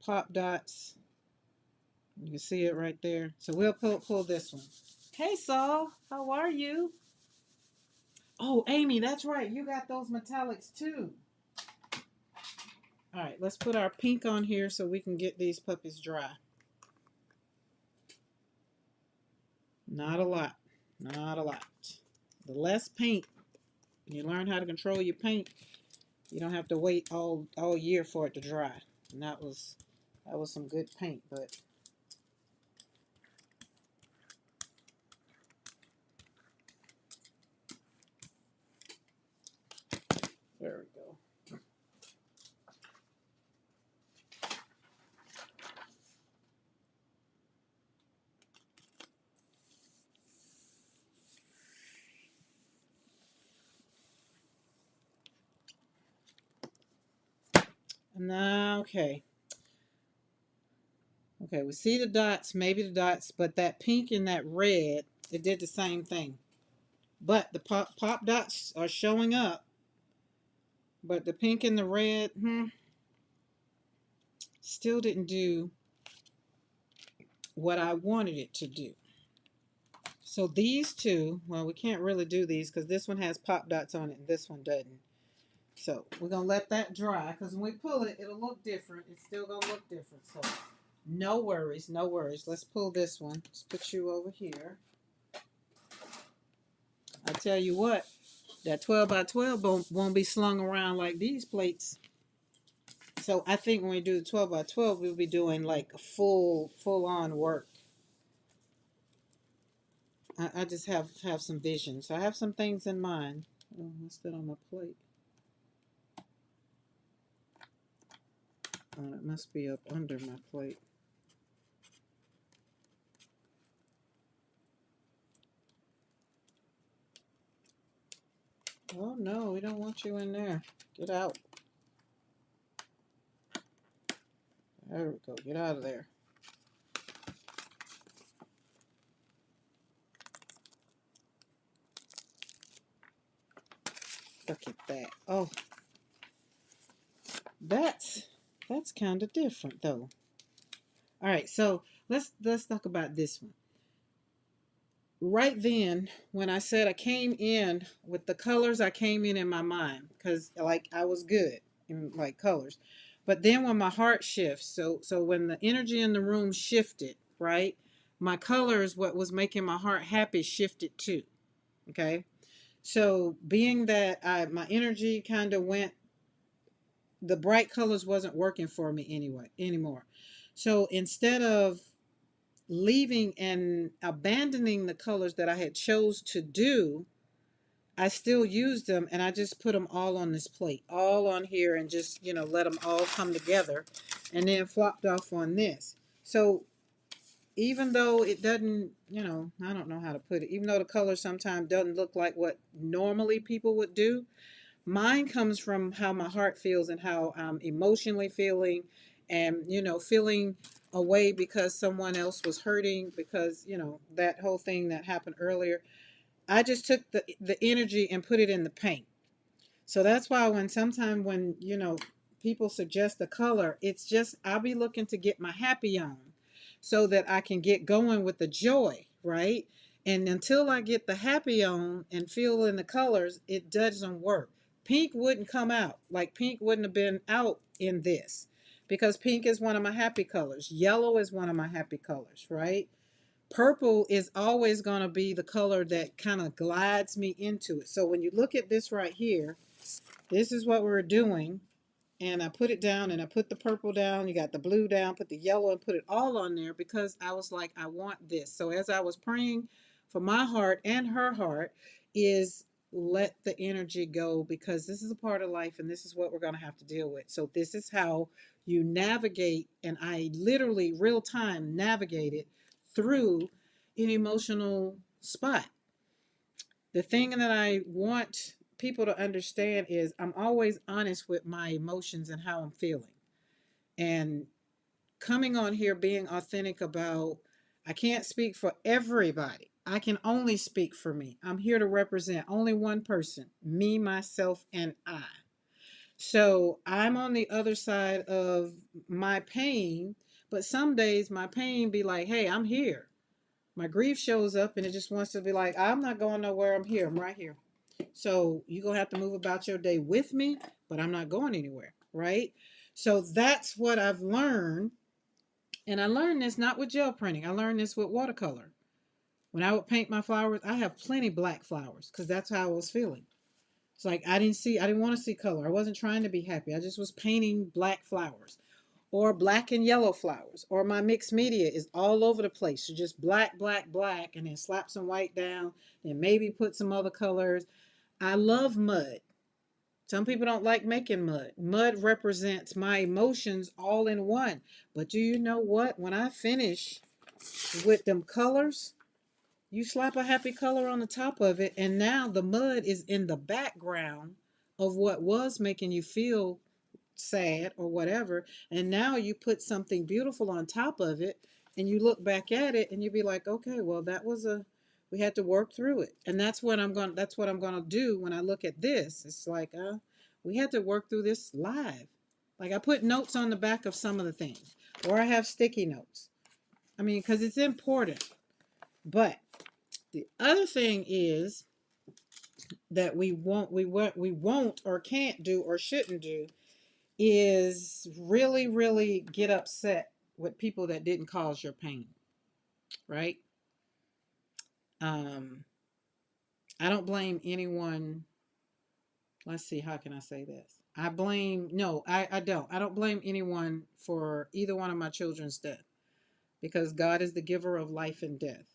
pop dots, you can see it right there. So we'll pull this one. Hey Saul, how are you? Oh, Amy, that's right. You got those metallics too. All right, let's put our pink on here so we can get these puppies dry. Not a lot. Not a lot. The less paint, you learn how to control your paint, you don't have to wait all year for it to dry. And that was some good paint, but there we go. Now, okay. Okay, we see the dots, maybe the dots, but that pink and that red, it did the same thing. But the pop dots are showing up, but the pink and the red, still didn't do what I wanted it to do. So these two, well, we can't really do these because this one has pop dots on it and this one doesn't. So we're going to let that dry because when we pull it, it'll look different. It's still going to look different. So no worries, no worries. Let's pull this one. Let's put you over here. I tell you what, that 12 by 12 won't be slung around like these plates. So I think when we do the 12 by 12, we'll be doing like a full on work. I just have some visions. I have some things in mind. Oh, what's that on my plate? Oh, it must be up under my plate. Oh no, we don't want you in there. Get out. There we go. Get out of there. Look at that. Oh, that's kind of different though. All right, so let's talk about this one. Right then, when I said I came in with the colors, I came in my mind because like I was good in like colors, but then when my heart shifts, so when the energy in the room shifted, right, my colors, what was making my heart happy, shifted too. Okay, so being that my energy kind of went, the bright colors wasn't working for me anymore. So instead of leaving and abandoning the colors that I had chose to do, I still used them and I just put them all on this plate, all on here, and just, let them all come together and then flopped off on this. So even though it doesn't, I don't know how to put it, even though the color sometimes doesn't look like what normally people would do, mine comes from how my heart feels and how I'm emotionally feeling, and feeling away because someone else was hurting, because that whole thing that happened earlier. I just took the energy and put it in the paint. So that's why when people suggest a color, it's just I'll be looking to get my happy on so that I can get going with the joy, right? And until I get the happy on and feel in the colors, it doesn't work. Pink wouldn't come out. Like pink wouldn't have been out in this because pink is one of my happy colors. Yellow is one of my happy colors, right? Purple is always going to be the color that kind of glides me into it. So when you look at this right here, this is what we're doing. And I put it down and I put the purple down. You got the blue down, put the yellow and put it all on there because I was like, I want this. So as I was praying for my heart and her heart, is let the energy go, because this is a part of life and this is what we're going to have to deal with. So this is how you navigate. And I literally real time navigated through an emotional spot. The thing that I want people to understand is I'm always honest with my emotions and how I'm feeling. And coming on here being authentic about, I can't speak for everybody. I can only speak for me. I'm here to represent only one person, me, myself, and I. So I'm on the other side of my pain, but some days my pain be like, hey, I'm here. My grief shows up and it just wants to be like, I'm not going nowhere. I'm here. I'm right here. So you're going to have to move about your day with me, but I'm not going anywhere. Right. So that's what I've learned. And I learned this not with gel printing. I learned this with watercolor. When I would paint my flowers, I have plenty black flowers because that's how I was feeling. It's like I didn't want to see color. I wasn't trying to be happy. I just was painting black flowers or black and yellow flowers. Or my mixed media is all over the place. So just black, black, black, and then slap some white down, and maybe put some other colors. I love mud. Some people don't like making mud. Mud represents my emotions all in one. But do you know what? When I finish with them colors, you slap a happy color on the top of it, and now the mud is in the background of what was making you feel sad or whatever. And now you put something beautiful on top of it, and you look back at it and you be like, okay, well, we had to work through it. And that's what I'm going to do when I look at this. It's like, we had to work through this live. Like I put notes on the back of some of the things, or I have sticky notes. I mean, because it's important. But the other thing is that we won't or can't do or shouldn't do is really, really get upset with people that didn't cause your pain, right? Um, I don't blame anyone. Let's see, how can I say this? No, I don't. I don't blame anyone for either one of my children's death because God is the giver of life and death.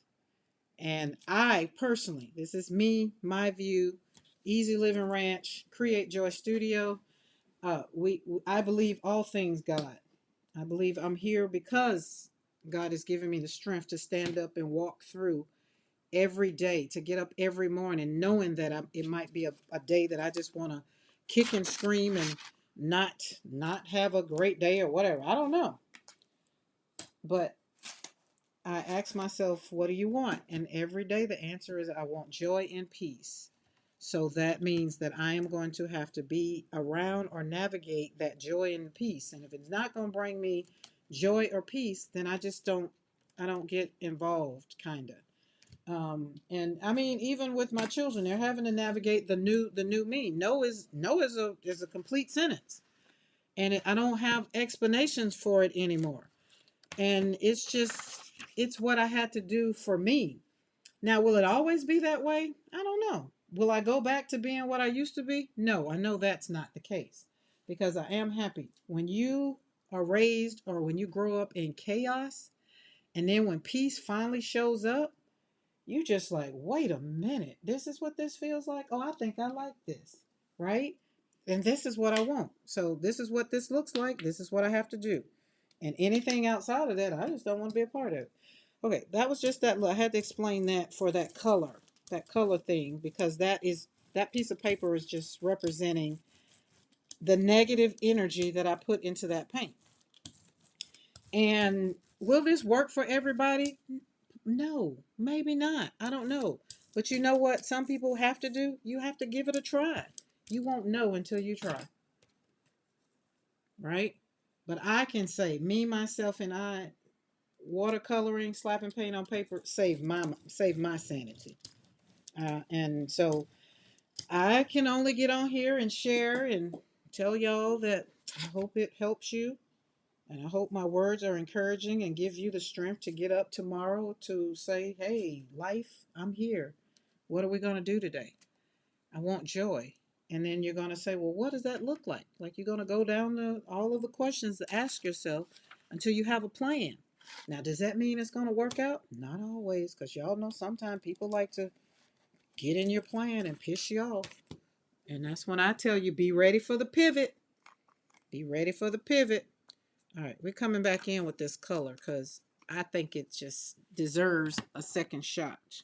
And I personally, this is me, my view, Easy Living Ranch, Create Joy Studio. I believe all things God. I believe I'm here because God has given me the strength to stand up and walk through every day, to get up every morning, knowing that it might be a day that I just want to kick and scream and not have a great day or whatever. I don't know, but I ask myself, what do you want? And every day the answer is I want joy and peace. So that means that I am going to have to be around or navigate that joy and peace. And if it's not going to bring me joy or peace, then I don't get involved, kind of. And I mean, even with my children, they're having to navigate the new me. No is a complete sentence, and I don't have explanations for it anymore. And it's what I had to do for me. Now, will it always be that way? I don't know. Will I go back to being what I used to be? No, I know that's not the case because I am happy. When you are raised or when you grow up in chaos, and then when peace finally shows up, you just like, wait a minute, this is what this feels like? Oh, I think I like this, right? And this is what I want. So this is what this looks like. This is what I have to do. And anything outside of that, I just don't want to be a part of it. Okay, that was just that. I had to explain that for that color thing, because that piece of paper is just representing the negative energy that I put into that paint. And will this work for everybody? No, maybe not. I don't know. But you know what some people have to do? You have to give it a try. You won't know until you try, right? But I can say, me, myself, and I, watercoloring, slapping paint on paper, save my sanity. And so I can only get on here and share and tell y'all that I hope it helps you. And I hope my words are encouraging and give you the strength to get up tomorrow to say, hey, life, I'm here. What are we going to do today? I want joy. And then you're going to say, well, what does that look like? Like you're going to go down all of the questions to ask yourself until you have a plan. Now, does that mean it's going to work out? Not always, because y'all know sometimes people like to get in your plan and piss you off. And that's when I tell you, be ready for the pivot. Be ready for the pivot. All right, we're coming back in with this color because I think it just deserves a second shot.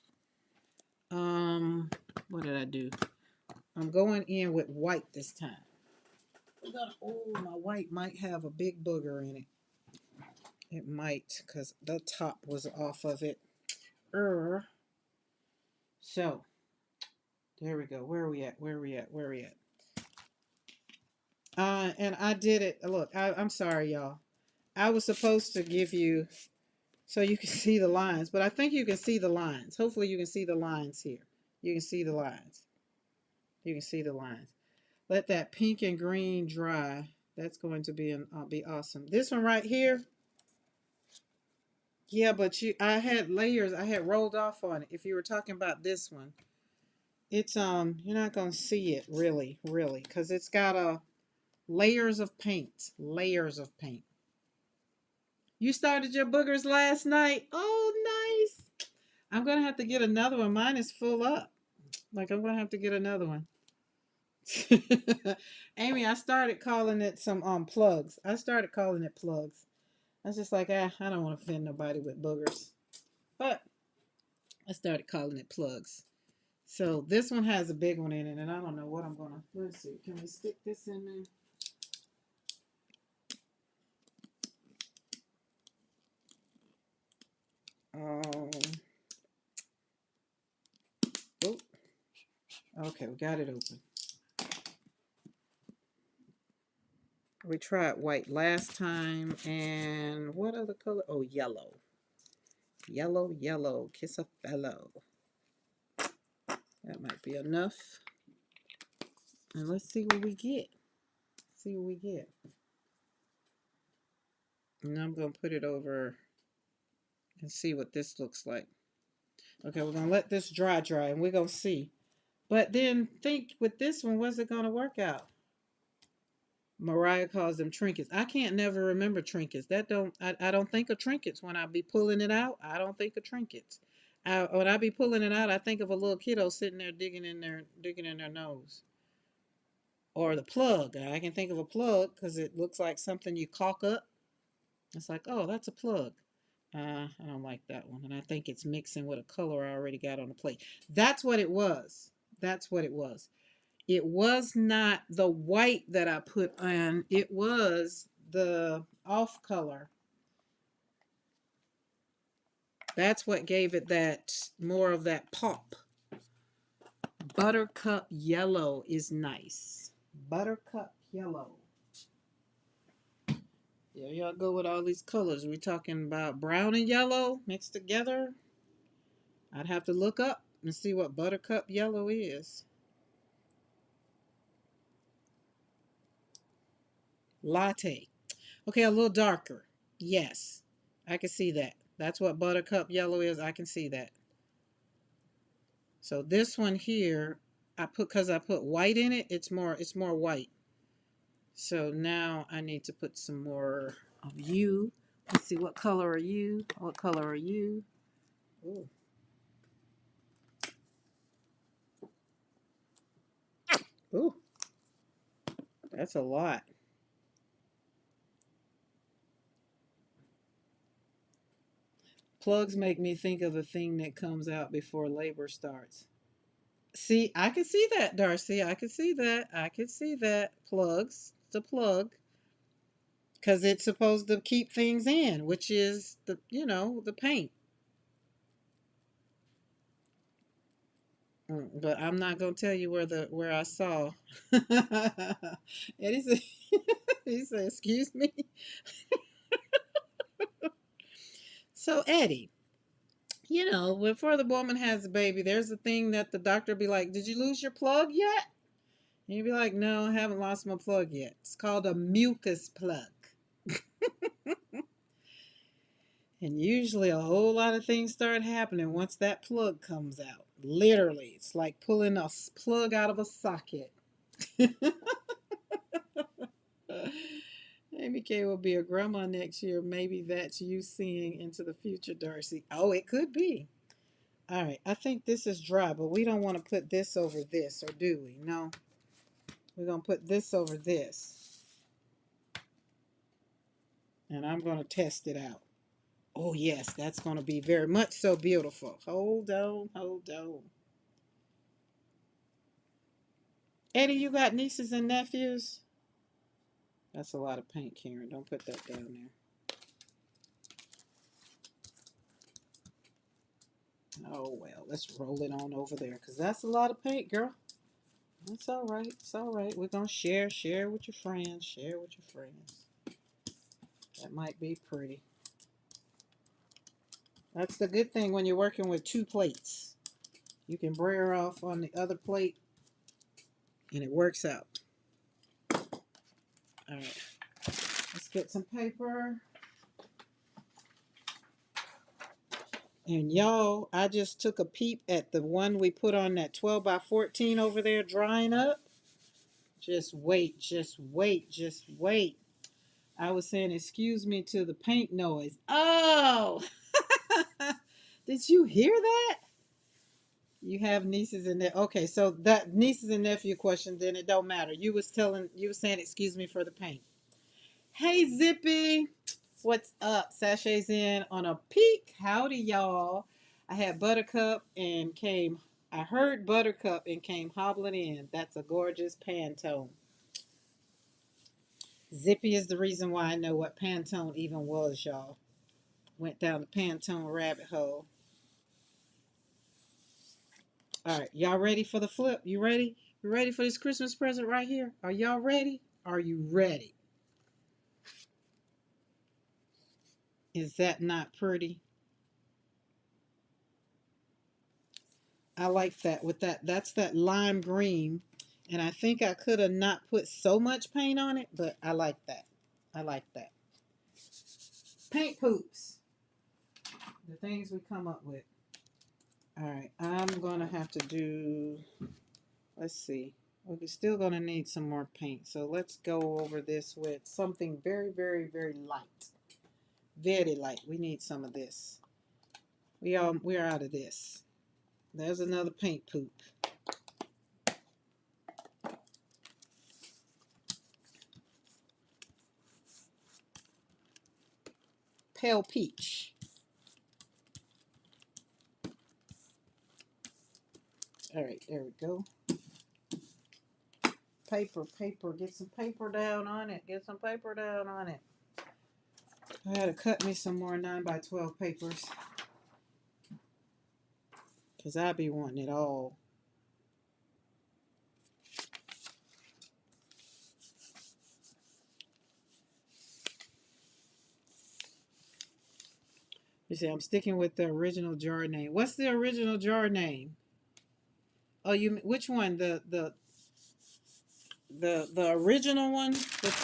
What did I do? I'm going in with white this time. Oh, my white might have a big booger in it. It might, because the top was off of it. So, there we go. Where are we at? Where are we at? Where are we at? And I did it. Look, I'm sorry, y'all. I was supposed to give you so you can see the lines, but I think you can see the lines. Hopefully you can see the lines here. You can see the lines. You can see the lines. Let that pink and green dry. That's going to be awesome. This one right here, yeah, but I had layers. I had rolled off on it. If you were talking about this one, it's you're not gonna see it really, because it's got layers of paint. Layers of paint. You started your boogers last night. Oh, nice. I'm gonna have to get another one. Mine is full up. Like I'm gonna have to get another one. Amy, I started calling it some plugs. I started calling it plugs. I was just like, I don't want to offend nobody with boogers. But I started calling it plugs. So this one has a big one in it, and I don't know what I'm gonna. Let's see. Can we stick this in there? Oh, okay, we got it open. We tried white last time, and what other color? Oh, yellow. Yellow, yellow, kiss a fellow. That might be enough. And let's see what we get. See what we get. And I'm going to put it over and see what this looks like. Okay, we're going to let this dry, and we're going to see. But then think with this one, what's it going to work out? Mariah calls them trinkets. I can't never remember trinkets. I don't think of trinkets when I be pulling it out. I don't think of trinkets. When I be pulling it out, I think of a little kiddo sitting there digging in their nose. Or the plug. I can think of a plug because it looks like something you caulk up. It's like, oh, that's a plug. I don't like that one. And I think it's mixing with a color I already got on the plate. That's what it was. That's what it was. It was not the white that I put on. It was the off color. That's what gave it that more of that pop. Buttercup yellow is nice. Buttercup yellow. Yeah, y'all go with all these colors. We're talking about brown and yellow mixed together. I'd have to look up and see what buttercup yellow is. Latte. Okay, a little darker. Yes, I can see that. That's what buttercup yellow is. I can see that. So this one here, because I put white in it, it's more white. So now I need to put some more of you. Let's see, what color are you? What color are you? Ooh. Ooh. That's a lot. Plugs make me think of a thing that comes out before labor starts. See, I can see that, Darcy. I can see that. I can see that. Plugs. It's a plug. Because it's supposed to keep things in, which is the paint. But I'm not gonna tell you where I saw. Eddie said, he said, "Excuse me." So Eddie, before the woman has a baby, there's a thing that the doctor be like, "Did you lose your plug yet?" And you'd be like, "No, I haven't lost my plug yet." It's called a mucus plug. And usually a whole lot of things start happening once that plug comes out. Literally, it's like pulling a plug out of a socket. Amy Kay will be a grandma next year. Maybe that's you seeing into the future, Darcy. Oh, it could be. All right, I think this is dry, but we don't want to put this over this, or do we? No. We're going to put this over this. And I'm going to test it out. Oh, yes, that's going to be very much so beautiful. Hold on, hold on. Eddie, you got nieces and nephews? That's a lot of paint, Karen. Don't put that down there. Oh, well, let's roll it on over there because that's a lot of paint, girl. It's all right. It's all right. We're going to share with your friends. Share with your friends. That might be pretty. That's the good thing when you're working with two plates. You can brayer off on the other plate and it works out. All right. Let's get some paper. And y'all, I just took a peep at the one we put on that 12 by 14 over there drying up. Just wait, just wait, just wait. I was saying, excuse me to the paint noise. Oh, did you hear that? You have nieces and nephews. Okay, so that nieces and nephew question, then it don't matter. You were saying, excuse me for the paint. Hey, Zippy. What's up? Sachay's in on a peek. Howdy, y'all. I had Buttercup and came. I heard Buttercup and came hobbling in. That's a gorgeous Pantone. Zippy is the reason why I know what Pantone even was, y'all. Went down the Pantone rabbit hole. All right, y'all ready for the flip? You ready? You ready for this Christmas present right here? Are y'all ready? Are you ready? Is that not pretty? I like that with that. That's that lime green. And I think I could have not put so much paint on it, but I like that. I like that. Paint poops. The things we come up with. All right, I'm going to have to do, let's see. We're still going to need some more paint. So let's go over this with something very, very, very light. Very light. We need some of this. We're out of this. There's another paint poop. Pale peach. All right, there we go. Paper. Get some paper down on it. Get some paper down on it. I had to cut me some more 9 by 12 papers. Because I be wanting it all. You see, I'm sticking with the original jar name. What's the original jar name? Oh, which one? The original one with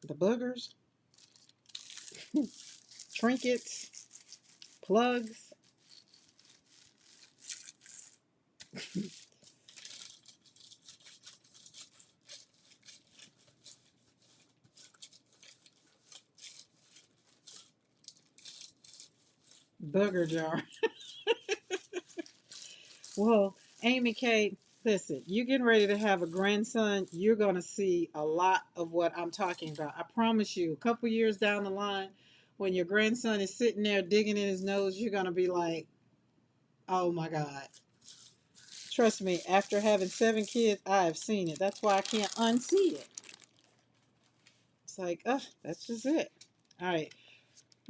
the boogers, trinkets, plugs. Booger jar. Well, Amy Kate, listen, you're getting ready to have a grandson. You're going to see a lot of what I'm talking about. I promise you, a couple years down the line, when your grandson is sitting there digging in his nose, you're going to be like, oh my God. Trust me, after having 7 kids, I have seen it. That's why I can't unsee it. It's like, oh, that's just it. All right.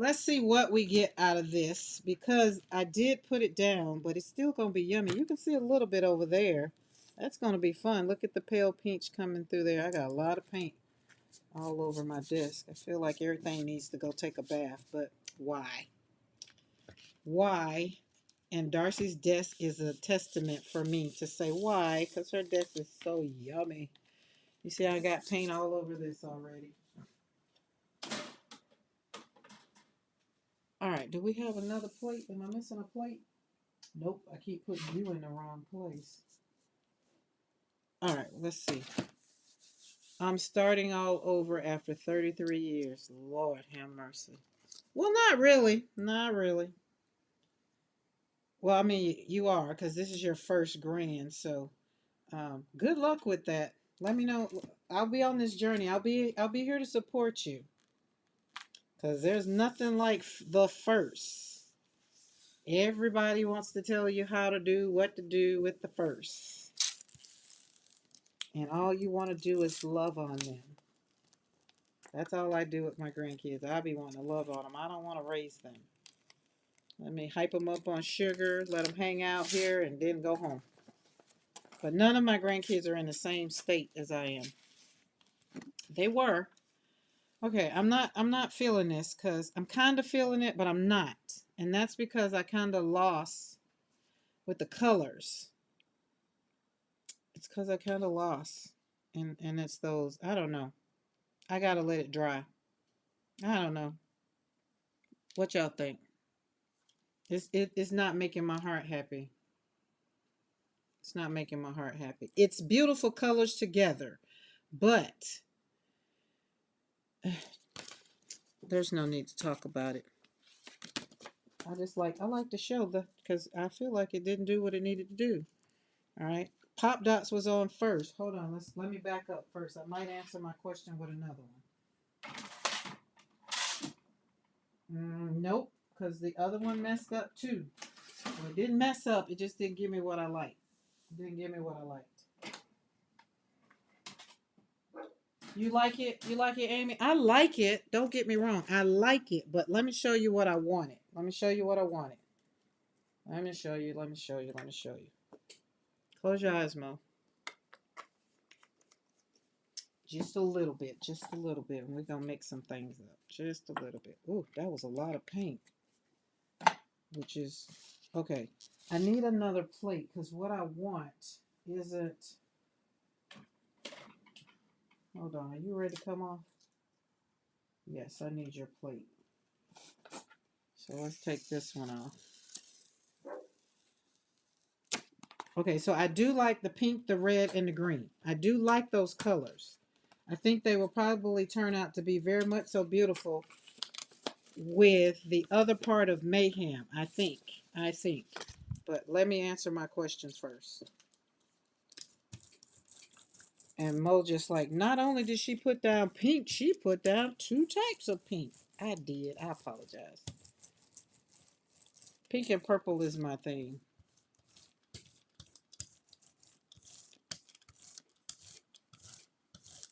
Let's see what we get out of this because I did put it down, but it's still going to be yummy. You can see a little bit over there. That's going to be fun. Look at the pale peach coming through there. I got a lot of paint all over my desk. I feel like everything needs to go take a bath, but why? Why? And Darcy's desk is a testament for me to say why, because her desk is so yummy. You see, I got paint all over this already. All right, do we have another plate? Am I missing a plate? Nope, I keep putting you in the wrong place. All right, let's see. I'm starting all over after 33 years. Lord have mercy. Well, not really. Not really. Well, I mean, you are because this is your first grand. So, good luck with that. Let me know. I'll be on this journey. I'll be here to support you. Because there's nothing like the first. Everybody wants to tell you how to do, what to do with the first. And all you want to do is love on them. That's all I do with my grandkids. I be wanting to love on them. I don't want to raise them. Let me hype them up on sugar, let them hang out here, and then go home. But none of my grandkids are in the same state as I am. They were. Okay, I'm not feeling this because I'm kind of feeling it, but I'm not. And that's because I kind of lost with the colors. It's because I kind of lost. And it's those, I don't know. I got to let it dry. I don't know. What y'all think? It's not making my heart happy. It's not making my heart happy. It's beautiful colors together, but there's no need to talk about it. I like to show the because I feel like it didn't do what it needed to do. All right. Pop Dots was on first. Hold on. Let me back up first. I might answer my question with another one. Nope, because the other one messed up too. Well, it didn't mess up. It just didn't give me what I liked. It didn't give me what I liked. You like it? You like it, Amy? I like it. Don't get me wrong. I like it, but let me show you what I wanted. Let me show you what I wanted. Let me show you. Let me show you. Let me show you. Close your eyes, Mo. Just a little bit. Just a little bit. And we're going to mix some things up. Just a little bit. Ooh, that was a lot of paint. Which is... Okay. I need another plate because what I want isn't... Hold on. Are you ready to come off? Yes, I need your plate. So let's take this one off. Okay, so I do like the pink, the red, and the green. I do like those colors. I think they will probably turn out to be very much so beautiful with the other part of Mayhem, I think. But let me answer my questions first. And Mo just like, not only did she put down pink, she put down 2 types of pink. I did. I apologize. Pink and purple is my thing.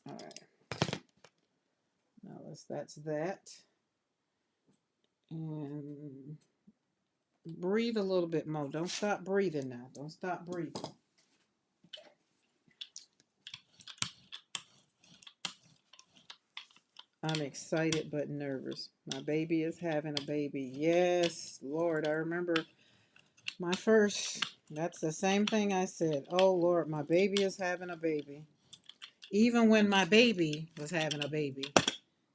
All right. Now that's that. And breathe a little bit, Mo. Don't stop breathing now. Don't stop breathing. I'm excited but nervous. My baby is having a baby. Yes, Lord. I remember my first. That's the same thing I said. Oh, Lord, my baby is having a baby. Even when my baby was having a baby,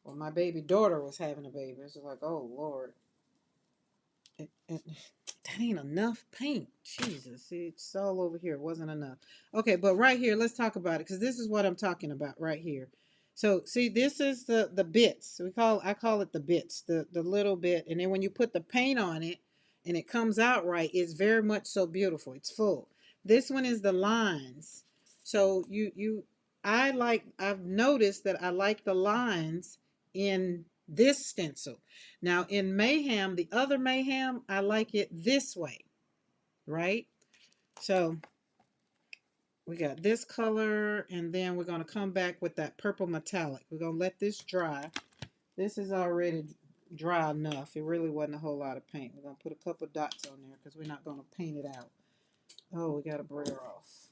or my baby daughter was having a baby, it's like, oh, Lord. That ain't enough paint. Jesus, it's all over here. It wasn't enough. Okay, but right here, let's talk about it because this is what I'm talking about right here. So see, this is the bits. I call it the bits, the little bit, and then when you put the paint on it and it comes out right, it's very much so beautiful. It's full. This one is the lines. So I've noticed that I like the lines in this stencil. Now in Mayhem, the other Mayhem, I like it this way, right? So we got this color, and then we're going to come back with that purple metallic. We're going to let this dry. This is already dry enough. It really wasn't a whole lot of paint. We're going to put a couple dots on there because we're not going to paint it out. Oh, we got a brayer off.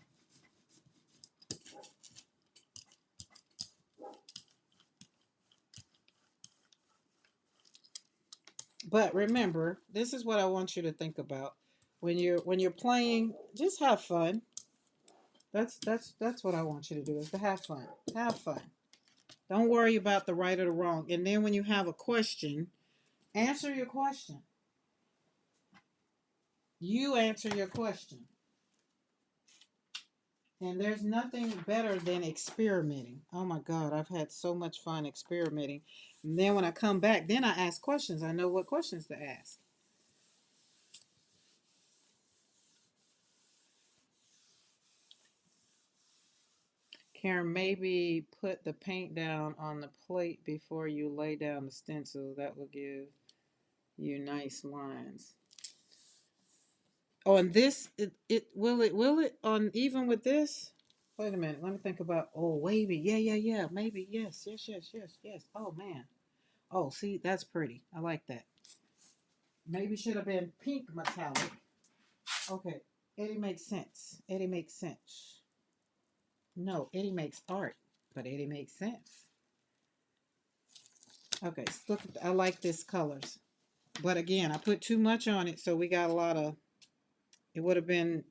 But remember, this is what I want you to think about. When you're playing, just have fun. That's what I want you to do, is to have fun. Have fun. Don't worry about the right or the wrong. And then when you have a question, answer your question. You answer your question. And there's nothing better than experimenting. Oh my God, I've had so much fun experimenting. And then when I come back, then I ask questions. I know what questions to ask. Karen, maybe put the paint down on the plate before you lay down the stencil. That will give you nice lines. Oh, and this, will it on even with this? Wait a minute, let me think about, oh, maybe, yeah, maybe, yes. Oh, man. Oh, see, that's pretty. I like that. Maybe should have been pink metallic. Okay, Eddie makes sense. Eddie makes sense. No, Eddie makes art, but Eddie makes sense. Okay, so look, I like this colors. But again, I put too much on it, so we got a lot of, it would have been,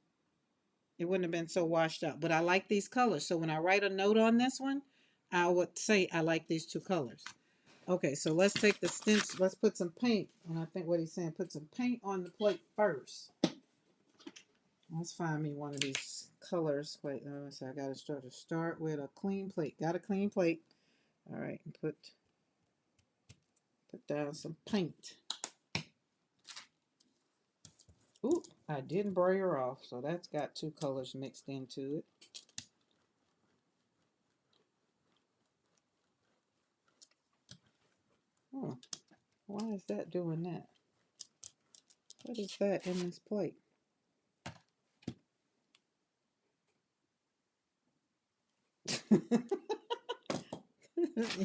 it wouldn't have been so washed out. But I like these colors. So when I write a note on this one, I would say I like these two colors. Okay, so let's take the stencil, let's put some paint, and I think what he's saying, put some paint on the plate first. Let's find me one of these colors. Wait, so I gotta start with a clean plate. Got a clean plate. All right, and put down some paint. Ooh, I didn't brayer off, so that's got two colors mixed into it. Oh, why is that doing that? What is that in this plate?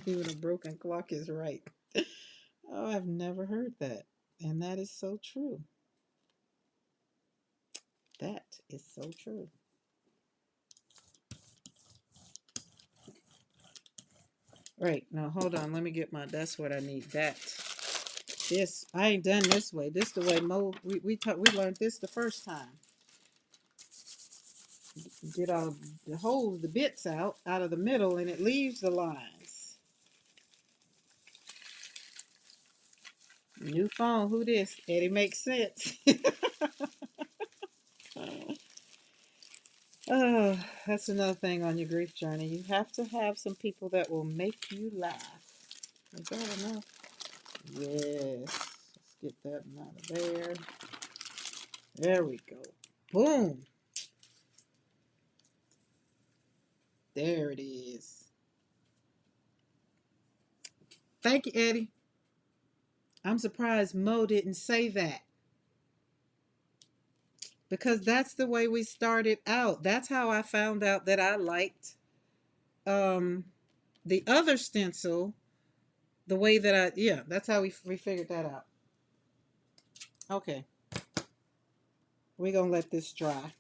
Even a broken clock is right. Oh, I've never heard that. And that is so true. That is so true. Right, now hold on. Let me get my, that's what I need. That. This, I ain't done this way. This the way Mo, we learned this the first time. Get all the holes, the bits out of the middle, and it leaves the lines. New phone, who this? Eddie makes sense. Oh, that's another thing on your grief journey. You have to have some people that will make you laugh. Is that enough? Yes. Let's get that one out of there. There we go. Boom. There it is. Thank you, Eddie. I'm surprised Mo didn't say that. Because that's the way we started out. That's how I found out that I liked um, the other stencil, the way that yeah, that's how we figured that out. Okay, we're going to let this dry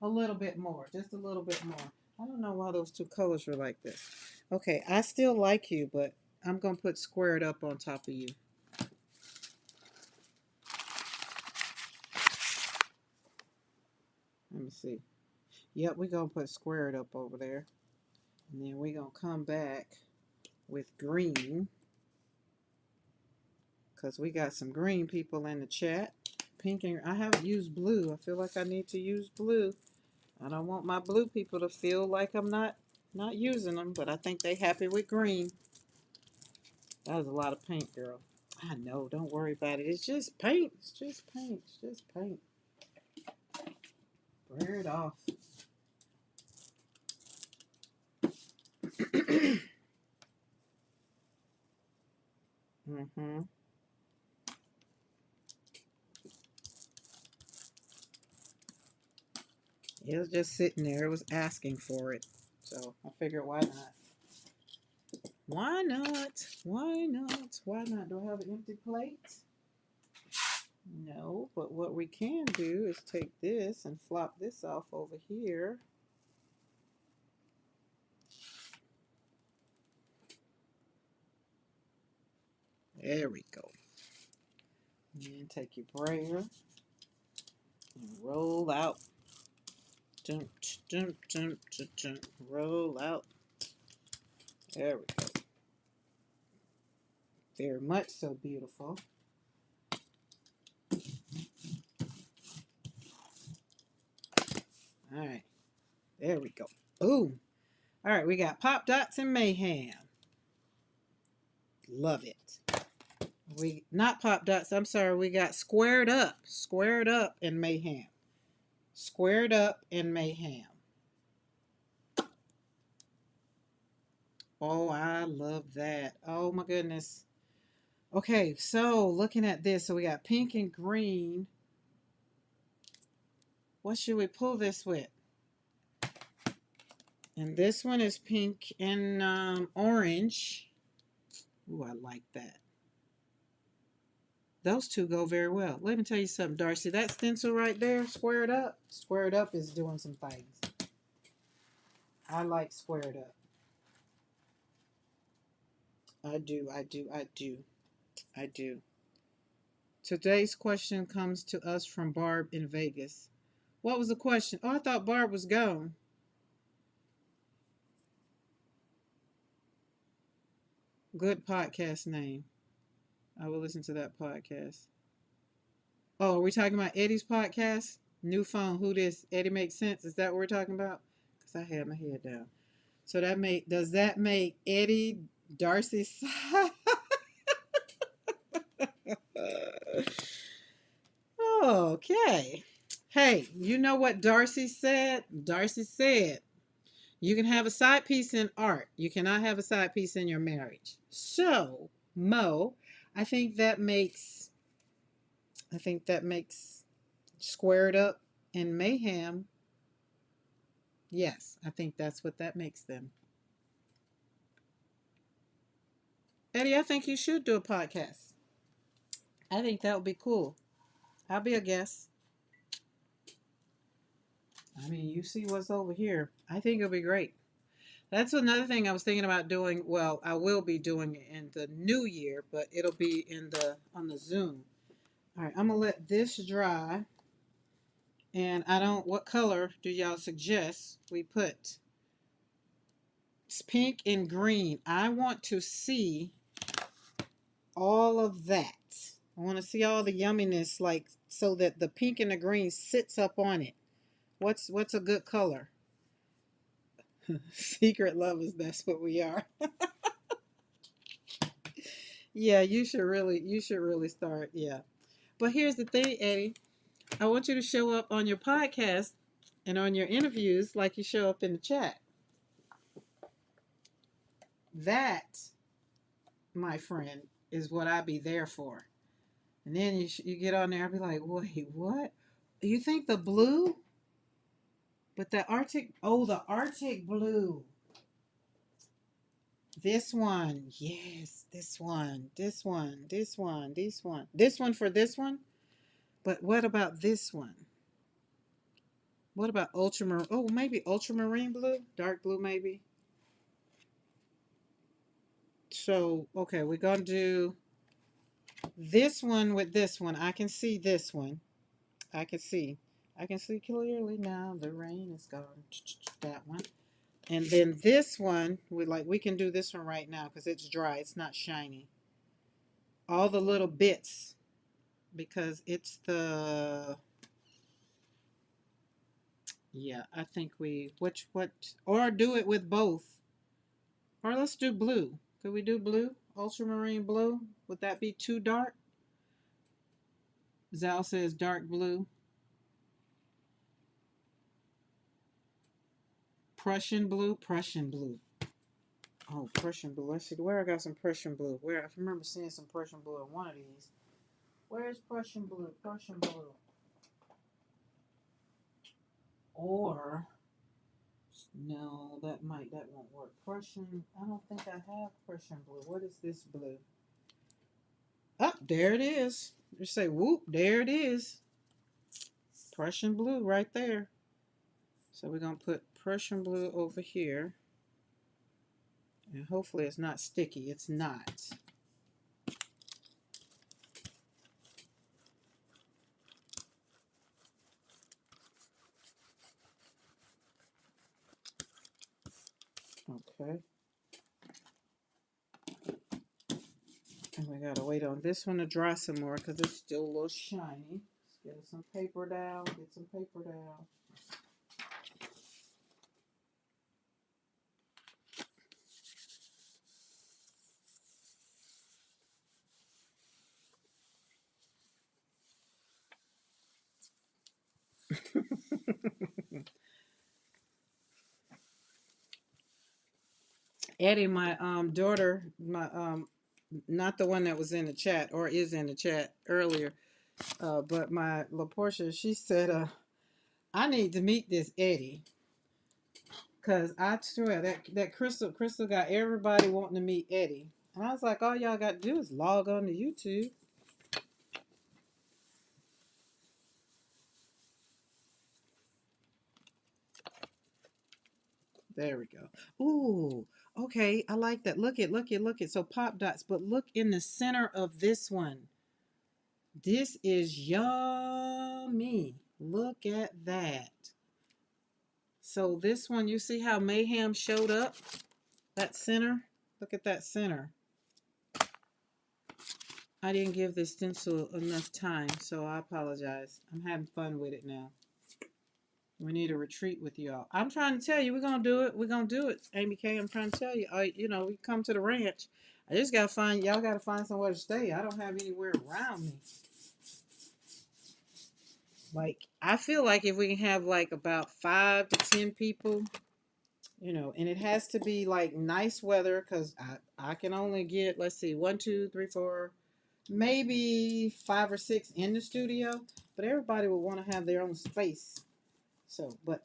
a little bit more, just a little bit more. I don't know why those two colors were like this. Okay, I still like you, but I'm going to put squared up on top of you. Let me see. Yep, we're going to put squared up over there. And then we're going to come back with green. Because we got some green people in the chat. Pink and I haven't used blue. I feel like I need to use blue. I don't want my blue people to feel like I'm not using them, but I think they happy with green. That was a lot of paint, girl. I know, don't worry about it. It's just paint. It's just paint. It's just paint. Wear it off. Mm-hmm. It was just sitting there. It was asking for it. So I figured, why not? Why not? Why not? Why not? Do I have an empty plate? No, but what we can do is take this and flop this off over here. There we go. And take your brayer and roll out. Dum, dum, dum, dum, dum. Roll out. There we go. Very much so beautiful. All right. There we go. Boom. All right, we got Pop Dots and Mayhem. Love it. We not Pop Dots, I'm sorry, we got Squared Up. Squared Up and Mayhem. Squared Up and Mayhem. Oh, I love that. Oh my goodness. Okay, so looking at this, so we got pink and green. What should we pull this with? And this one is pink and orange. Ooh, I like that. Those two go very well. Let me tell you something, Darcy. That stencil right there, squared up. Squared up is doing some things. I like squared up. I do, I do, I do, I do. Today's question comes to us from Barb in Vegas. What was the question? Oh, I thought Barb was gone. Good podcast name. I will listen to that podcast. Oh, are we talking about Eddie's podcast? New phone, who this? Eddie makes sense. Is that what we're talking about? Because I had my head down. So does that make Eddie Darcy's Okay. Hey, you know what Darcy said? Darcy said you can have a side piece in art. You cannot have a side piece in your marriage. So, Mo, I think that makes I think that makes squared up and mayhem. Yes, I think that's what that makes them. Eddie, I think you should do a podcast. I think that would be cool. I'll be a guest. I mean, you see what's over here. I think it'll be great. That's another thing I was thinking about doing. Well, I will be doing it in the new year, but it'll be in the on the Zoom. All right, I'm gonna let this dry. And I don't. What color do y'all suggest we put? It's pink and green. I want to see all of that. I want to see all the yumminess, like so that the pink and the green sits up on it. What's a good color? Secret lovers. That's what we are. Yeah, you should really start. Yeah. But here's the thing, Eddie. I want you to show up on your podcast and on your interviews like you show up in the chat. That, my friend, is what I be there for. And then you get on there, I'll be like, wait, what? You think the blue? But the Arctic, oh, the Arctic blue. This one, yes, this one, this one, this one, this one. This one for this one? But what about this one? What about ultramarine? Oh, maybe ultramarine blue? Dark blue, maybe? So, okay, we're going to do this one with this one. I can see this one. I can see. I can see clearly now. The rain is gone. That one. And then this one, we can do this one right now because it's dry. It's not shiny. All the little bits because it's the yeah, I think what or do it with both. Or let's do blue. Could we do blue? Ultramarine blue? Would that be too dark? Zal says dark blue. Prussian blue? Prussian blue. Oh, Prussian blue. Let's see. Where I got some Prussian blue. Where I remember seeing some Prussian blue in one of these. Where's Prussian blue? Prussian blue. Or no, that won't work. Prussian. I don't think I have Prussian blue. What is this blue? Oh, there it is. Just say whoop. There it is. Prussian blue right there. So we're gonna put Prussian blue over here, and hopefully it's not sticky. It's not. Okay. And we gotta wait on this one to dry some more because it's still a little shiny. Let's get some paper down. Get some paper down. Eddie, my daughter, my not the one that was in the chat or is in the chat earlier, but my LaPortia, she said, I need to meet this Eddie. Cause I swear that Crystal got everybody wanting to meet Eddie. And I was like, all y'all got to do is log on to YouTube. There we go. Ooh, okay, I like that. Look at. So pop dots, but look in the center of this one. This is yummy. Look at that. So this one, you see how Mayhem showed up? That center? Look at that center. I didn't give this stencil enough time, so I apologize. I'm having fun with it now. We need a retreat with y'all. I'm trying to tell you, we're gonna do it. We're gonna do it, Amy K. I'm trying to tell you. We come to the ranch. I just gotta find y'all. Gotta find somewhere to stay. I don't have anywhere around me. Like I feel like if we can have like about 5 to 10 people, and it has to be like nice weather because I can only get, let's see, 1, 2, 3, 4, maybe 5 or 6 in the studio, but everybody will want to have their own space. So, but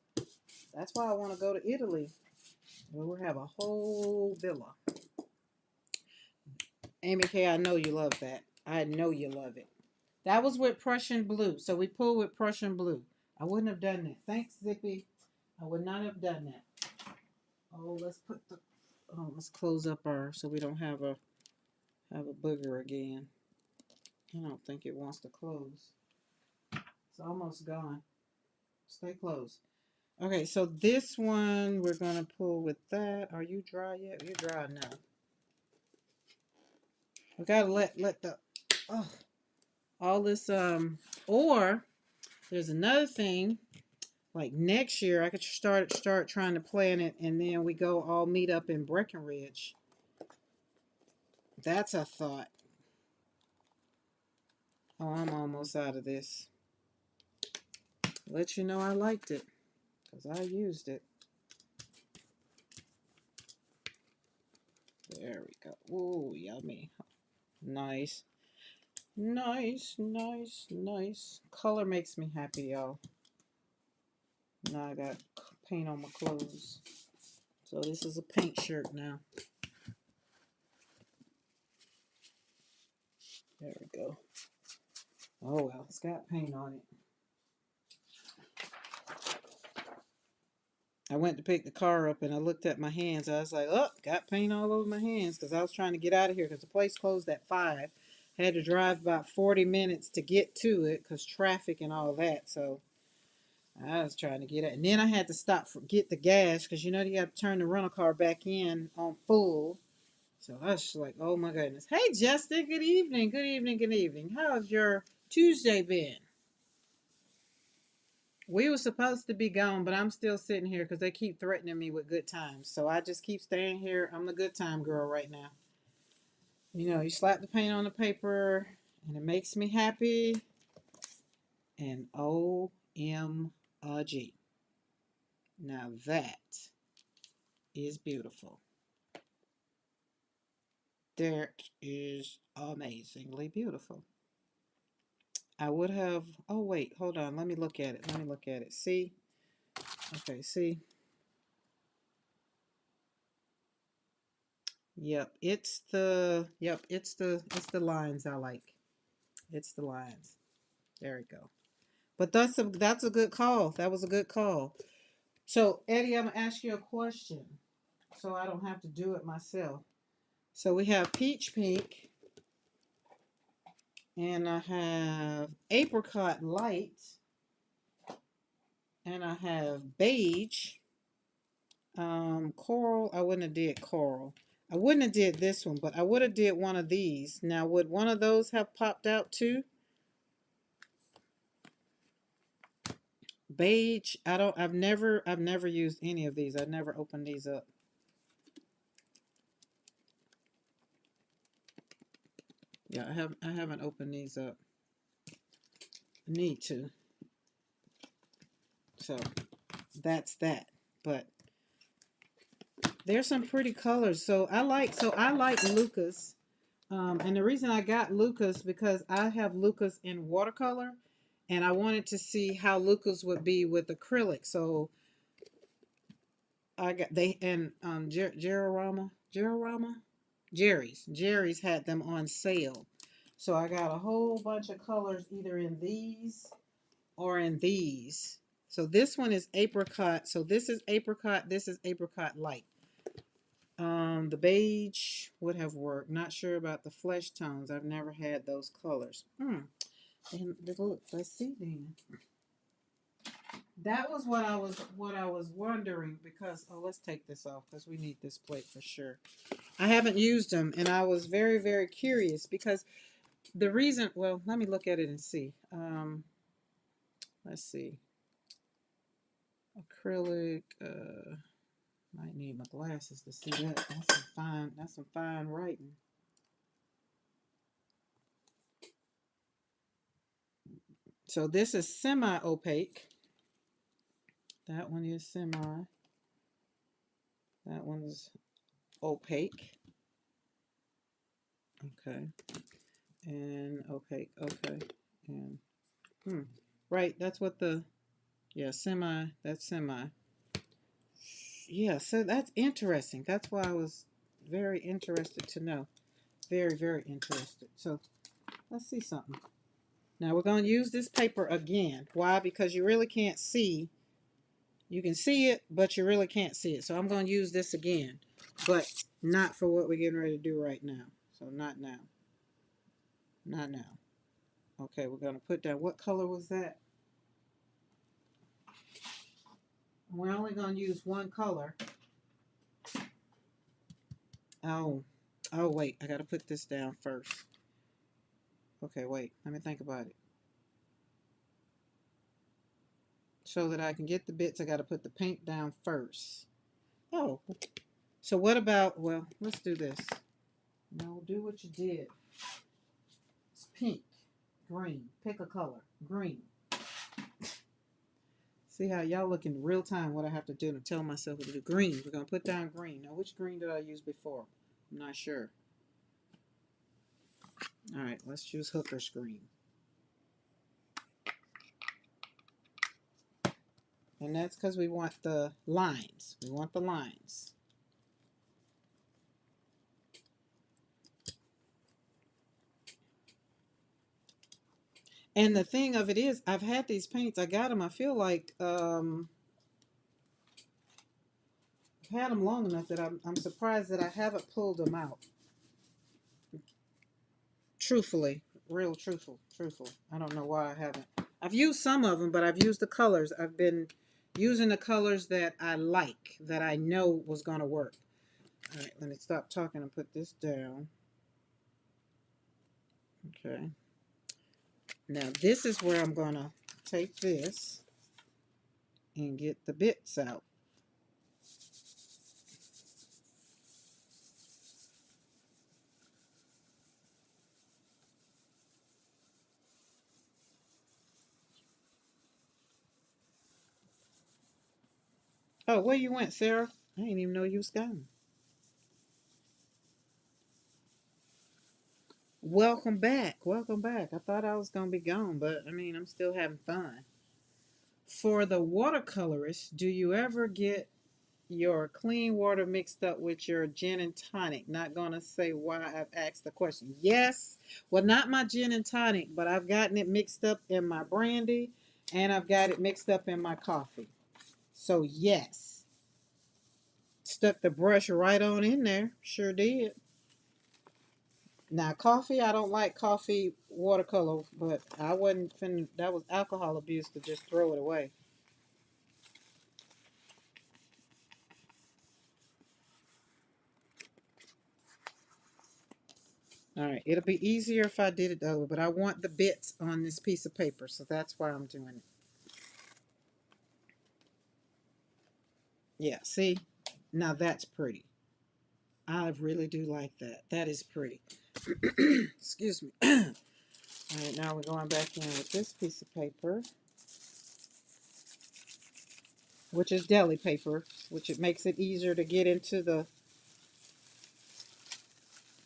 that's why I want to go to Italy, where we'll have a whole villa. Amy K, I know you love that. I know you love it. That was with Prussian blue, so we pulled with Prussian blue. I wouldn't have done that. Thanks, Zippy. I would not have done that. Oh, let's close up so we don't have a booger again. I don't think it wants to close. It's almost gone. Stay closed. Okay, so this one we're gonna pull with that. Are you dry yet? You're dry now. We gotta let the all this or there's another thing. Like next year, I could start trying to plan it, and then we go all meet up in Breckenridge. That's a thought. Oh, I'm almost out of this. Let you know I liked it because I used it. There we go. Ooh, yummy. Nice. Nice, nice, nice. Color makes me happy, y'all. Now I got paint on my clothes. So this is a paint shirt now. There we go. Oh, well, it's got paint on it. I went to pick the car up and I looked at my hands. I was like, oh, got paint all over my hands because I was trying to get out of here because the place closed at 5. Had to drive about 40 minutes to get to it because traffic and all that. So I was trying to get it. And then I had to stop for get the gas because you got to turn the rental car back in on full. So I was just like, oh my goodness. Hey, Justin, good evening. Good evening. Good evening. How has your Tuesday been? We were supposed to be gone, but I'm still sitting here because they keep threatening me with good times. So I just keep staying here. I'm the good time girl right now. You slap the paint on the paper and it makes me happy. And OMG. Now that is beautiful. That is amazingly beautiful. I would have, oh wait, hold on. Let me look at it. See? Okay, see? Yep, it's the lines I like. It's the lines. There we go. But that's a good call. That was a good call. So Eddie, I'm gonna ask you a question, so I don't have to do it myself. So we have peach pink, and I have apricot light, and I have beige. Coral. I wouldn't have did coral. I wouldn't have did this one, but I would have did one of these. Now, would one of those have popped out too? Beige. I've never used any of these. I've never opened these up. Yeah, I haven't opened these up. I need to. So that's that. But There's some pretty colors. So I like Lucas. And the reason I got Lucas because I have Lucas in watercolor, and I wanted to see how Lucas would be with acrylic. So I got they and Jerry's had them on sale. So I got a whole bunch of colors either in these or in these. So this one is apricot. So this is apricot. This is apricot light. The beige would have worked. Not sure about the flesh tones. I've never had those colors. And look, let's see then. That was what I was wondering because let's take this off because we need this plate for sure. I haven't used them and I was very very curious because the reason. Well, let me look at it and see. Let's see. Acrylic. Might need my glasses to see that. That's some fine writing. So this is semi-opaque. That one is semi. That one's opaque. Okay. And opaque. Okay. And right, that's what the semi, that's semi. Yeah, so that's interesting. That's why I was very interested to know. Very, very interested. So let's see something. Now we're going to use this paper again. Why? Because you really can't see. You can see it, but you really can't see it. So I'm going to use this again, but not for what we're getting ready to do right now. So not now. Not now. Okay, we're going to put down, what color was that? We're only going to use one color. Oh, wait, I got to put this down first. Okay, wait, let me think about it. So that I can get the bits, I got to put the paint down first. Oh, so what about, well, let's do this. No, do what you did. It's pink, green, pick a color, green. See how y'all look in real time what I have to do to tell myself to do. Green, we're going to put down green. Now, which green did I use before? I'm not sure. All right, let's choose Hooker's green. And that's because we want the lines. We want the lines. And the thing of it is, I've had these paints. I got them. I feel like I've had them long enough that I'm surprised that I haven't pulled them out. Truthfully, real truthful. I don't know why I haven't. I've used some of them, but I've used the colors. I've been using the colors that I like, that I know was going to work. All right, let me stop talking and put this down. Okay. Now this is where I'm going to take this and get the bits out. Oh, where you went, Sarah? I didn't even know you was gone. Welcome back. Welcome back. I thought I was going to be gone, but I mean, I'm still having fun. For the watercolorist, do you ever get your clean water mixed up with your gin and tonic? Not going to say why I've asked the question. Yes. Well, not my gin and tonic, but I've gotten it mixed up in my brandy and I've got it mixed up in my coffee. So, yes. Stuck the brush right on in there. Sure did. Now, coffee, I don't like coffee watercolor, but I wasn't finna, that was alcohol abuse to just throw it away. All right, it'll be easier if I did it the other way, but I want the bits on this piece of paper, so that's why I'm doing it. Yeah, see? Now that's pretty. I really do like that. That is pretty. Excuse me. All right, now we're going back in with this piece of paper. which is deli paper, which it makes it easier to get into the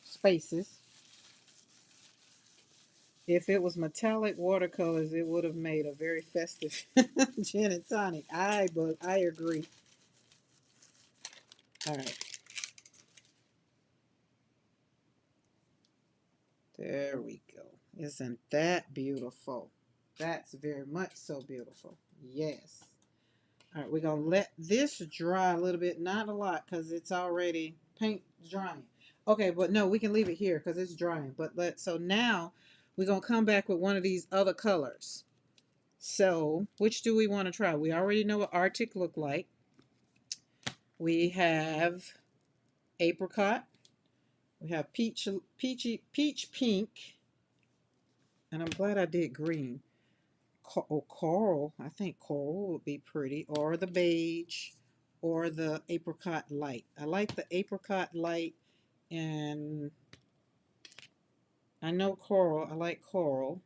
spaces. If it was metallic watercolors, it would have made a very festive gin and tonic. I agree. All right, there we go. Isn't that beautiful? That's very much so beautiful. Yes. All right, we're gonna let this dry a little bit, not a lot, because it's already paint drying. Okay, but no, we can leave it here because it's drying. But so now we're gonna come back with one of these other colors. So which do we want to try? We already know what Arctic looked like. We have apricot. We have peach pink, and I'm glad I did green. Coral. I think coral would be pretty, or the beige, or the apricot light. I like the apricot light, and I know coral. I like coral.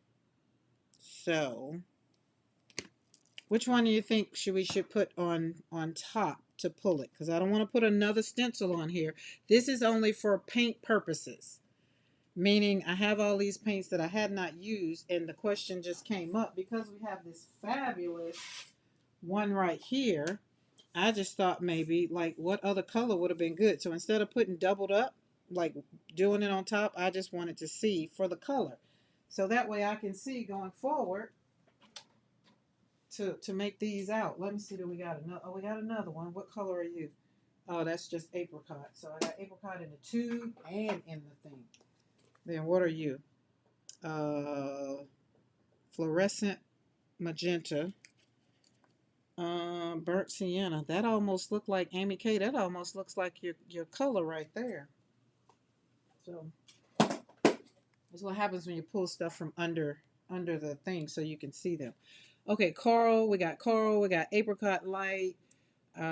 So, which one do you think should put on top to pull it? Because I don't want to put another stencil on here. This is only for paint purposes. Meaning I have all these paints that I had not used, and the question just came up because we have this fabulous one right here. I just thought maybe like what other color would have been good. So instead of putting doubled up, like doing it on top, I just wanted to see for the color. So that way I can see going forward to make these out. Let me see, do we got another? Oh, we got another one. What color are you? Oh, that's just apricot. So I got apricot in the tube and in the thing. Then what are you? Fluorescent magenta. Burnt sienna. That almost looked like Amy K. That almost looks like your color right there. So that's what happens when you pull stuff from under the thing so you can see them. Okay, coral. We got coral. We got apricot light. You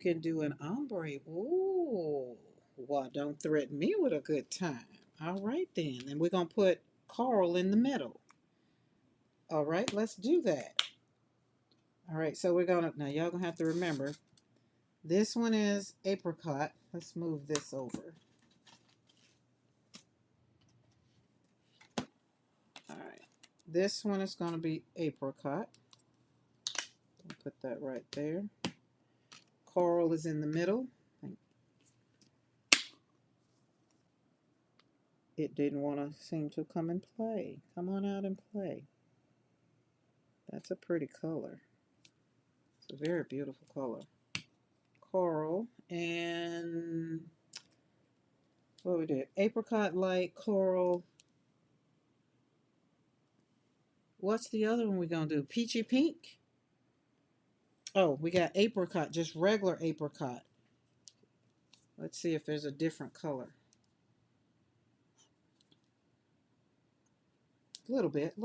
can do an ombre. Ooh, well, don't threaten me with a good time. All right then, and we're gonna put coral in the middle. All right, let's do that. All right, so we're gonna now y'all gonna have to remember this one is apricot. Let's move this over. All right, this one is gonna be apricot. I'll put that right there. Coral is in the middle. It didn't want to seem to come and play. Come on out and play. That's a pretty color. It's a very beautiful color. Coral and what we did? Apricot light, coral. What's the other one we're gonna do? Peachy pink? Oh, we got apricot, just regular apricot. Let's see if there's a different color. A little bit,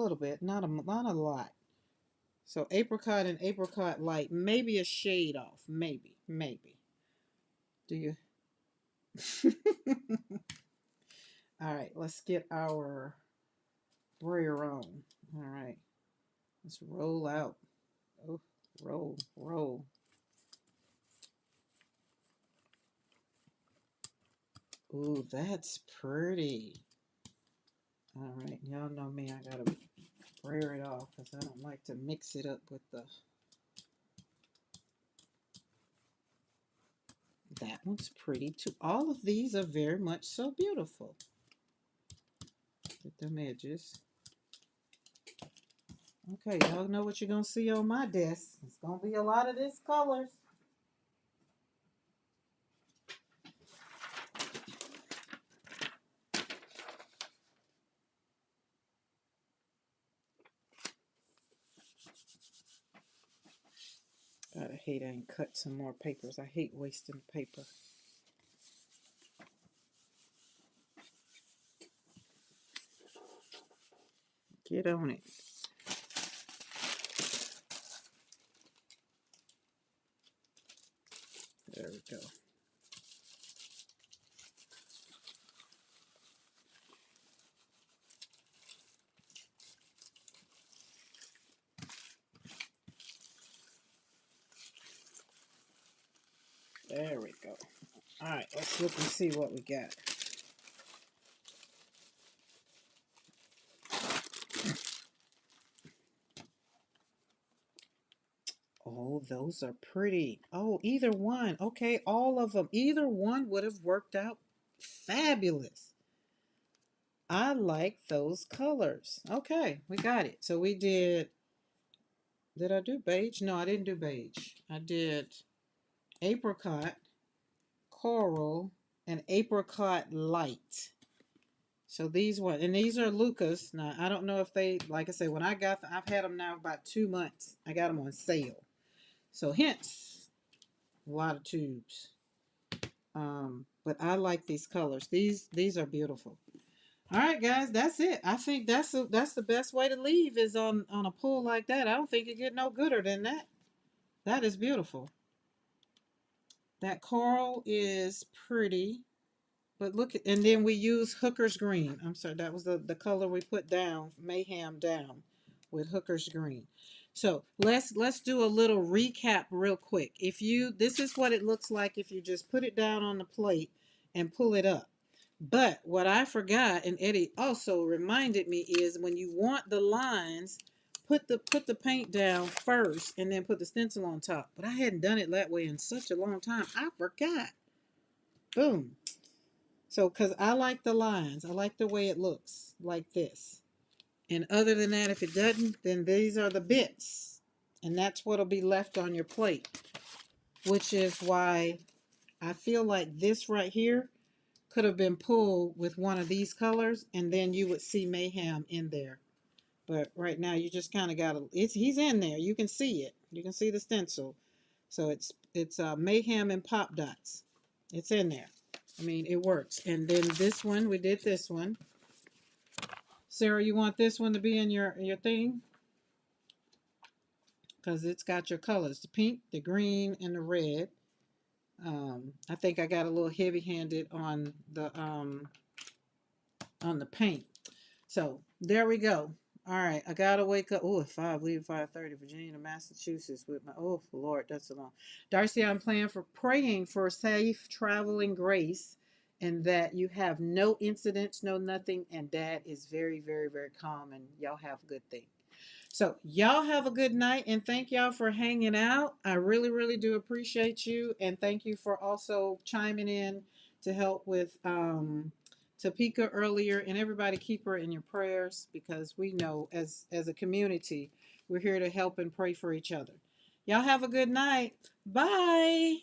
not a lot. So apricot and apricot light, maybe a shade off, maybe. Do you? All right, let's get our brayer on. All right, let's roll out. Oh, roll. Ooh, that's pretty. All right, y'all know me. I gotta brayer it off because I don't like to mix it up with the. That one's pretty too. All of these are very much so beautiful. Get them edges. Okay, y'all know what you're gonna see on my desk. It's gonna be a lot of this colors. God, I hate I ain't cut some more papers. I hate wasting paper. Get on it. There we go. There we go. All right, let's look and see what we got. Oh, those are pretty. Oh, either one. Okay, all of them. Either one would have worked out fabulous. I like those colors. Okay, we got it. So we did I do beige? No, I didn't do beige. I did apricot, coral, and apricot light. So these one, and these are Lucas. Now, I don't know if they, like I said, when I got them, I've had them now about 2 months. I got them on sale. So hence, a lot of tubes. But I like these colors. These are beautiful. All right, guys, that's it. I think that's the best way to leave is on a pull like that. I don't think you get no gooder than that. That is beautiful. That coral is pretty. But look at, and then we use Hooker's Green. I'm sorry, that was the color we put down, Mayhem down with Hooker's Green. So let's do a little recap real quick. If you, this is what it looks like if you just put it down on the plate and pull it up. But what I forgot, and Eddie also reminded me, is when you want the lines, put the paint down first and then put the stencil on top. But I hadn't done it that way in such a long time. I forgot. Boom. So, because I like the lines, I like the way it looks like this. And other than that, if it doesn't, then these are the bits. And that's what'll be left on your plate. Which is why I feel like this right here could have been pulled with one of these colors, and then you would see Mayhem in there. But right now, you just kind of got to, he's in there. You can see it. You can see the stencil. So it's Mayhem and Pop Dots. It's in there. I mean, it works. And then this one, we did this one. Sarah, you want this one to be in your thing? Because it's got your colors, the pink, the green, and the red. I think I got a little heavy-handed on the paint. So there we go. All right, I gotta wake up. Oh, at 5, leave at 5:30, Virginia to Massachusetts with my. Oh Lord, that's a long. Darcy, I'm praying for safe traveling grace, and that you have no incidents, no nothing, and Dad is very, very, very calm, and y'all have a good thing. So y'all have a good night, and thank y'all for hanging out. I really, really do appreciate you, and thank you for also chiming in to help with Topeka earlier, and everybody keep her in your prayers because we know as a community we're here to help and pray for each other. Y'all have a good night. Bye.